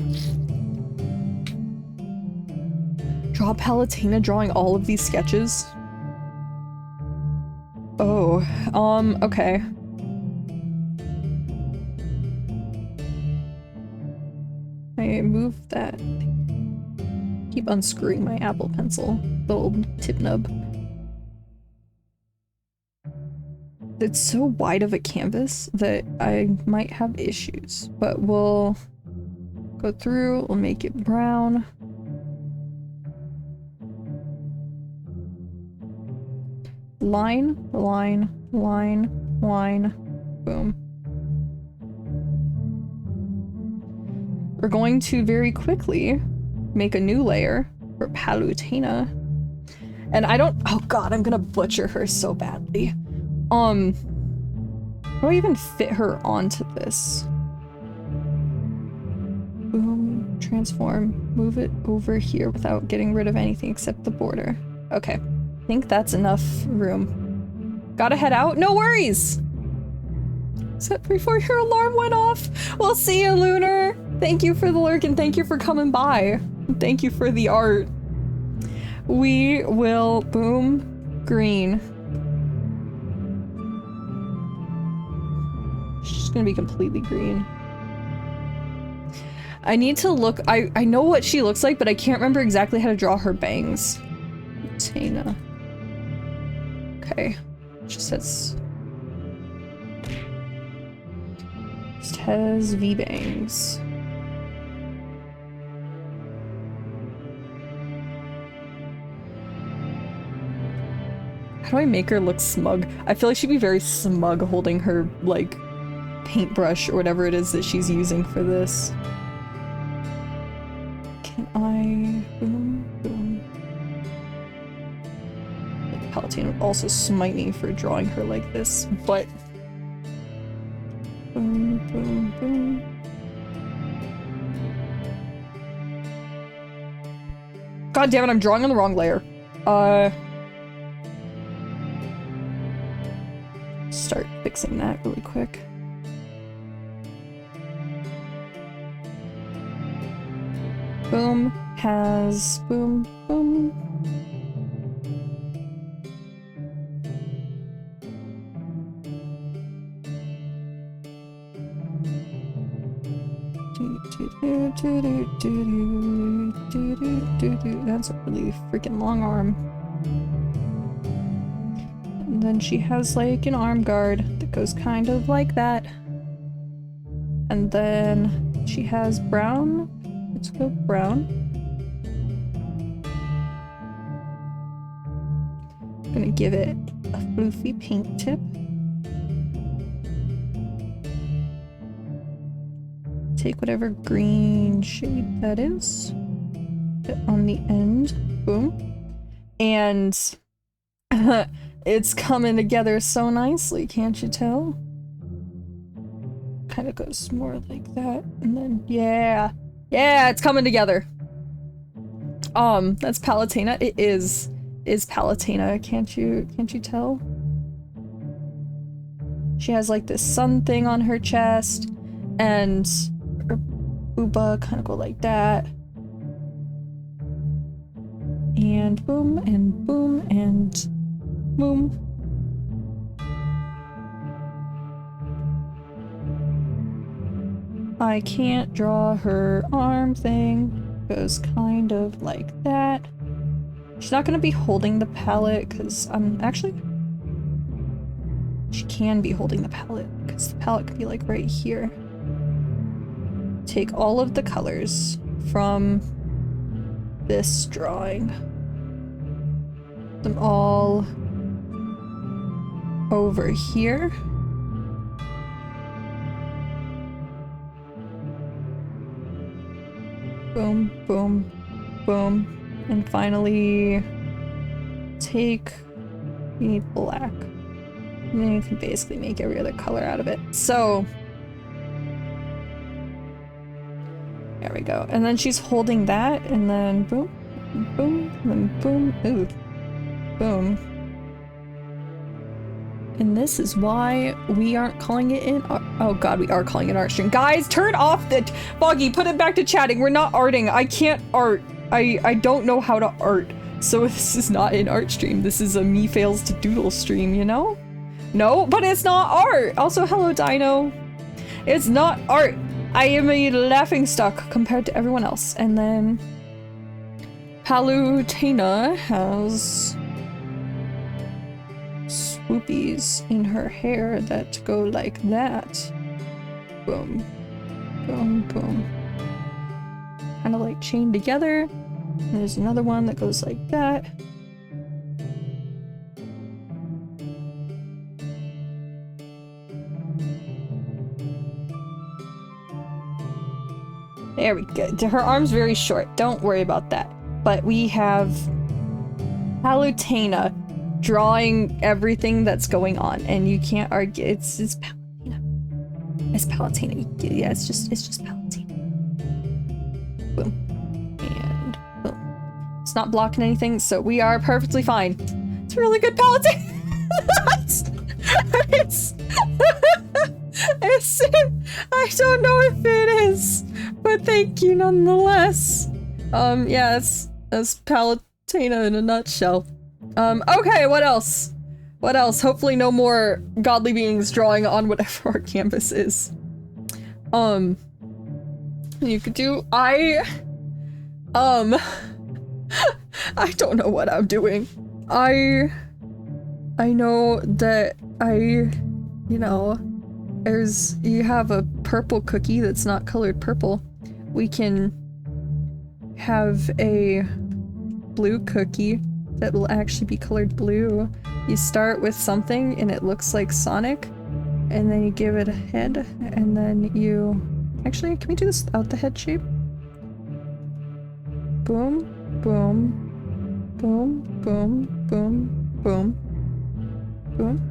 Draw Palutena drawing all of these sketches. Oh, okay. I moved that. Keep unscrewing my Apple Pencil, the old tip nub. It's so wide of a canvas that I might have issues, but we'll go through, we'll make it brown. Line, boom. We're going to very quickly make a new layer for Palutena. And I don't- oh god, I'm gonna butcher her so badly. How do I even fit her onto this? Boom, transform, move it over here without getting rid of anything except the border. Okay, I think that's enough room. Gotta head out? No worries! Except before your alarm went off. We'll see you, Lunar! Thank you for the lurk and thank you for coming by. Thank you for the art. We will, boom, green. She's gonna be completely green. I need to look. I know what she looks like, but I can't remember exactly how to draw her bangs. Tana. Okay. Just says. Just has V bangs. How do I make her look smug? I feel like she'd be very smug holding her, like, paintbrush or whatever it is that she's using for this. Can I... Boom, boom. Like, Palutena would also smite me for drawing her like this, but... Boom, boom, boom. God damn it, I'm drawing on the wrong layer. Start fixing that really quick. Boom has boom boom. That's a really freaking long arm. And then she has like an arm guard that goes kind of like that. And then she has brown. Let's go brown. I'm gonna give it a floofy pink tip. Take whatever green shade that is. Put it on the end. Boom. And it's coming together so nicely, can't you tell? Kind of goes more like that, and then yeah, it's coming together. That's Palutena. It is Palutena. Can't you tell? She has like this sun thing on her chest, and her booba kind of go like that, and boom and boom and boom. I can't draw her arm thing. Goes kind of like that. She's not gonna be holding the palette because she can be holding the palette because the palette could be like right here. Take all of the colors from this drawing. Them all over here. Boom, boom, boom. And finally, you need black. And then you can basically make every other color out of it. So, there we go. And then she's holding that, and then boom, boom, and then boom, ooh, boom. And this is why we aren't calling it an art. Oh god, we are calling it art stream. Guys, turn off the Foggy, put it back to chatting. We're not arting. I can't art. I don't know how to art. So this is not an art stream. This is a me fails to doodle stream, you know? No, but it's not art. Also, hello Dino. It's not art. I am a laughingstock compared to everyone else. And then Palutena has swoopies in her hair that go like that. Boom. Boom, boom. Kind of like chained together. And there's another one that goes like that. There we go. Her arm's very short. Don't worry about that. But we have Palutena drawing everything that's going on, and you can't argue. It's Palutena. It's Palutena. Yeah, it's just Palutena. Boom. And boom. It's not blocking anything, so we are perfectly fine. It's really good Palutena. I don't know if it is, but thank you nonetheless. Yeah, that's Palutena in a nutshell. Okay, what else? What else? Hopefully no more godly beings drawing on whatever our canvas is. You could do, I don't know what I'm doing. I know that you have a purple cookie that's not colored purple. We can have a blue cookie that will actually be colored blue. You start with something and it looks like Sonic, and then you give it a head, and then you... Actually, can we do this without the head shape? Boom, boom, boom, boom, boom, boom, boom.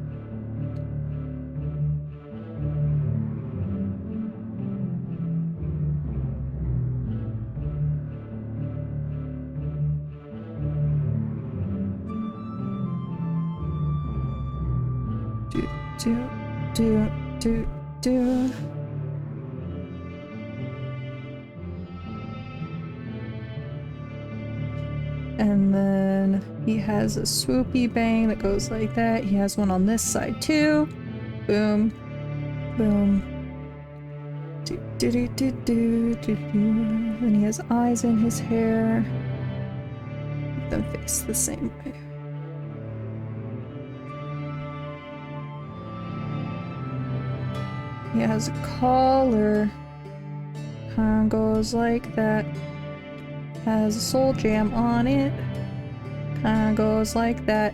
Do. And then he has a swoopy bang that goes like that. He has one on this side too. Boom. Boom. Then he has eyes in his hair. Make them face the same way. He has a collar. Goes like that. Has a soul jam on it. Goes like that.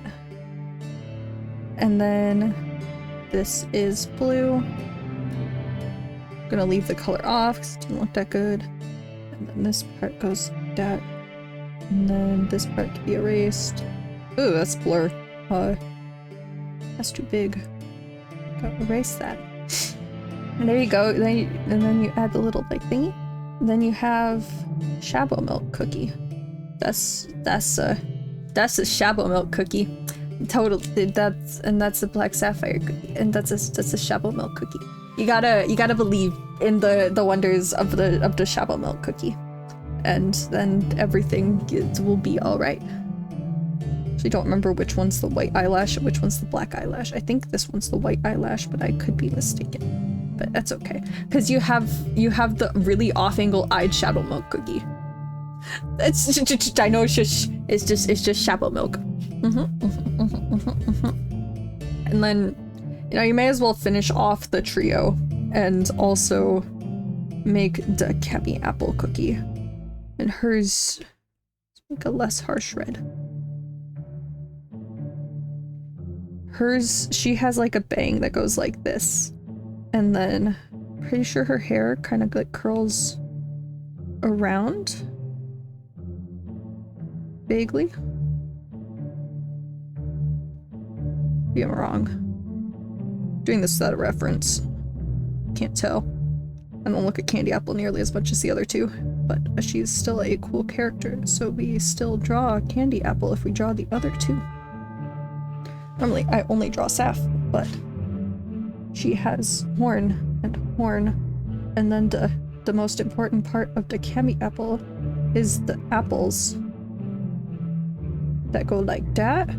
And then this is blue. Gonna leave the color off because it didn't look that good. And then this part goes like that. And then this part can be erased. Ooh, that's blur. That's too big. Gotta erase that. And there you go. And then you add the little like thingy. And then you have Shabo milk cookie. That's a Shabo milk cookie. Totally. That's a black sapphire cookie. And that's a Shabo milk cookie. You gotta believe in the wonders of the Shabo milk cookie, and then everything will be all right. I don't remember which one's the white eyelash and which one's the black eyelash. I think this one's the white eyelash, but I could be mistaken. But that's okay, because you have the really off-angle eyed Shadow Milk cookie. I know it's just Shabo milk. And then, you may as well finish off the trio and also make the Cabby apple cookie. And hers, make a less harsh red. Hers, she has like a bang that goes like this. And then, pretty sure her hair kind of like curls around. Vaguely. Maybe I'm wrong. Doing this without a reference. Can't tell. I don't look at Candy Apple nearly as much as the other two, but she's still a cool character, so we still draw Candy Apple if we draw the other two. Normally, I only draw Saf, but she has horn, and then the most important part of the Candy Apple is the apples that go like that.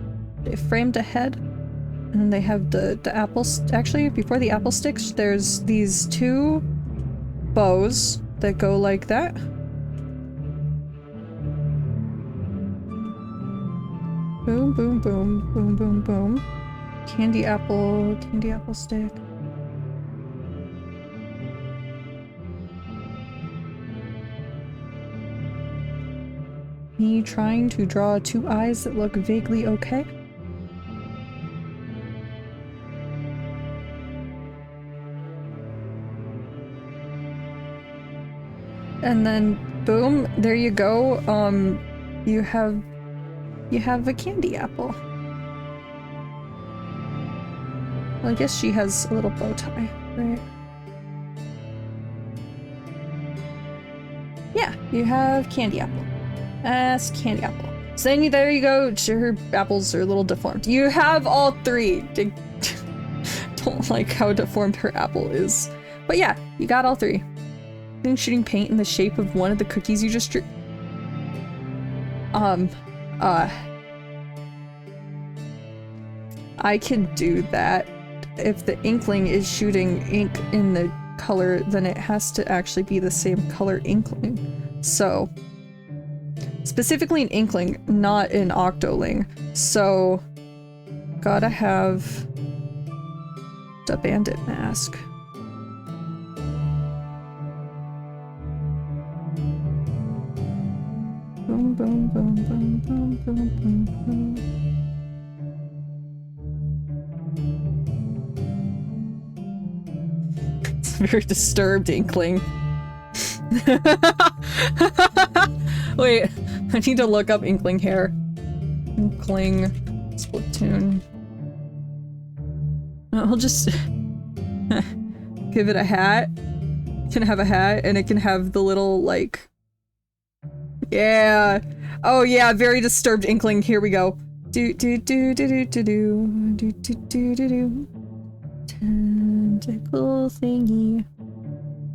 They frame the head, and then they have the apples. Actually, before the apple sticks, there's these two bows that go like that. Boom, boom, boom, boom, boom, boom. Candy apple stick. Me trying to draw two eyes that look vaguely okay. And then boom, there you go. You have a candy apple. Well, I guess she has a little bow tie, right? Yeah, you have candy apple. That's candy apple. So then there you go. Her apples are a little deformed. You have all three. Don't like how deformed her apple is. But yeah, you got all three. Shooting paint in the shape of one of the cookies you just drew. I can do that. If the inkling is shooting ink in the color, then it has to actually be the same color inkling. So, specifically an inkling, not an octoling. So, gotta have the bandit mask. Boom, boom, boom, boom, boom, boom, boom, boom. It's a very disturbed inkling. Wait, I need to look up inkling hair. Inkling Splatoon. I'll just give it a hat. It can have a hat, and it can have the little, like... Yeah! Oh yeah, very disturbed inkling. Here we go. Do do do do do do do do do do do do. Tentacle thingy.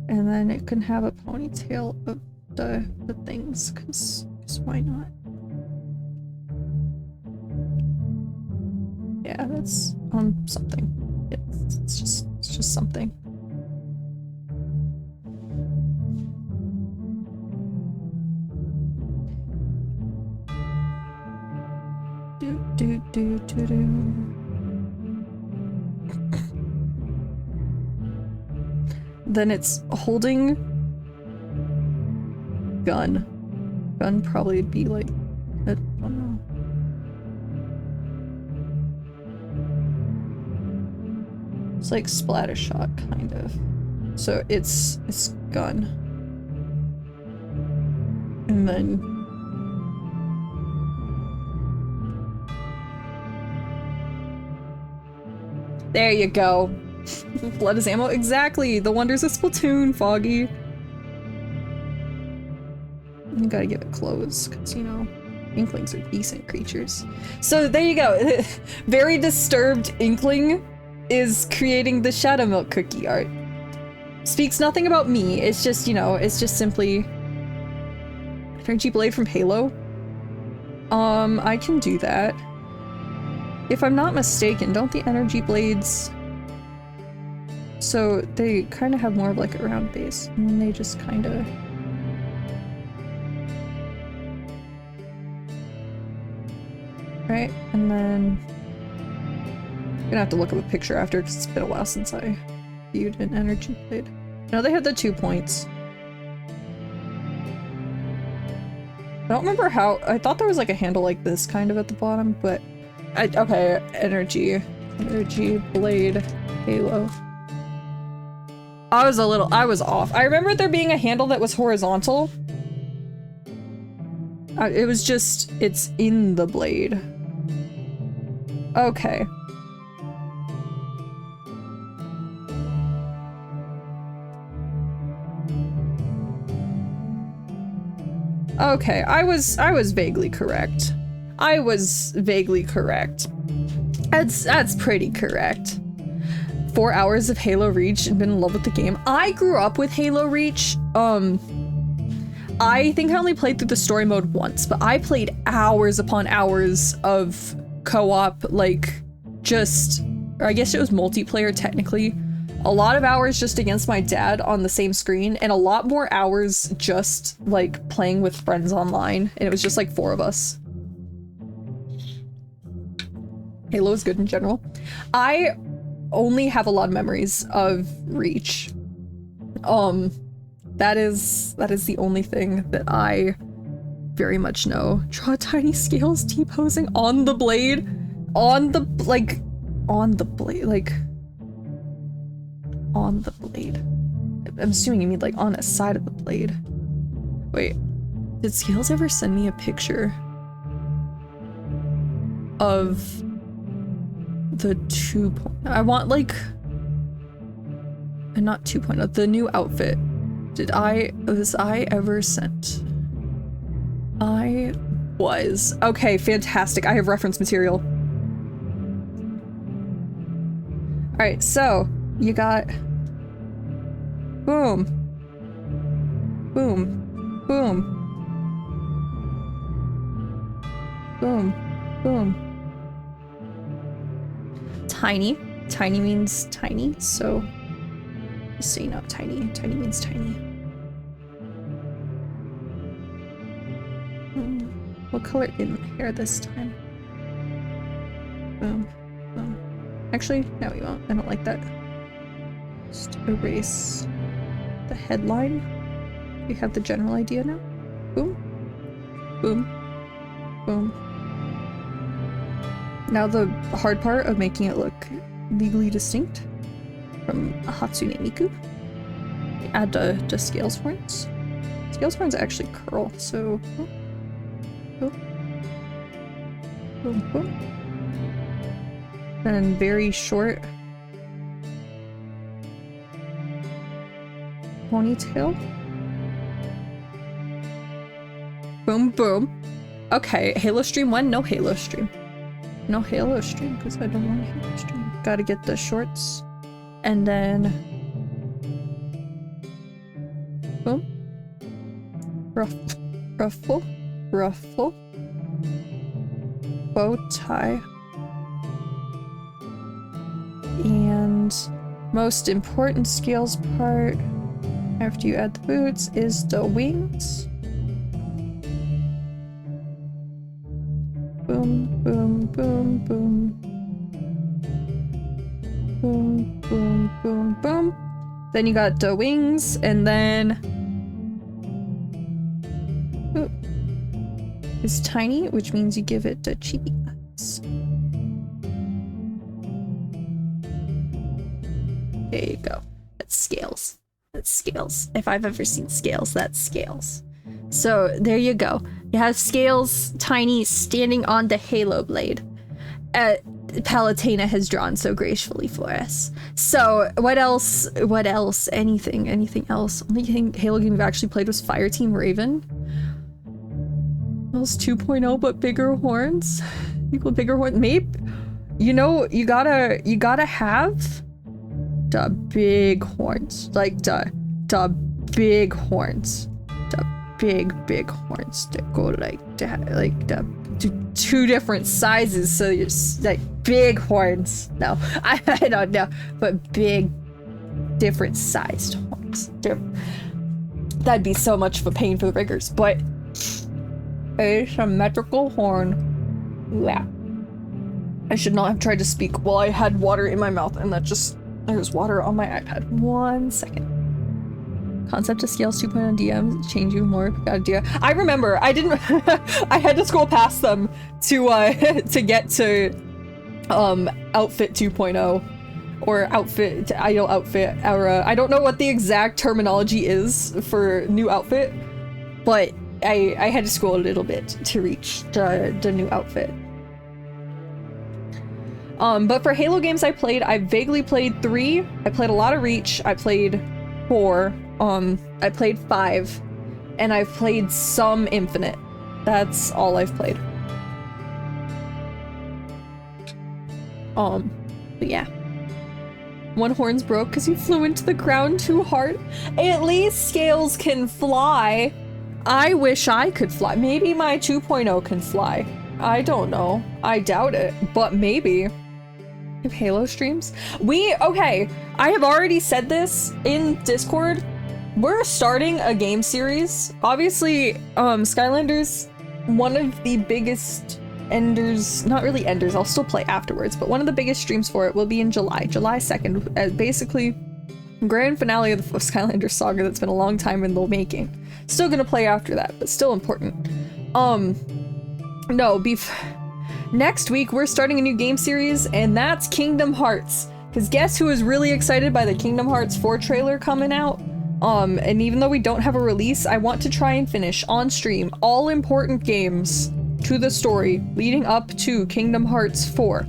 And then it can have a ponytail of the things, cause why not? Yeah, that's something. It's just something. Do do do do do. Then it's holding gun. Gun probably would be like, I don't know. It's like splatter shot, kind of. So it's gun. And then there you go. Blood is ammo. Exactly! The wonders of Splatoon, Foggy. You gotta give it clothes, because, you know, inklings are decent creatures. So there you go. Very disturbed inkling is creating the Shadow Milk cookie art. Speaks nothing about me. It's just, you know, it's just simply Energy Blade from Halo. I can do that. If I'm not mistaken, don't the Energy Blades... So they kind of have more of like a round base, and they just kind of... Right, and then... I'm gonna have to look up a picture after, because it's been a while since I viewed an Energy Blade. No, they had the 2 points. I don't remember how... I thought there was like a handle like this kind of at the bottom, but... okay, Energy Blade Halo. I was off. I remember there being a handle that was horizontal. It was just, it's in the blade. Okay. Okay, I was vaguely correct. I was vaguely correct. That's pretty correct. 4 hours of Halo Reach and been in love with the game. I grew up with Halo Reach. I think I only played through the story mode once, but I played hours upon hours of co-op, like, or I guess it was multiplayer technically. A lot of hours just against my dad on the same screen, and a lot more hours just, like, playing with friends online, and it was just like 4 of us. Halo is good in general. I only have a lot of memories of Reach. That is the only thing that I very much know. Draw tiny scales T-posing on the blade. On the blade. I'm assuming you mean like on the side of the blade. Wait, did Scales ever send me a picture of the 2.0? I want like, and not 2.0, the new outfit. Was I ever sent? I was. Okay, fantastic. I have reference material. Alright, so you got boom. Boom. Boom. Boom. Boom. tiny. Tiny means tiny, so just so you know, tiny. Tiny means tiny. We'll color in the hair this time. Boom. Boom. Actually, no, we won't. I don't like that. Just erase the headline. You have the general idea now. Boom. Boom. Boom. Now the hard part of making it look legally distinct from a Hatsune Miku. We add the scales horns. Scales horns actually curl, so boom. Boom. Boom, boom. And very short ponytail. Boom, boom. Okay, Halo Stream 1, no Halo Stream. No Halo Stream, because I don't want a Halo Stream. Gotta get the shorts. And then... boom. Ruffle. Ruffle. Bow tie. And most important scales part after you add the boots is the wings. Boom, boom, boom, boom. Boom, boom, boom, boom. Then you got the wings, and then... ooh. It's tiny, which means you give it the chibi eyes. There you go. That's scales. That's scales. If I've ever seen scales, that's scales. So there you go. You have scales, tiny, standing on the Halo blade. Palutena has drawn so gracefully for us. So what else? What else? Anything else? Only thing Halo game we've actually played was Fireteam Raven. Those 2.0 but bigger horns. Equal bigger horns. Maybe, you know, you gotta have the big horns, like the big horns, the big horns that go like the two different sizes. So you're like big horns. No, I don't know, but big, different sized horns. That'd be so much of a pain for the riggers, but a symmetrical horn. Yeah. I should not have tried to speak while I had water in my mouth, and that just. There's water on my iPad. 1 second. Concept of scales 2.0 DMs change you more. Got idea. I remember. I didn't. I had to scroll past them to get to outfit 2.0 or outfit idle outfit era. I don't know what the exact terminology is for new outfit, but I had to scroll a little bit to reach the new outfit. But for Halo games I vaguely played 3. I played a lot of Reach. I played 4. I played 5. And I've played some Infinite. That's all I've played. But yeah. One horn's broke because he flew into the ground too hard. At least Scales can fly. I wish I could fly. Maybe my 2.0 can fly. I don't know. I doubt it, but maybe. Halo streams? Okay, I have already said this in Discord. We're starting a game series. Obviously, Skylanders, one of the biggest enders, not really enders, I'll still play afterwards, but one of the biggest streams for it will be in July 2nd, as basically grand finale of the Skylanders saga that's been a long time in the making. Still gonna play after that, but still important. Next week, we're starting a new game series, and that's Kingdom Hearts. Because guess who is really excited by the Kingdom Hearts 4 trailer coming out? And even though we don't have a release, I want to try and finish on stream all important games to the story leading up to Kingdom Hearts 4.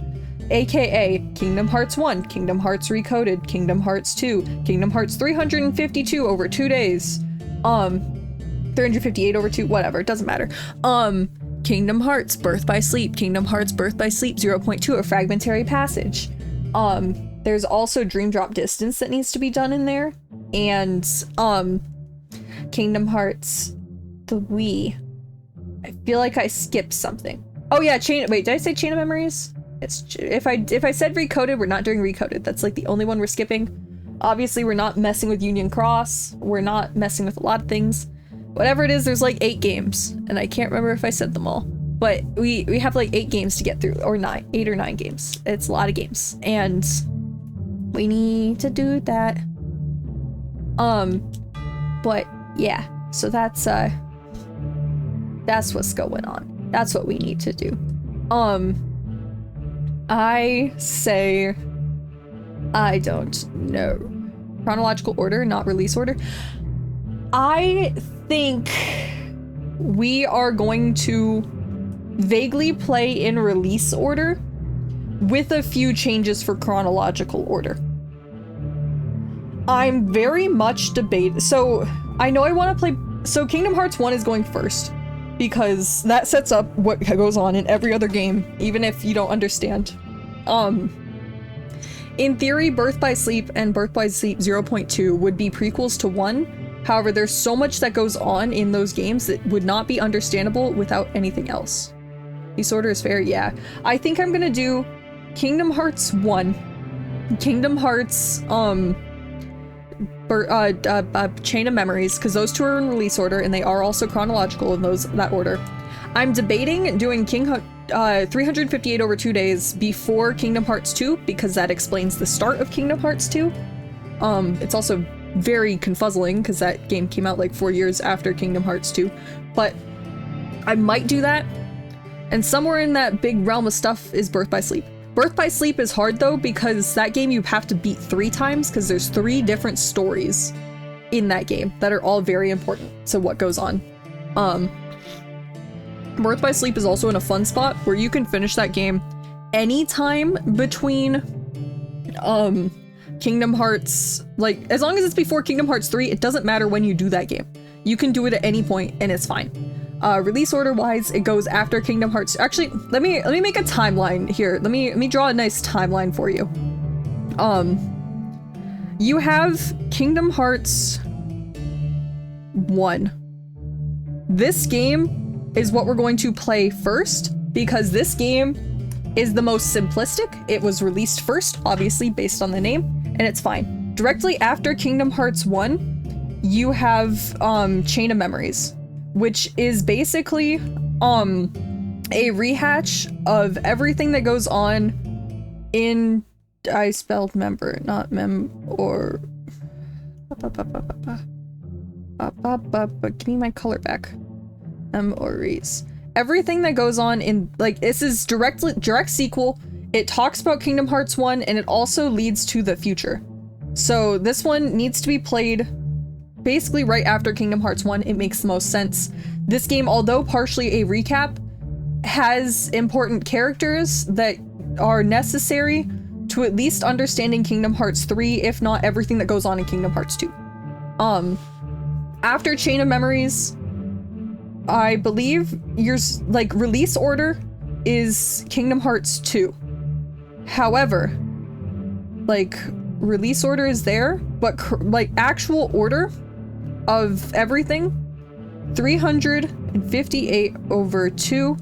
AKA Kingdom Hearts 1, Kingdom Hearts Recoded, Kingdom Hearts 2, Kingdom Hearts 352 over 2 days. 358 over 2, whatever, it doesn't matter. Kingdom Hearts Birth by Sleep, Kingdom Hearts Birth by Sleep 0.2, a fragmentary passage. There's also Dream Drop Distance that needs to be done in there, and Kingdom Hearts the Wii. I feel like I skipped something. Oh yeah, did I say Chain of Memories? If I said Recoded, we're not doing Recoded. That's like the only one we're skipping. Obviously, we're not messing with Union Cross. We're not messing with a lot of things. Whatever it is, there's like 8 games, and I can't remember if I said them all. But we have like 8 games to get through, or 8 or 9 games. It's a lot of games, and we need to do that. But yeah, so that's what's going on. That's what we need to do. I say, I don't know. Chronological order, not release order. I think we are going to vaguely play in release order with a few changes for chronological order. I'm very much debating. So I know I want to play. So Kingdom Hearts 1 is going first because that sets up what goes on in every other game, even if you don't understand. In theory, Birth by Sleep and Birth by Sleep 0.2 would be prequels to 1. However, there's so much that goes on in those games that would not be understandable without anything else. This order is fair, yeah. I think I'm gonna do Kingdom Hearts 1, Kingdom Hearts, Chain of Memories, because those 2 are in release order and they are also chronological in that order. I'm debating doing 358 over 2 days before Kingdom Hearts 2 because that explains the start of Kingdom Hearts 2. It's also very confuzzling because that game came out like 4 years after Kingdom Hearts 2, but I might do that. And somewhere in that big realm of stuff is Birth by Sleep. Birth by Sleep is hard though because that game you have to beat 3 times because there's 3 different stories in that game that are all very important to what goes on. Birth by Sleep is also in a fun spot where you can finish that game anytime between Kingdom Hearts, like as long as it's before Kingdom Hearts 3, it doesn't matter when you do that game. You can do it at any point and it's fine. Release order wise, it goes after Kingdom Hearts. Actually, let me make a timeline here. Let me draw a nice timeline for you. You have Kingdom Hearts 1. This game is what we're going to play first because this game is the most simplistic. It was released first, obviously based on the name, and it's fine. Directly after Kingdom Hearts 1, you have Chain of Memories, which is basically a rehash of everything that goes on in, I spelled member, not mem, or give me my color back. Memories. Everything that goes on in, like, this is direct sequel. It talks about Kingdom Hearts 1 and it also leads to the future. So this one needs to be played basically right after Kingdom Hearts 1. It makes the most sense. This game, although partially a recap, has important characters that are necessary to at least understanding Kingdom Hearts 3, if not everything that goes on in Kingdom Hearts 2. After Chain of Memories, I believe your release order is Kingdom Hearts 2. However, like, release order is there, but like actual order of everything, 358 over 2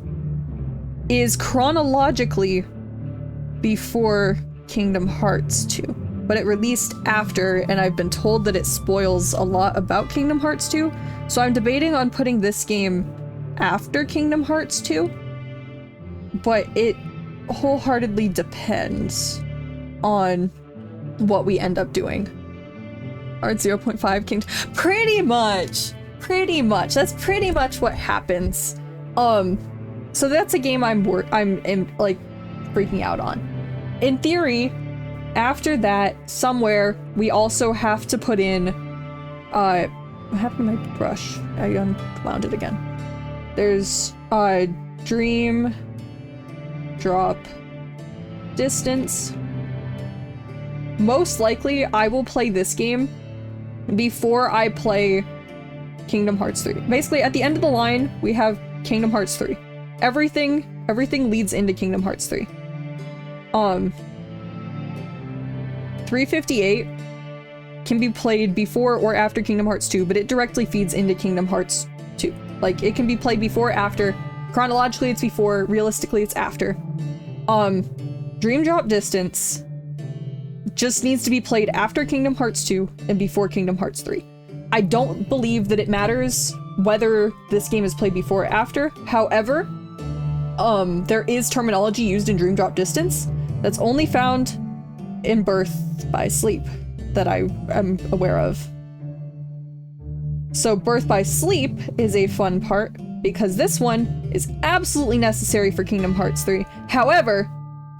is chronologically before Kingdom Hearts 2, but it released after, and I've been told that it spoils a lot about Kingdom Hearts 2, so I'm debating on putting this game after Kingdom Hearts 2, but it wholeheartedly depends on what we end up doing. Art 0.5 King, pretty much, that's pretty much what happens. So that's a game I'm like freaking out on. In theory, after that, somewhere we also have to put in, what happened to my brush? I unwound it again. There's dream, drop, distance. Most likely, I will play this game before I play Kingdom Hearts 3. Basically, at the end of the line, we have Kingdom Hearts 3. Everything leads into Kingdom Hearts 3. 358 can be played before or after Kingdom Hearts 2, but it directly feeds into Kingdom Hearts 2. Like, it can be played before, after. Chronologically, it's before. Realistically, it's after. Dream Drop Distance just needs to be played after Kingdom Hearts 2 and before Kingdom Hearts 3. I don't believe that it matters whether this game is played before or after. However, there is terminology used in Dream Drop Distance that's only found in Birth by Sleep that I am aware of. So Birth by Sleep is a fun part because this one is absolutely necessary for Kingdom Hearts 3. However,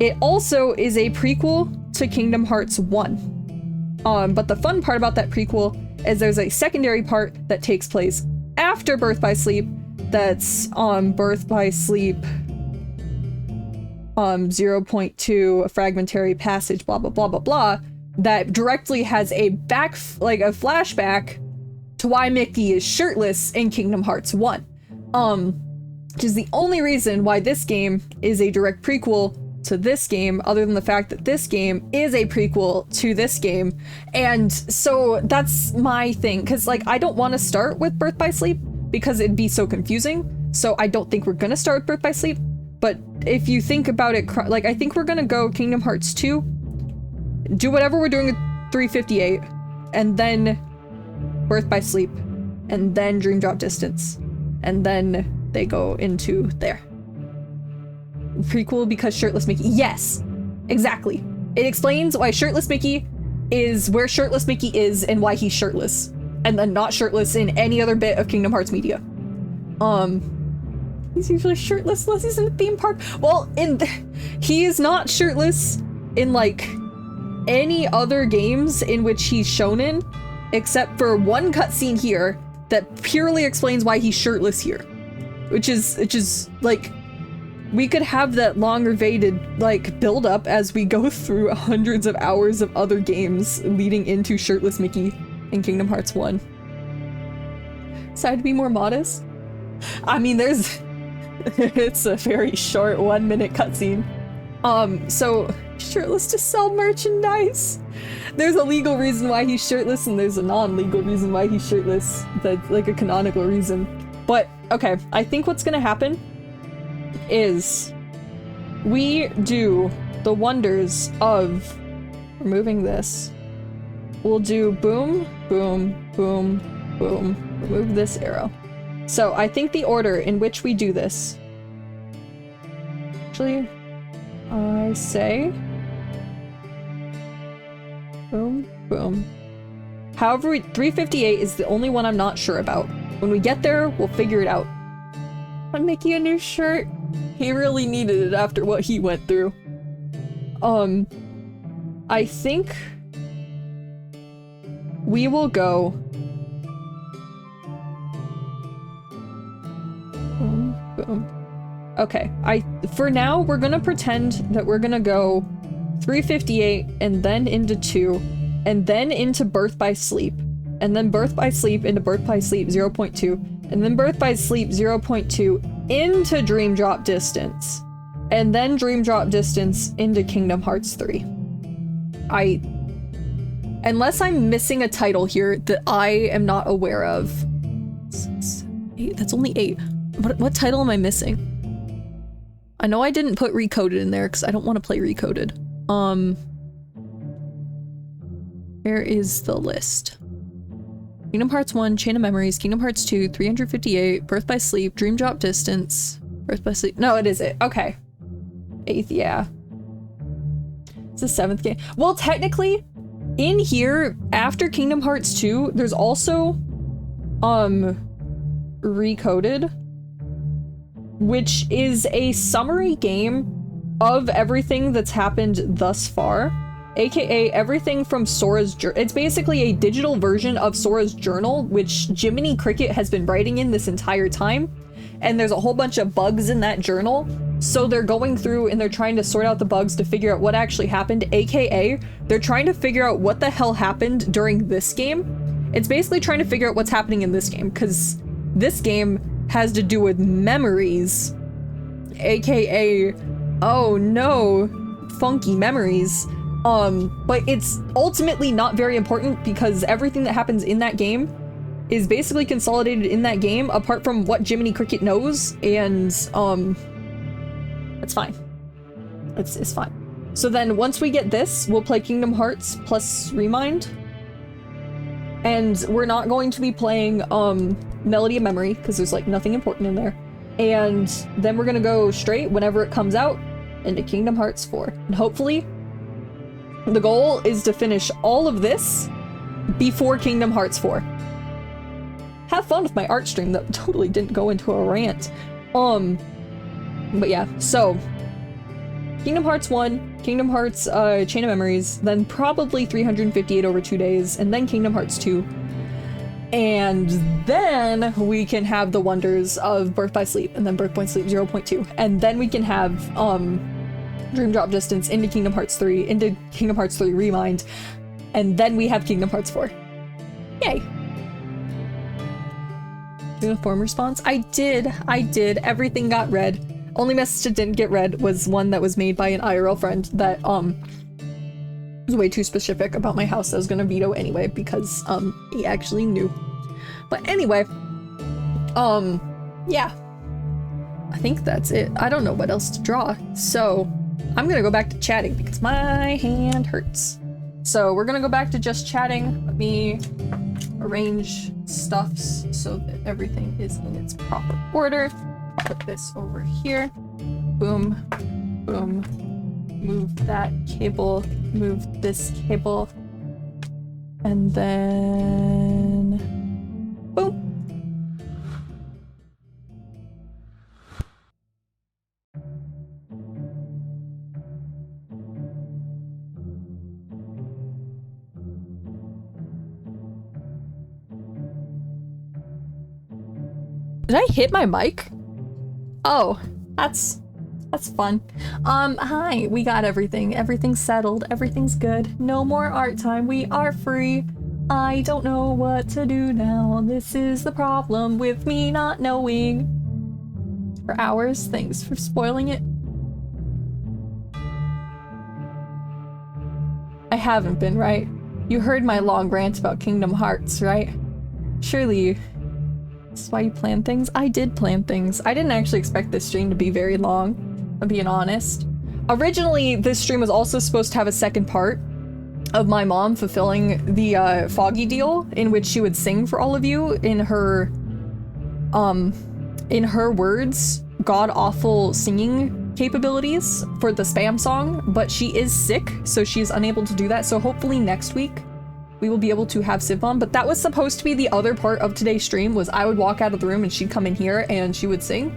it also is a prequel to Kingdom Hearts 1. But the fun part about that prequel is there's a secondary part that takes place after Birth by Sleep that's Birth by Sleep 0.2, a fragmentary passage, blah blah blah blah blah, that directly has a flashback to why Mickey is shirtless in Kingdom Hearts 1. Which is the only reason why this game is a direct prequel to this game, other than the fact that this game is a prequel to this game. And so that's my thing, because like I don't want to start with Birth by Sleep because it'd be so confusing. So I don't think we're gonna start with Birth by Sleep. But if you think about it, like I think we're gonna go Kingdom Hearts 2, do whatever we're doing with 358, and then Birth by Sleep, and then Dream Drop Distance, and then they go into there. Prequel because shirtless Mickey. Yes, exactly. It explains why shirtless Mickey is where shirtless Mickey is and why he's shirtless, and then not shirtless in any other bit of Kingdom Hearts media. He's usually shirtless unless he's in the theme park. Well, he is not shirtless in like any other games in which he's shown in, except for one cutscene here that purely explains why he's shirtless here, which is like, we could have that longer dated like build up as we go through hundreds of hours of other games leading into shirtless Mickey in Kingdom Hearts 1. Decided to be more modest. I mean, it's a very short 1 minute cutscene. So shirtless to sell merchandise. There's a legal reason why he's shirtless and there's a non-legal reason why he's shirtless. That's like a canonical reason. But okay, I think what's gonna happen is we do the wonders of removing this. We'll do boom, boom, boom, boom, remove this arrow. So I think the order in which we do this, actually, I say boom, boom. However, 358 is the only one I'm not sure about. When we get there, we'll figure it out. I'm making a new shirt. He really needed it after what he went through. I think we will go boom, boom. Okay, for now we're gonna pretend that we're gonna go 358 and then into 2 and then into Birth by Sleep and then Birth by Sleep into Birth by Sleep 0.2 and then Birth by Sleep 0.2 into Dream Drop Distance, and then Dream Drop Distance into Kingdom Hearts 3. Unless I'm missing a title here that I am not aware of. 6, 8, that's only 8. What title am I missing? I know I didn't put Recoded in there because I don't want to play Recoded. Where is the list? Kingdom Hearts 1, Chain of Memories, Kingdom Hearts 2, 358, Birth by Sleep, Dream Drop Distance, Birth by Sleep. No, it is it. Okay. 8th, yeah. It's the 7th game. Well, technically, in here, after Kingdom Hearts 2, there's also, Recoded, which is a summary game of everything that's happened thus far. AKA everything from Sora's journal. It's basically a digital version of Sora's journal, which Jiminy Cricket has been writing in this entire time. And there's a whole bunch of bugs in that journal. So they're going through and they're trying to sort out the bugs to figure out what actually happened. AKA, they're trying to figure out what the hell happened during this game. It's basically trying to figure out what's happening in this game, because this game has to do with memories. AKA, oh no, funky memories. But it's ultimately not very important because everything that happens in that game is basically consolidated in that game apart from what Jiminy Cricket knows, and it's fine. It's fine. So then once we get this, we'll play Kingdom Hearts plus Remind. And we're not going to be playing Melody of Memory because there's like nothing important in there. And then we're gonna go straight whenever it comes out into Kingdom Hearts 4. And hopefully the goal is to finish all of this before Kingdom Hearts 4. Have fun with my art stream that totally didn't go into a rant. But yeah, so Kingdom Hearts 1, Kingdom Hearts Chain of Memories, then probably 358 over 2 days, and then Kingdom Hearts 2. And then we can have the wonders of Birth by Sleep, and then Birth by Sleep 0.2. And then we can have Dream Drop Distance into Kingdom Hearts 3, into Kingdom Hearts 3 Remind, and then we have Kingdom Hearts 4. Yay! Uniform response? I did. Everything got read. Only message that didn't get read was one that was made by an IRL friend that was way too specific about my house that I was gonna veto anyway because he actually knew. But anyway, yeah. I think that's it. I don't know what else to draw. So I'm gonna go back to chatting because my hand hurts. So we're gonna go back to just chatting. Let me arrange stuffs so that everything is in its proper order. Put this over here. Boom, boom. Move that cable, move this cable, and then boom. Did I hit my mic? Oh, that's fun. Hi, we got everything. Everything's settled. Everything's good. No more art time. We are free. I don't know what to do now. This is the problem with me not knowing. For hours. Thanks for spoiling it. I haven't been, right? You heard my long rant about Kingdom Hearts, right? Surely that's why you plan things? I did plan things. I didn't actually expect this stream to be very long, I'm being honest. Originally, this stream was also supposed to have a second part of my mom fulfilling the Foggy deal, in which she would sing for all of you in her words, god-awful singing capabilities for the spam song, but she is sick, so she's unable to do that. So hopefully next week we will be able to have Civ on, but that was supposed to be the other part of today's stream, was I would walk out of the room and she'd come in here and she would sing.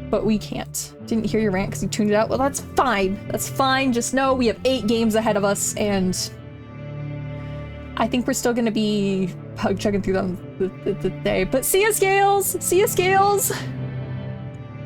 But we can't. Didn't hear your rant because you tuned it out. Well, that's fine. That's fine. Just know we have 8 games ahead of us, and I think we're still gonna be checking through them the day. But see ya, Scales! See ya, Scales!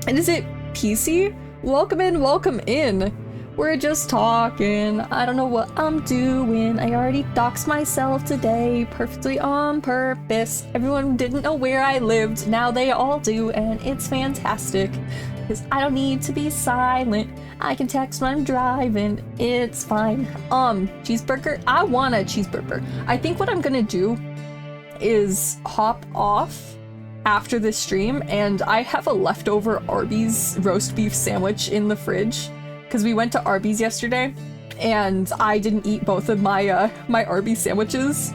And is it PC? Welcome in, welcome in. We're just talking. I don't know what I'm doing. I already doxed myself today, perfectly on purpose. Everyone didn't know where I lived. Now they all do, and it's fantastic. Because I don't need to be silent. I can text when I'm driving. It's fine. Cheeseburger? I want a cheeseburger. I think what I'm gonna do is hop off after this stream, and I have a leftover Arby's roast beef sandwich in the fridge. Because we went to Arby's yesterday, and I didn't eat both of my my Arby's sandwiches,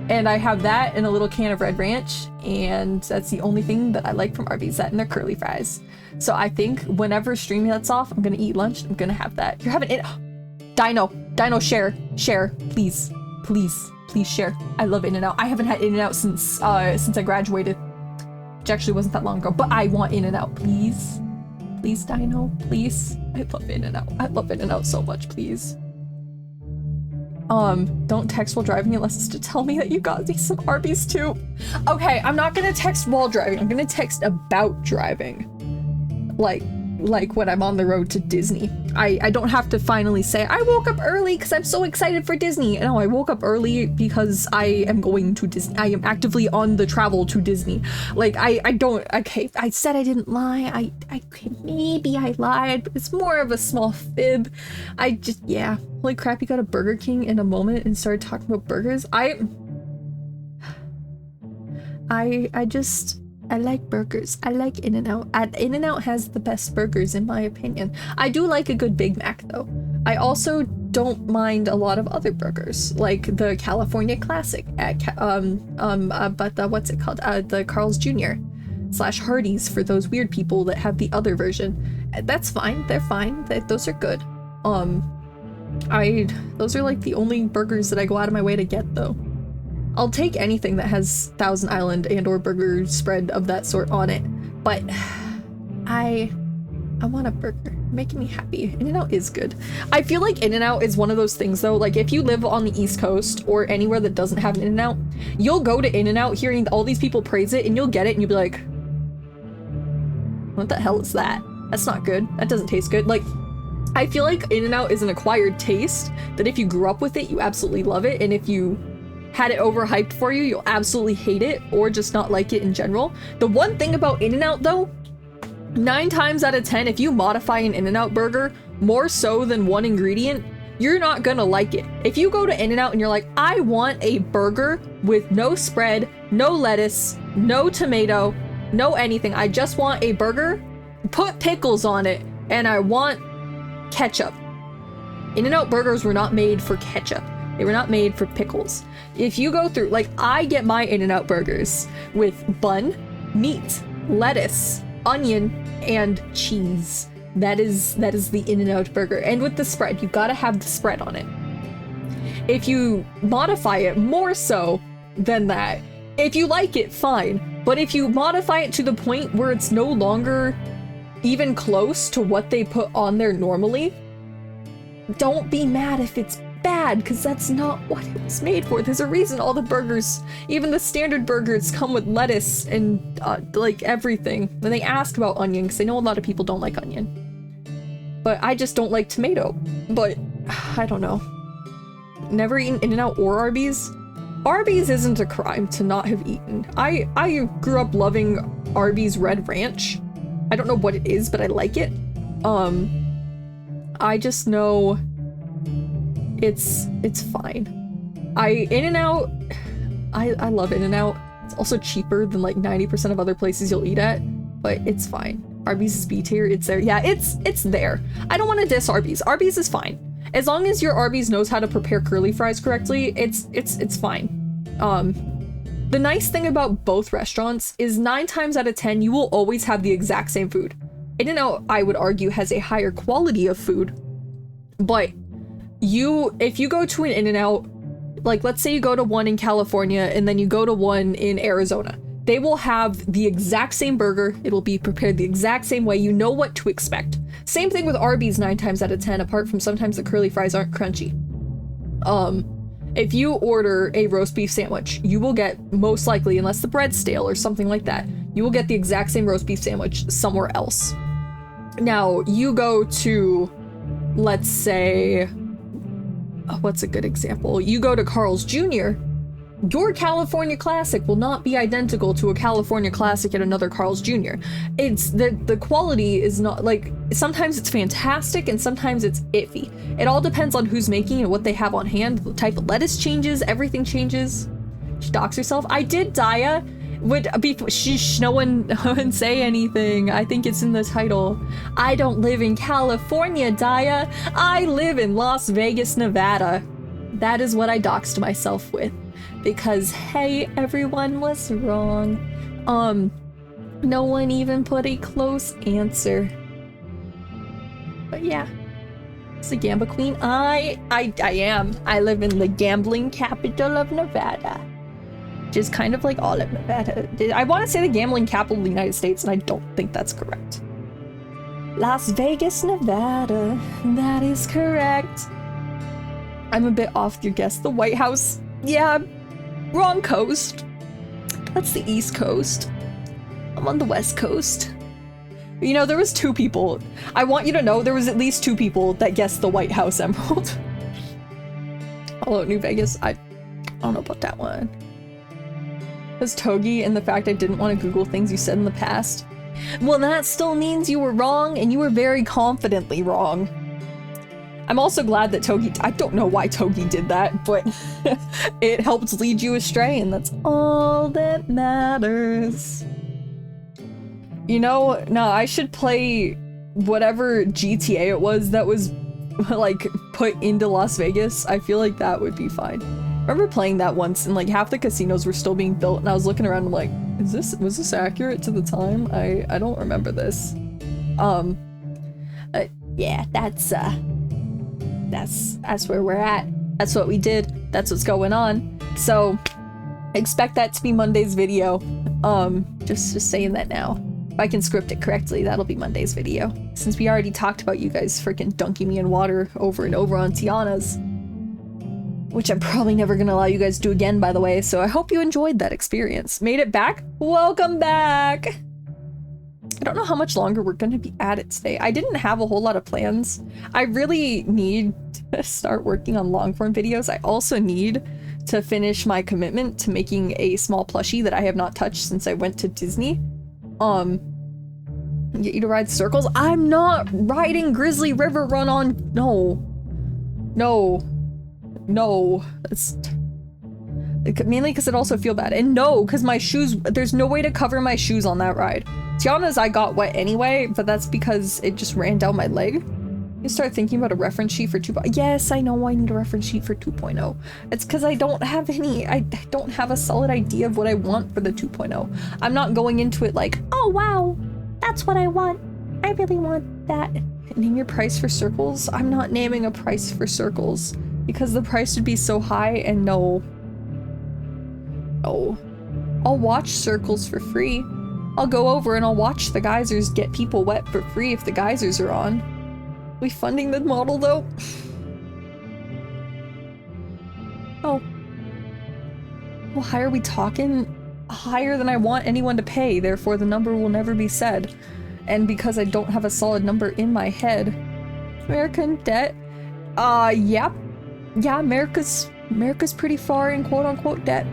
and I have that and a little can of Red Ranch, and that's the only thing that I like from Arby's, that and their curly fries. So I think whenever stream gets off, I'm gonna eat lunch. I'm gonna have that. You're having it. Dino, share, please, share. I love In-N-Out. I haven't had In-N-Out since I graduated, which actually wasn't that long ago. But I want In-N-Out, please. Please, Dino, please. I love In-N-Out. I love In-N-Out so much, please. Don't text while driving unless it's to tell me that you got me some Arby's too. Okay, I'm not gonna text while driving. I'm gonna text about driving. Like when I'm on the road to Disney. I don't have to finally say, I woke up early because I'm so excited for Disney. No, I woke up early because I am going to Disney. I am actively on the travel to Disney. Like, I don't, okay, I said I didn't lie. Maybe I lied, but it's more of a small fib. Yeah. Holy crap, you got a Burger King in a moment and started talking about burgers. I like burgers. I like In-N-Out. In-N-Out has the best burgers in my opinion. I do like a good Big Mac though. I also don't mind a lot of other burgers, like the California Classic at what's it called? The Carl's Jr. / Hardee's for those weird people that have the other version. That's fine. They're fine. Those are good. Those are like the only burgers that I go out of my way to get though. I'll take anything that has Thousand Island and or burger spread of that sort on it, but I want a burger. Making me happy. In-N-Out is good. I feel like In-N-Out is one of those things though, like if you live on the East Coast or anywhere that doesn't have an In-N-Out, you'll go to In-N-Out hearing all these people praise it and you'll get it and you'll be like, what the hell is that? That's not good. That doesn't taste good. Like, I feel like In-N-Out is an acquired taste that if you grew up with it, you absolutely love it, and if you had it overhyped for you, you'll absolutely hate it or just not like it in general. The one thing about In-N-Out though, 9 times out of 10, if you modify an In-N-Out burger more so than one ingredient, you're not gonna like it. If you go to In-N-Out and you're like, I want a burger with no spread, no lettuce, no tomato, no anything, I just want a burger, put pickles on it, and I want ketchup. In-N-Out burgers were not made for ketchup. They were not made for pickles. If you go through, like, I get my In-N-Out burgers with bun, meat, lettuce, onion, and cheese. That is the In-N-Out burger. And with the spread, you gotta have the spread on it. If you modify it more so than that, if you like it, fine. But if you modify it to the point where it's no longer even close to what they put on there normally, don't be mad if it's bad, because that's not what it was made for. There's a reason all the burgers, even the standard burgers, come with lettuce and like everything. When they ask about onion, because I know a lot of people don't like onion. But I just don't like tomato. But I don't know. Never eaten In-N-Out or Arby's? Arby's isn't a crime to not have eaten. I grew up loving Arby's Red Ranch. I don't know what it is, but I like it. I just know it's fine. In-N-Out, I love In-N-Out. It's also cheaper than like 90% of other places you'll eat at, but it's fine. Arby's is B tier, it's there. Yeah, it's there. I don't want to diss Arby's. Arby's is fine. As long as your Arby's knows how to prepare curly fries correctly, it's fine. The nice thing about both restaurants is 9 times out of 10, you will always have the exact same food. In-N-Out, I would argue, has a higher quality of food, but if you go to an In-N-Out, like let's say you go to one in California and then you go to one in Arizona, they will have the exact same burger. It'll be prepared the exact same way. You know what to expect. Same thing with Arby's 9 times out of 10, apart from sometimes the curly fries aren't crunchy. If you order a roast beef sandwich, you will get, most likely, unless the bread's stale or something like that, you will get the exact same roast beef sandwich somewhere else. Now, you go to, let's say, what's a good example? You go to Carl's Jr., your California Classic will not be identical to a California Classic at another Carl's Jr. It's the quality is not, like, sometimes it's fantastic and sometimes it's iffy. It all depends on who's making and what they have on hand. The type of lettuce changes, everything changes. She docks herself. I did Daya. No one say anything. I think it's in the title. I don't live in California, Daya. I live in Las Vegas, Nevada. That is what I doxed myself with. Because, hey, everyone was wrong. No one even put a close answer. But yeah, it's the Gamba Queen. I am. I live in the gambling capital of Nevada. Which is kind of like all of Nevada. I want to say the gambling capital of the United States, and I don't think that's correct. Las Vegas, Nevada. That is correct. I'm a bit off your guess. The White House. Yeah, wrong coast. That's the East Coast. I'm on the West Coast. You know, there was 2 people. I want you to know there was at least 2 people that guessed the White House Emerald. Hello, New Vegas. I don't know about that one. Was Togi and the fact I didn't want to Google things you said in the past? Well, that still means you were wrong, and you were very confidently wrong. I'm also glad that Togi, I don't know why Togi did that, but it helped lead you astray, and that's all that matters. You know, no, I should play whatever GTA it was that was like put into Las Vegas, I feel like that would be fine. I remember playing that once and like half the casinos were still being built and I was looking around and like, was this accurate to the time? I don't remember this. Yeah, that's where we're at. That's what we did. That's what's going on. So expect that to be Monday's video. Just saying that now. If I can script it correctly, that'll be Monday's video. Since we already talked about you guys freaking dunking me in water over and over on Tiana's. Which I'm probably never gonna allow you guys to do again, by the way, so I hope you enjoyed that experience. Made it back? Welcome back! I don't know how much longer we're gonna be at it today. I didn't have a whole lot of plans. I really need to start working on long form videos. I also need to finish my commitment to making a small plushie that I have not touched since I went to Disney. Get you to ride circles? I'm not riding Grizzly River Run on... No. It's... Mainly because it also feel bad. And no, because my shoes... There's no way to cover my shoes on that ride. Tiana's I got wet anyway, but that's because it just ran down my leg. You start thinking about a reference sheet for 2.0. Yes, I know I need a reference sheet for 2.0. It's because I don't have any... I don't have a solid idea of what I want for the 2.0. I'm not going into it like, oh wow, that's what I want. I really want that. Name your price for circles? I'm not naming a price for circles because the price would be so high and no. I'll watch circles for free. I'll go over and I'll watch the geysers get people wet for free if the geysers are on. We funding the model though? Oh. Well, higher are we talking? Higher than I want anyone to pay, therefore the number will never be said. And because I don't have a solid number in my head. American debt? Yeah. Yeah, America's pretty far in quote-unquote debt.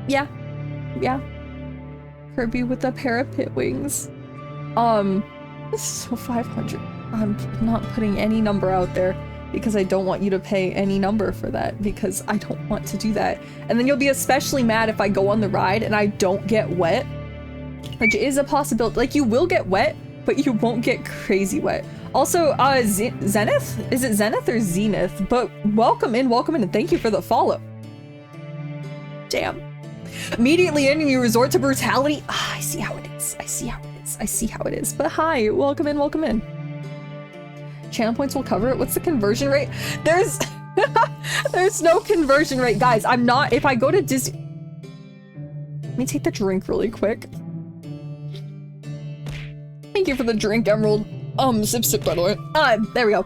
Yeah. Kirby with a pair of pit wings. So 500. I'm not putting any number out there because I don't want you to pay any number for that because I don't want to do that. And then you'll be especially mad if I go on the ride and I don't get wet, which is a possibility. Like, you will get wet, but you won't get crazy wet. Also, Zenith? Is it Zenith or Zenith? But welcome in, and thank you for the follow. Damn. Immediately ending, you resort to brutality? I see how it is. But hi, welcome in. Channel points will cover it. What's the conversion rate? There's no conversion rate. Guys, I'm not, if I go to Disney... Let me take the drink really quick. Thank you for the drink, Emerald. Sip, by the way. There we go.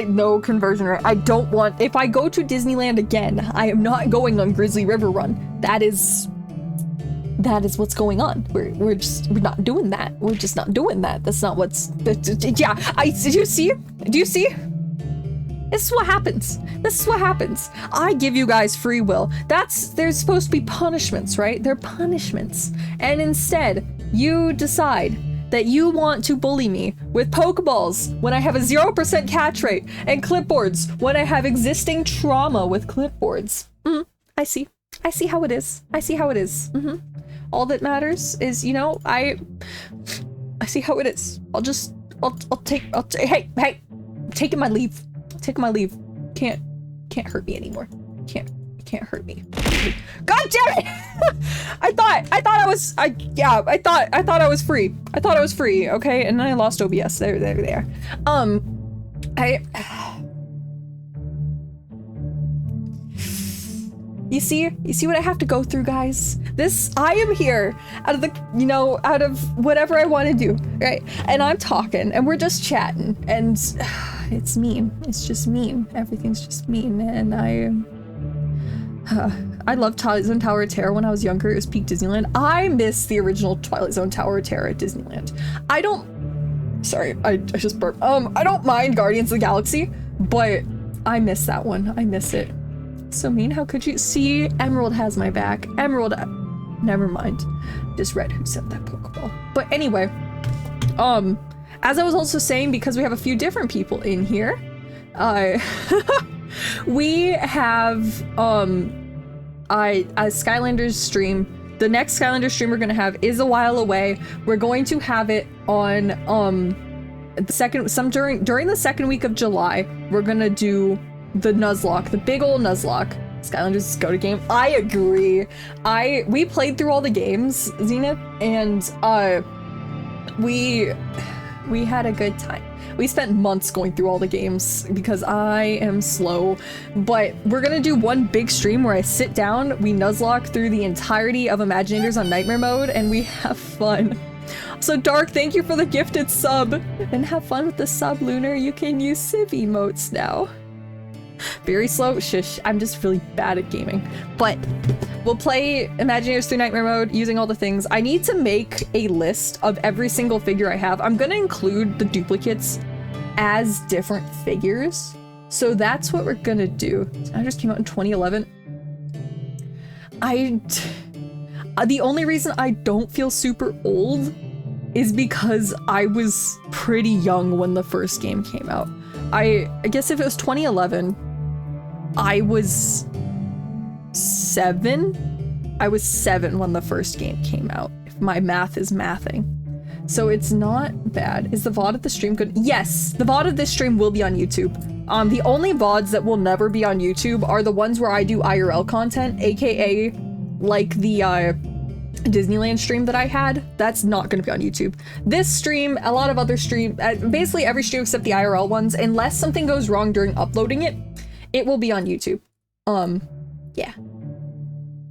No conversion rate. I don't want, if I go to Disneyland again, I am not going on Grizzly River Run. That is what's going on. We're not doing that. We're just not doing that. That's not what's, yeah, do you see? This is what happens. I give you guys free will. There's supposed to be punishments, right? They're punishments. And instead, you decide that you want to bully me with Pokeballs when I have a 0% catch rate and clipboards when I have existing trauma with clipboards. I see how it is. All that matters is, you know, I see how it is. I'll take, hey, I'm taking my leave. Can't hurt me anymore. Can't hurt me. God damn it! I thought I was free. Okay, and then I lost OBS. There. You see what I have to go through, guys? I am here out of whatever I want to do, right? And I'm talking, and we're just chatting, and it's mean. It's just mean. Everything's just mean, and I loved Twilight Zone Tower of Terror when I was younger. It was peak Disneyland. I miss the original Twilight Zone Tower of Terror at Disneyland. Sorry, I just burped. I don't mind Guardians of the Galaxy, but I miss that one. I miss it. So mean, how could you? See, Emerald has my back. Emerald, never mind. Just read who sent that Pokeball. But anyway, as I was also saying, because we have a few different people in here, we have, a Skylanders stream. The next Skylanders stream we're gonna have is a while away. We're going to have it on, during the second week of July, we're gonna do the Nuzlocke, the big old Nuzlocke. Skylanders go to game. I agree. We played through all the games, Zenith, and we had a good time. We spent months going through all the games because I am slow, but we're gonna do one big stream where I sit down, we Nuzlocke through the entirety of Imaginators on Nightmare mode, and we have fun. So Dark, thank you for the gifted sub, and have fun with the sub, Lunar. You can use Civ emotes now. Very slow. Shush, I'm just really bad at gaming. But we'll play Imagineers through Nightmare mode using all the things. I need to make a list of every single figure I have. I'm gonna include the duplicates as different figures. So that's what we're gonna do. I just came out in 2011. The only reason I don't feel super old is because I was pretty young when the first game came out. I guess if it was 2011, I was 7? I was 7 when the first game came out, if my math is mathing. So it's not bad. Is the VOD of the stream good? Yes, the VOD of this stream will be on YouTube. The only VODs that will never be on YouTube are the ones where I do IRL content, aka like the Disneyland stream that I had. That's not going to be on YouTube. This stream, a lot of other stream, basically every stream except the IRL ones, unless something goes wrong during uploading it, it will be on YouTube. Yeah.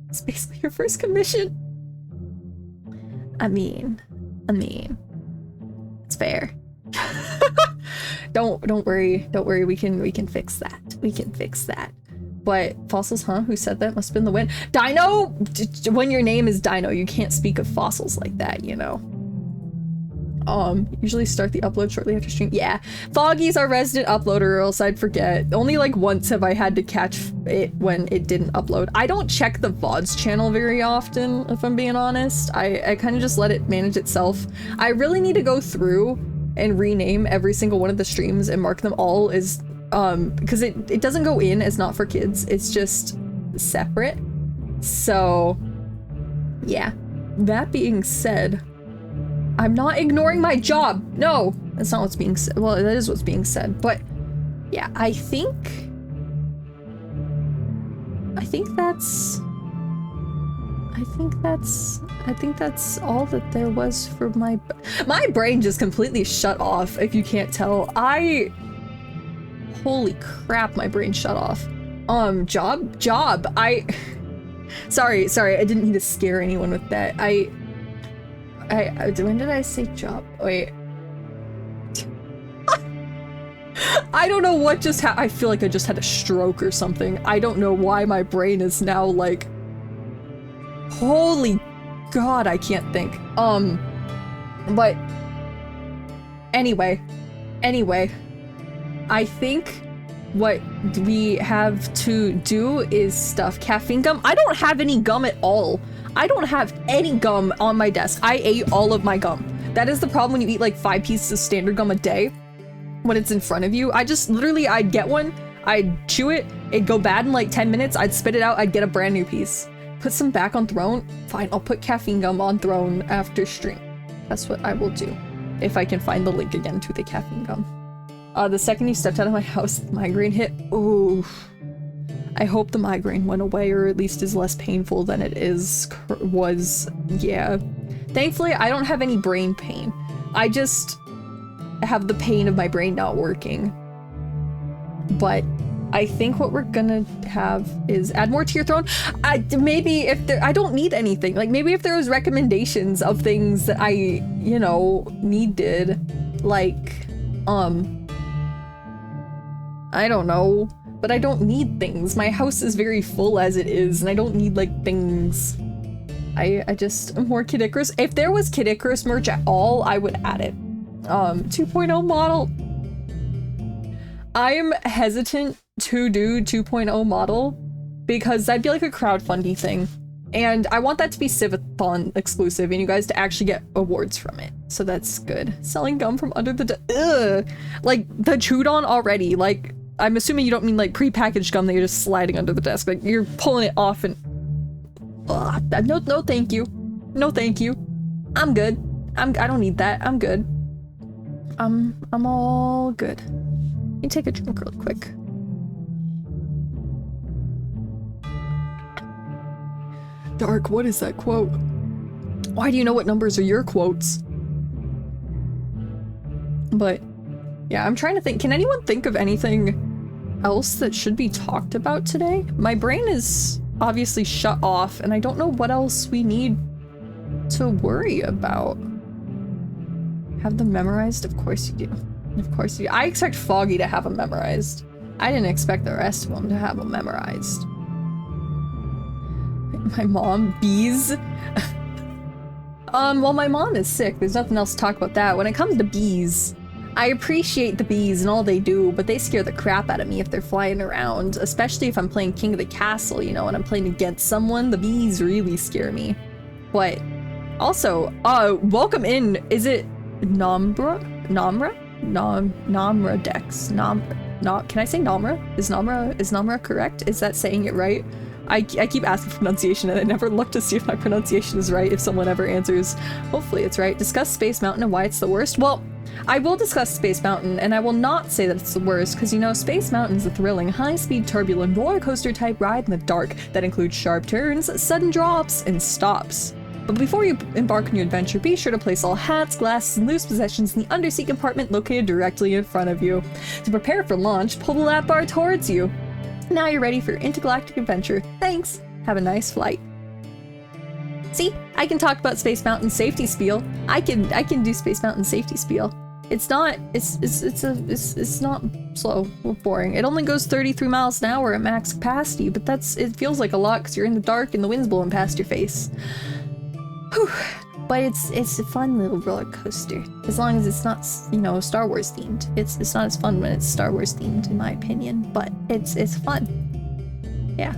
It's basically your first commission. I mean, it's fair. Don't worry, we can fix that. We can fix that. But fossils, huh? Who said that? Must have been the wind. Dino! When your name is Dino, you can't speak of fossils like that, you know. Usually start the upload shortly after stream. Yeah, Foggy's our resident uploader, or else I'd forget. Only like once have I had to catch it when it didn't upload. I don't check the VODs channel very often, if I'm being honest. I kind of just let it manage itself. I really need to go through and rename every single one of the streams and mark them all as because it doesn't go in as not for kids, it's just separate. So yeah, that being said, I'm not ignoring my job. No, that's not what's being said. Well, that is what's being said, but yeah, I think that's all that there was for my brain just completely shut off, if you can't tell. Holy crap, my brain shut off. Job. Sorry, I didn't mean to scare anyone with that. When did I say job? Wait. I don't know what just I feel like I just had a stroke or something. I don't know why my brain is now like, holy God, I can't think. But anyway, I think what we have to do is stuff caffeine gum. I don't have any gum at all. I don't have any gum on my desk. I ate all of my gum. That is the problem when you eat like 5 pieces of standard gum a day when it's in front of you. I'd get one, I'd chew it, it'd go bad in like 10 minutes, I'd spit it out, I'd get a brand new piece. Put some back on Throne. Fine, I'll put caffeine gum on Throne after stream. That's what I will do. If I can find the link again to the caffeine gum. The second you stepped out of my house, the migraine hit. Ooh. I hope the migraine went away, or at least is less painful than it was. Yeah. Thankfully, I don't have any brain pain. I just have the pain of my brain not working. But I think what we're gonna have is add more to your throne. Maybe if there, I don't need anything. Like maybe if there was recommendations of things that I, needed, like, I don't know, but I don't need things. My house is very full as it is, and I don't need like things. I just, more Kid Icarus. If there was Kid Icarus merch at all, I would add it. 2.0 model. I'm hesitant to do 2.0 model because that'd be like a crowdfunding thing. And I want that to be Civathon exclusive and you guys to actually get awards from it. So that's good. Selling gum from under the ugh. Like the chewed on already. Like I'm assuming you don't mean like pre-packaged gum that you're just sliding under the desk. Like you're pulling it off and no thank you. No thank you. I'm good. I don't need that. I'm good. I'm all good. Let me take a drink real quick. Dark, what is that quote? Why do you know what numbers are your quotes? But yeah, I'm trying to think. Can anyone think of anything else that should be talked about today? My brain is obviously shut off, and I don't know what else we need to worry about. Have them memorized? Of course you do. Of course you do. I expect Foggy to have them memorized. I didn't expect the rest of them to have them memorized. My mom, bees. Well, my mom is sick. There's nothing else to talk about that. When it comes to bees, I appreciate the bees and all they do, but they scare the crap out of me if they're flying around, especially if I'm playing King of the Castle, you know, and I'm playing against someone. The bees really scare me. But also, welcome in. Is it Namra Dex? Can I say Namra? Is Namra correct? Is that saying it right? I keep asking for pronunciation and I never look to see if my pronunciation is right if someone ever answers. Hopefully it's right. Discuss Space Mountain and why it's the worst. Well, I will discuss Space Mountain, and I will not say that it's the worst, because you know, Space Mountain's a thrilling, high-speed, turbulent, roller coaster type ride in the dark that includes sharp turns, sudden drops, and stops. But before you embark on your adventure, be sure to place all hats, glasses, and loose possessions in the underseat compartment located directly in front of you. To prepare for launch, pull the lap bar towards you. Now you're ready for intergalactic adventure. Thanks. Have a nice flight. See, I can talk about Space Mountain safety spiel. I can do Space Mountain safety spiel. It's not not slow or boring. It only goes 33 miles an hour at max capacity, but it feels like a lot because you're in the dark and the wind's blowing past your face. Whew. But it's a fun little roller coaster, as long as it's not, you know, Star Wars themed. It's not as fun when it's Star Wars themed, in my opinion, but it's fun. Yeah.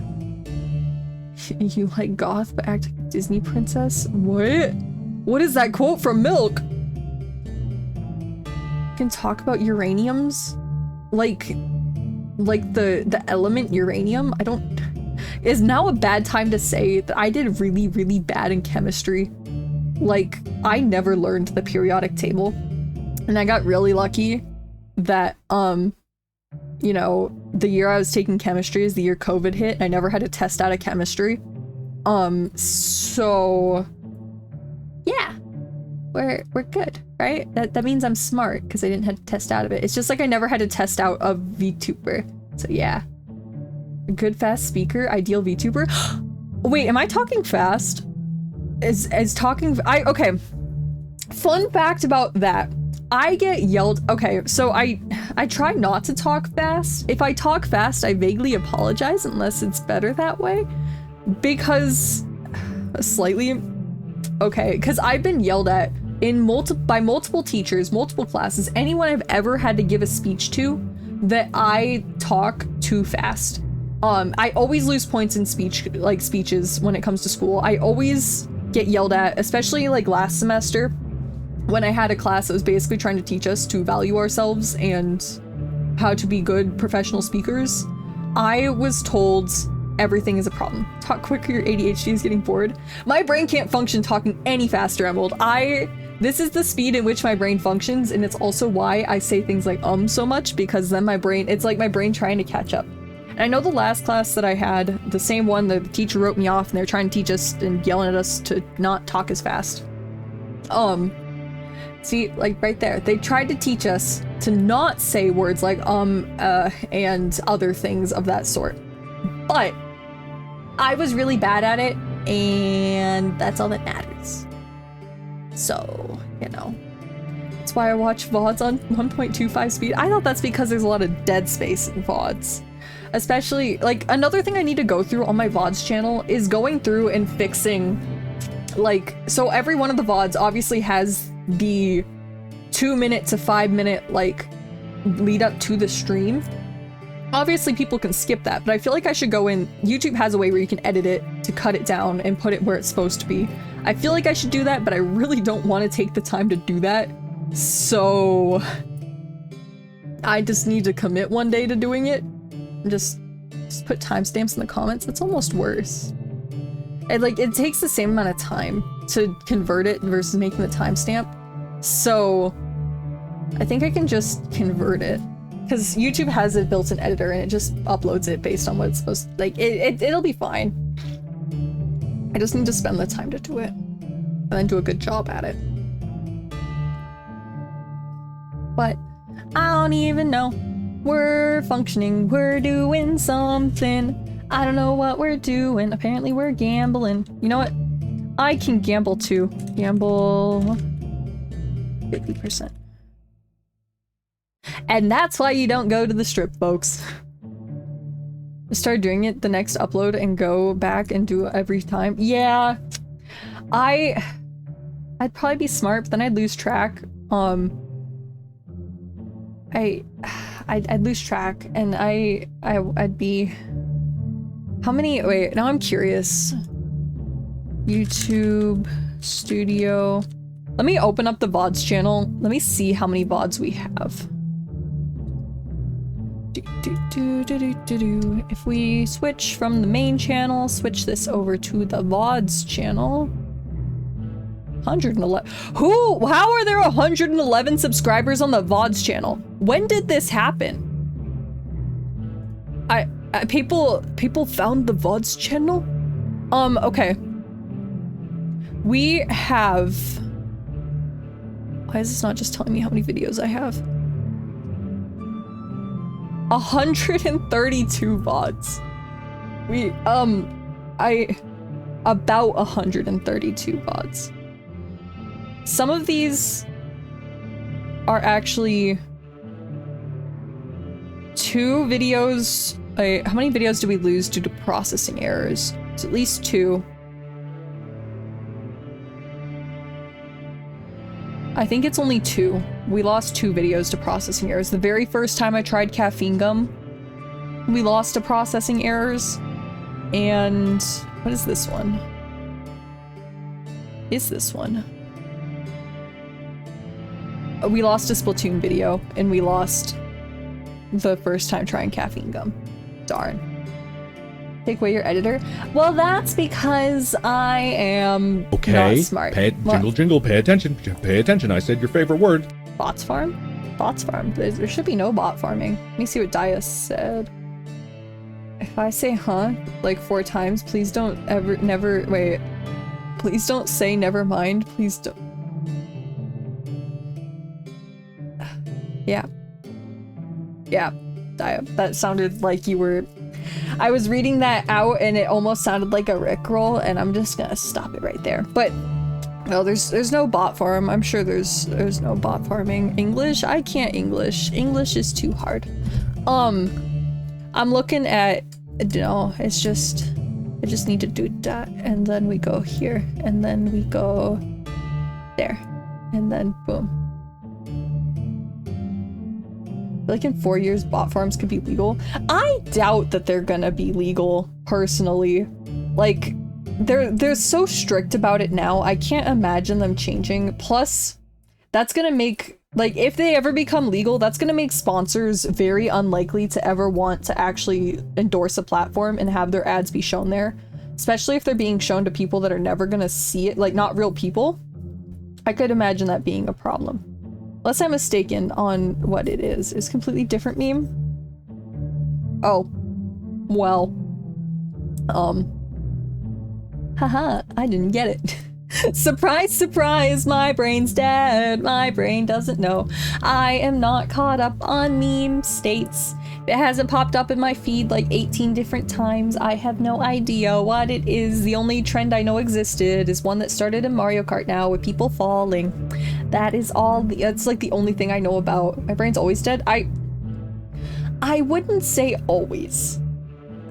You like goth but act like a Disney princess? What? What is that quote from Milk? You can talk about uraniums, like the element uranium. I don't. Is now a bad time to say that I did really, really bad in chemistry? Like, I never learned the periodic table, and I got really lucky that, you know, the year I was taking chemistry is the year COVID hit, and I never had to test out of chemistry. So, yeah, we're good, right? That means I'm smart, because I didn't have to test out of it. It's just like I never had to test out of VTuber, so yeah. A good fast speaker, ideal VTuber. Wait, am I talking fast? Is talking okay. Fun fact about that. I get yelled. Okay, so I try not to talk fast. If I talk fast, I vaguely apologize unless it's better that way. Because slightly okay, because I've been yelled at by multiple teachers, multiple classes, anyone I've ever had to give a speech to, that I talk too fast. I always lose points in speeches when it comes to school. I always get yelled at, especially like last semester when I had a class that was basically trying to teach us to value ourselves and how to be good professional speakers. I was told everything is a problem. Talk quicker, your ADHD is getting bored. My brain can't function talking any faster, Emerald. This is the speed in which my brain functions, and it's also why I say things like so much, because then it's like my brain trying to catch up. And I know the last class that I had, the same one, the teacher wrote me off and they're trying to teach us and yelling at us to not talk as fast. See, like right there, they tried to teach us to not say words like and other things of that sort. But I was really bad at it, and that's all that matters. So, you know. That's why I watch VODs on 1.25 speed. I thought that's because there's a lot of dead space in VODs. Especially, like, another thing I need to go through on my VODs channel is going through and fixing, like, so every one of the VODs obviously has the 2-minute to 5-minute, like, lead up to the stream. Obviously, people can skip that, but I feel like I should go in. YouTube has a way where you can edit it to cut it down and put it where it's supposed to be. I feel like I should do that, but I really don't want to take the time to do that. So I just need to commit one day to doing it. Just put timestamps in the comments. It's almost worse. It takes the same amount of time to convert it versus making the timestamp. So I think I can just convert it. Because YouTube has a built-in editor and it just uploads it based on what it's supposed to, like, it'll be fine. I just need to spend the time to do it. And then do a good job at it. But I don't even know. We're functioning, we're doing something. I don't know what we're doing. Apparently we're gambling. You know what? I can gamble too. Gamble 50%. And that's why you don't go to the strip, folks. Start doing it the next upload and go back and do it every time. Yeah. I'd probably be smart, but then I'd lose track. I'd lose track and I'd be... How many... Wait, now I'm curious. YouTube Studio. Let me open up the VODs channel. Let me see how many VODs we have. If we switch from the main channel, switch this over to the VODs channel. 111. How are there 111 subscribers on the VODs channel? When did this happen? People found the VODs channel? Okay. We have... Why is this not just telling me how many videos I have? 132 VODs. About 132 VODs. Some of these are actually 2 videos. How many videos do we lose due to processing errors? It's at least 2. I think it's only 2. We lost 2 videos to processing errors. The very first time I tried caffeine gum, we lost to processing errors. And what is this one? Is this one? We lost a Splatoon video, and we lost the first time trying caffeine gum. Darn. Take away your editor? Well, that's because I am not smart. Jingle, pay attention. Pay attention. I said your favorite word. Bots farm? Bots farm? There should be no bot farming. Let me see what Dia said. If I say huh like 4 times, please don't wait. Please don't say never mind. Please don't. Yeah. Yeah, Dia. That sounded like you were... I was reading that out and it almost sounded like a Rickroll, and I'm just gonna stop it right there. But no, there's no bot farm. I'm sure there's no bot farming. English? I can't English. English is too hard. I'm looking at, no, it's just, I just need to do that, and then we go here, and then we go there, and then boom. Like in 4 years, bot farms could be legal. I doubt that they're gonna be legal, personally. Like, they're so strict about it now, I can't imagine them changing. Plus, that's gonna make, like, if they ever become legal, that's gonna make sponsors very unlikely to ever want to actually endorse a platform and have their ads be shown there. Especially if they're being shown to people that are never gonna see it, like, not real people. I could imagine that being a problem. Unless I'm mistaken on what it is. It's a completely different meme. Oh. Well. Haha, I didn't get it. Surprise, surprise, my brain's dead. My brain doesn't know. I am not caught up on meme states. It hasn't popped up in my feed like 18 different times. I have no idea what it is. The only trend I know existed is one that started in Mario Kart now with people falling. That is all. That's like the only thing I know about. My brain's always dead. I wouldn't say always.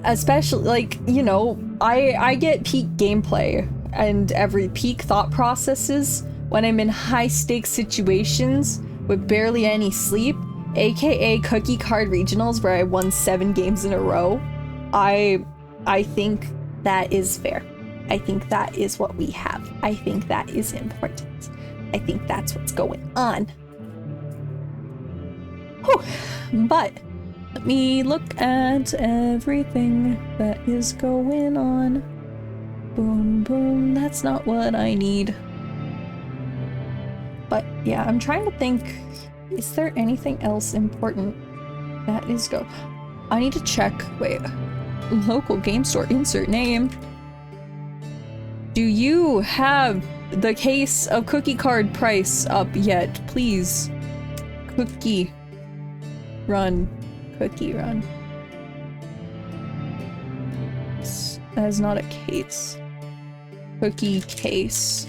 Especially, like, you know, I get peak gameplay and every peak thought processes when I'm in high stakes situations with barely any sleep, aka cookie card regionals where I won 7 games in a row. I think that is fair. I think that is what we have. I think that is important. I think that's what's going on. Whew. But let me look at everything that is going on. Boom, boom. That's not what I need. But yeah, I'm trying to think Is there anything else important? That is go. I need to check. Wait. Local game store insert name. Do you have the case of cookie card price up yet? Please. Cookie run. Cookie run. That is not a case. Cookie case.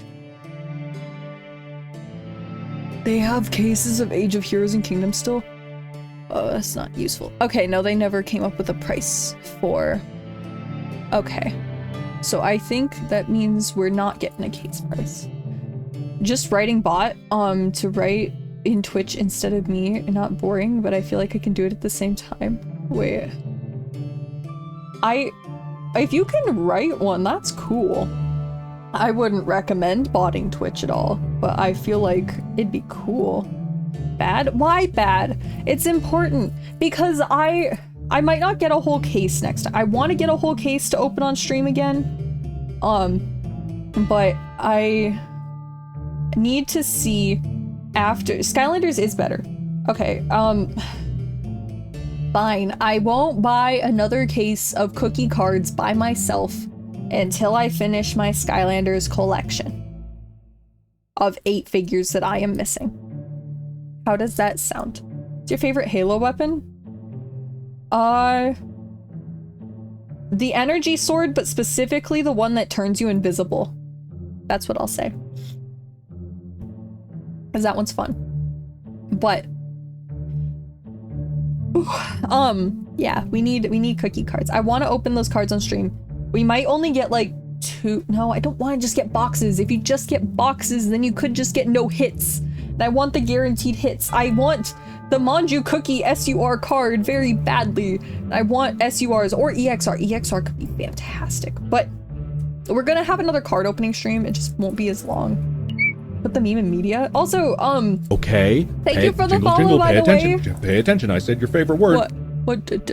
They have cases of Age of Heroes and Kingdom still? Oh, that's not useful. Okay, no, they never came up with a price for... Okay. So I think that means we're not getting a case price. Just writing bot, to write in Twitch instead of me, not boring, but I feel like I can do it at the same time. Wait. If you can write one, that's cool. I wouldn't recommend botting Twitch at all, but I feel like it'd be cool. Bad? Why bad? It's important because I might not get a whole case next time. I want to get a whole case to open on stream again. But I need to see after. Skylanders is better. Okay, fine. I won't buy another case of cookie cards by myself until I finish my Skylanders collection of 8 figures that I am missing. How does that sound? What's your favorite Halo weapon? The energy sword, but specifically the one that turns you invisible. That's what I'll say. Because that one's fun. But yeah, we need cookie cards. I want to open those cards on stream. We might only get like 2. No, I don't want to just get boxes. If you just get boxes, then you could just get no hits. And I want the guaranteed hits. I want the Manju Cookie SUR card very badly. I want SURs or EXR. EXR could be fantastic. But we're gonna have another card opening stream. It just won't be as long. Put the meme in media. Also, Okay. Thank you for the jingle, follow, jingle, by pay the attention. way. Pay attention. I said your favorite word. What?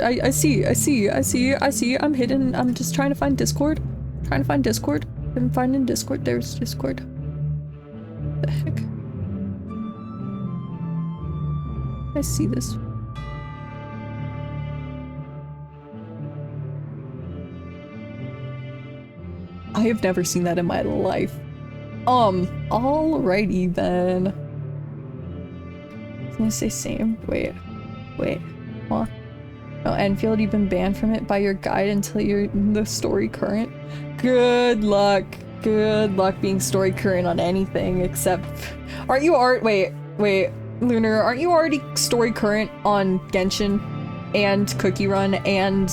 I see. I'm hidden. I'm just trying to find Discord. Trying to find Discord. I'm finding Discord. There's Discord. What the heck? I see this. I have never seen that in my life. Alrighty then. I was gonna say same. Wait. What? Oh, Enfield, you've been banned from it by your guide until you're in the story current. Good luck. Good luck being story current on anything except... Aren't you wait, Lunar, aren't you already story current on Genshin and Cookie Run and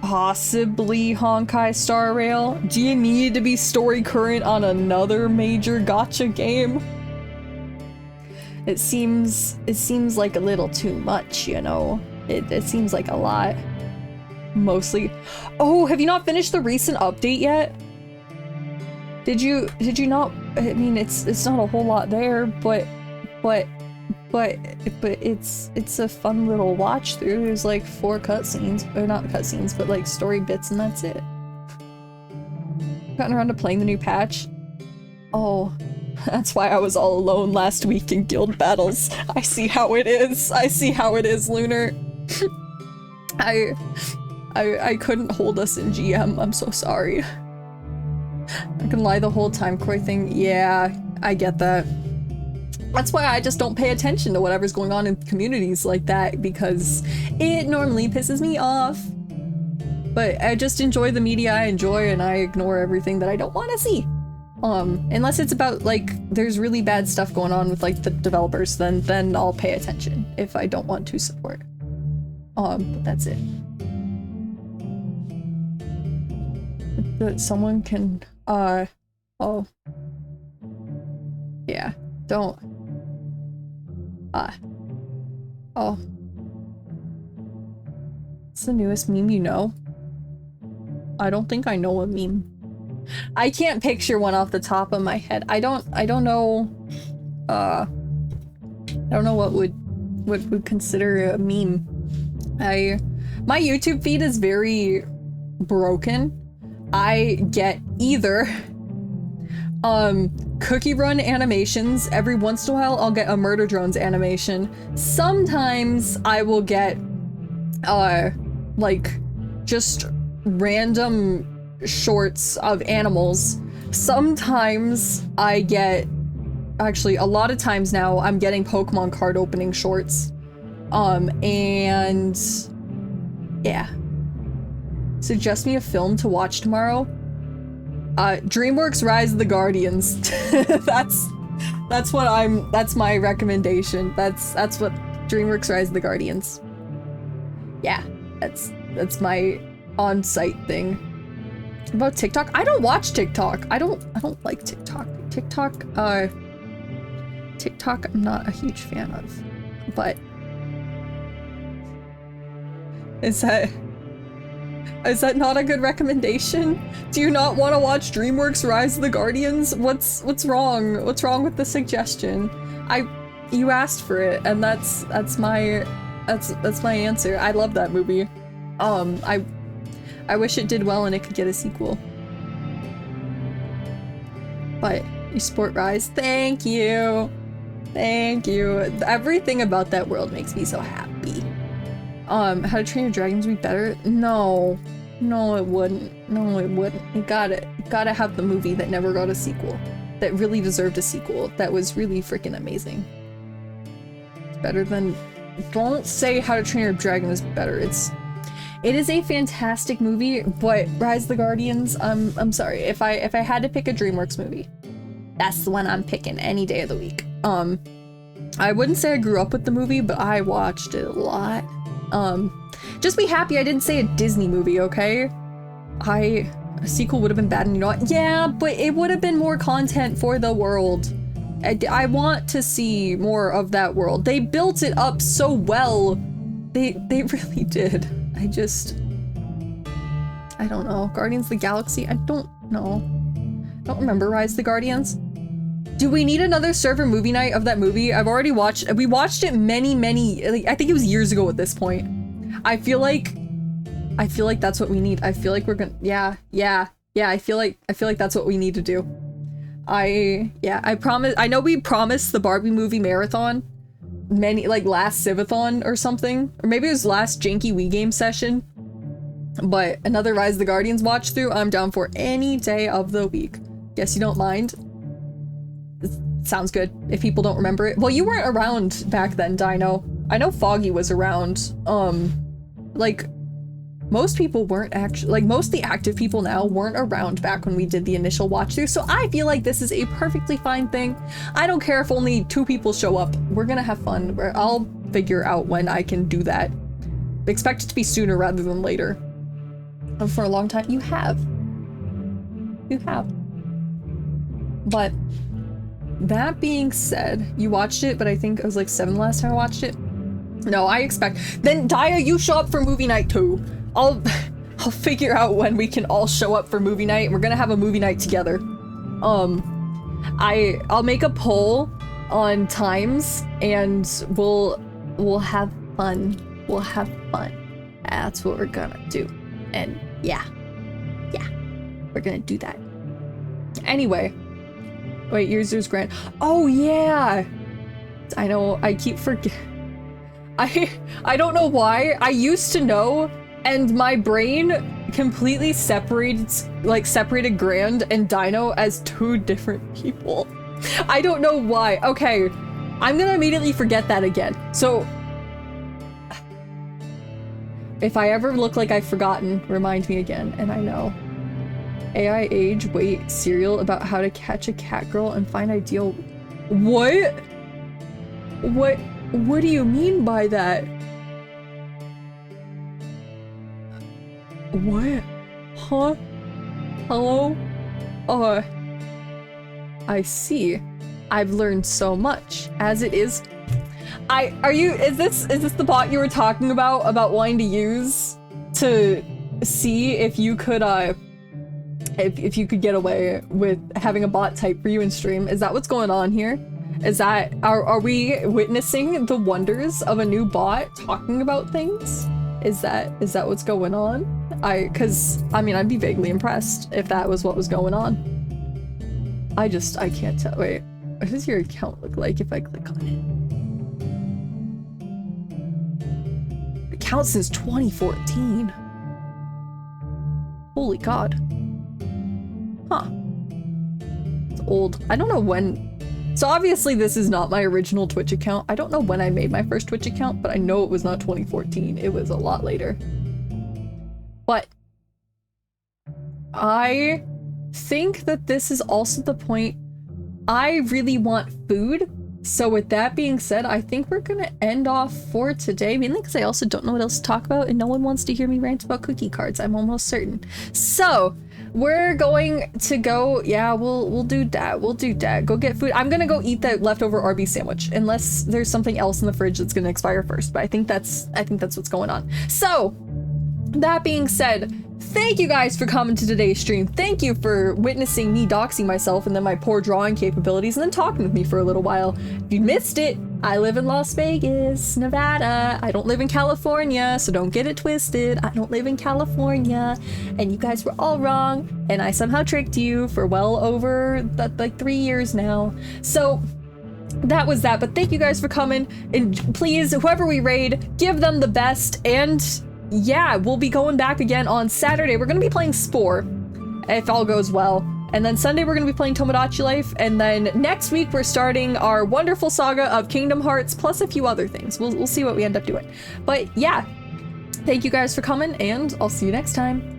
possibly Honkai Star Rail? Do you need to be story current on another major gacha game? It seems like a little too much, you know? It seems like a lot. Mostly. Oh, have you not finished the recent update yet? Did you not? I mean, it's not a whole lot there, but it's a fun little watch through. There's like 4 cutscenes, or not cutscenes, but like story bits, and that's it. Gotten around to playing the new patch. Oh, that's why I was all alone last week in guild battles. I see how it is. I see how it is, Lunar. I couldn't hold us in GM. I'm so sorry. I can lie the whole time, Croy thing. Yeah, I get that. That's why I just don't pay attention to whatever's going on in communities like that, because it normally pisses me off. But I just enjoy the media I enjoy, and I ignore everything that I don't want to see. Unless it's about, like, there's really bad stuff going on with, like, the developers, then I'll pay attention if I don't want to support. But that's it. That someone can, oh. Yeah, don't. Oh. It's the newest meme you know? I don't think I know a meme. I can't picture one off the top of my head. I don't know, I don't know what would consider a meme. My YouTube feed is very broken. I get either Cookie Run animations. Every once in a while, I'll get a Murder Drones animation. Sometimes I will get, like, just random shorts of animals. Sometimes I get, actually, a lot of times now, I'm getting Pokemon card opening shorts. And yeah. Suggest me a film to watch tomorrow. DreamWorks Rise of the Guardians. that's my recommendation. That's what DreamWorks Rise of the Guardians. Yeah, that's my on-site thing. About TikTok? I don't watch TikTok. I don't like TikTok. TikTok I'm not a huge fan of. But is that not a good recommendation? Do you not want to watch DreamWorks Rise of the Guardians? What's wrong? What's wrong with the suggestion? You asked for it, and that's my answer. I love that movie. I wish it did well and it could get a sequel. But you support Rise. Thank you. Thank you. Everything about that world makes me so happy. How to Train Your Dragon would be better? No, it wouldn't. No, it wouldn't. You gotta have the movie that never got a sequel. That really deserved a sequel. That was really freaking amazing. It's better than... Don't say How to Train Your Dragon is better. It is a fantastic movie, but Rise of the Guardians, I'm sorry. If I had to pick a DreamWorks movie, that's the one I'm picking any day of the week. I wouldn't say I grew up with the movie, but I watched it a lot. Just be happy I didn't say a Disney movie, okay? A sequel would have been bad, and you know what? Yeah, but it would have been more content for the world. I want to see more of that world. They built it up so well. They really did. I don't know. Guardians of the Galaxy? I don't know. I don't remember Rise of the Guardians. Do we need another server movie night of that movie? We watched it many, like, I think it was years ago at this point. I feel like that's what we need. I feel like we're gonna, yeah, I feel like that's what we need to do. I know we promised the Barbie movie marathon last Civathon or something, or maybe it was last Janky Wii Game session, but another Rise of the Guardians watch through, I'm down for any day of the week. Guess you don't mind? Sounds good. If people don't remember it. Well, you weren't around back then, Dino. I know Foggy was around. Like, most people weren't actually, like, most of the active people now weren't around back when we did the initial watch through, so I feel like this is a perfectly fine thing. I don't care if only 2 people show up. We're gonna have fun. I'll figure out when I can do that. Expect it to be sooner rather than later. For a long time. You have. But that being said, you watched it, but I think it was like 7 last time I watched it. No, I expect. Then Daya, you show up for movie night too. I'll figure out when we can all show up for movie night. We're gonna have a movie night together. I'll make a poll on times and we'll have fun. We'll have fun. That's what we're gonna do. And yeah, we're gonna do that. Anyway, wait, yours was Grant. Oh yeah, I know. I keep forgetting. I don't know why. I used to know, and my brain completely separated Grand and Dino as 2 different people. I don't know why. Okay, I'm gonna immediately forget that again. So, if I ever look like I've forgotten, remind me again, and I know. AI age wait serial about how to catch a cat girl and find ideal. What? What do you mean by that? What? Huh? Hello? I see. I've learned so much. As it is. Is this the bot you were talking about wanting to use to see if you could, if you could get away with having a bot type for you in stream? Is that what's going on here? Are we witnessing the wonders of a new bot talking about things? Is that what's going on? I'd be vaguely impressed if that was what was going on. I can't tell. Wait, what does your account look like if I click on it? Account since 2014. Holy God. Huh. It's old. I don't know when. So obviously this is not my original Twitch account. I don't know when I made my first Twitch account, but I know it was not 2014. It was a lot later. But I think that this is also the point. I really want food. So with that being said, I think we're gonna end off for today, mainly because I also don't know what else to talk about and no one wants to hear me rant about cookie cards, I'm almost certain. So we're going to go, yeah, we'll do that. We'll do that. Go get food. I'm gonna go eat that leftover Arby's sandwich, unless there's something else in the fridge that's gonna expire first, but I think that's what's going on. So that being said, thank you guys for coming to today's stream. Thank you for witnessing me doxing myself and then my poor drawing capabilities and then talking with me for a little while. If you missed it, I live in Las Vegas, Nevada. I don't live in California, so don't get it twisted. I don't live in California, and you guys were all wrong, and I somehow tricked you for well over like 3 years now. So that was that, but thank you guys for coming, and please, whoever we raid, give them the best, and yeah, we'll be going back again on Saturday. We're gonna be playing Spore, if all goes well. And then Sunday we're gonna be playing Tomodachi Life. And then next week we're starting our wonderful saga of Kingdom Hearts, plus a few other things. We'll see what we end up doing. But yeah, thank you guys for coming, and I'll see you next time.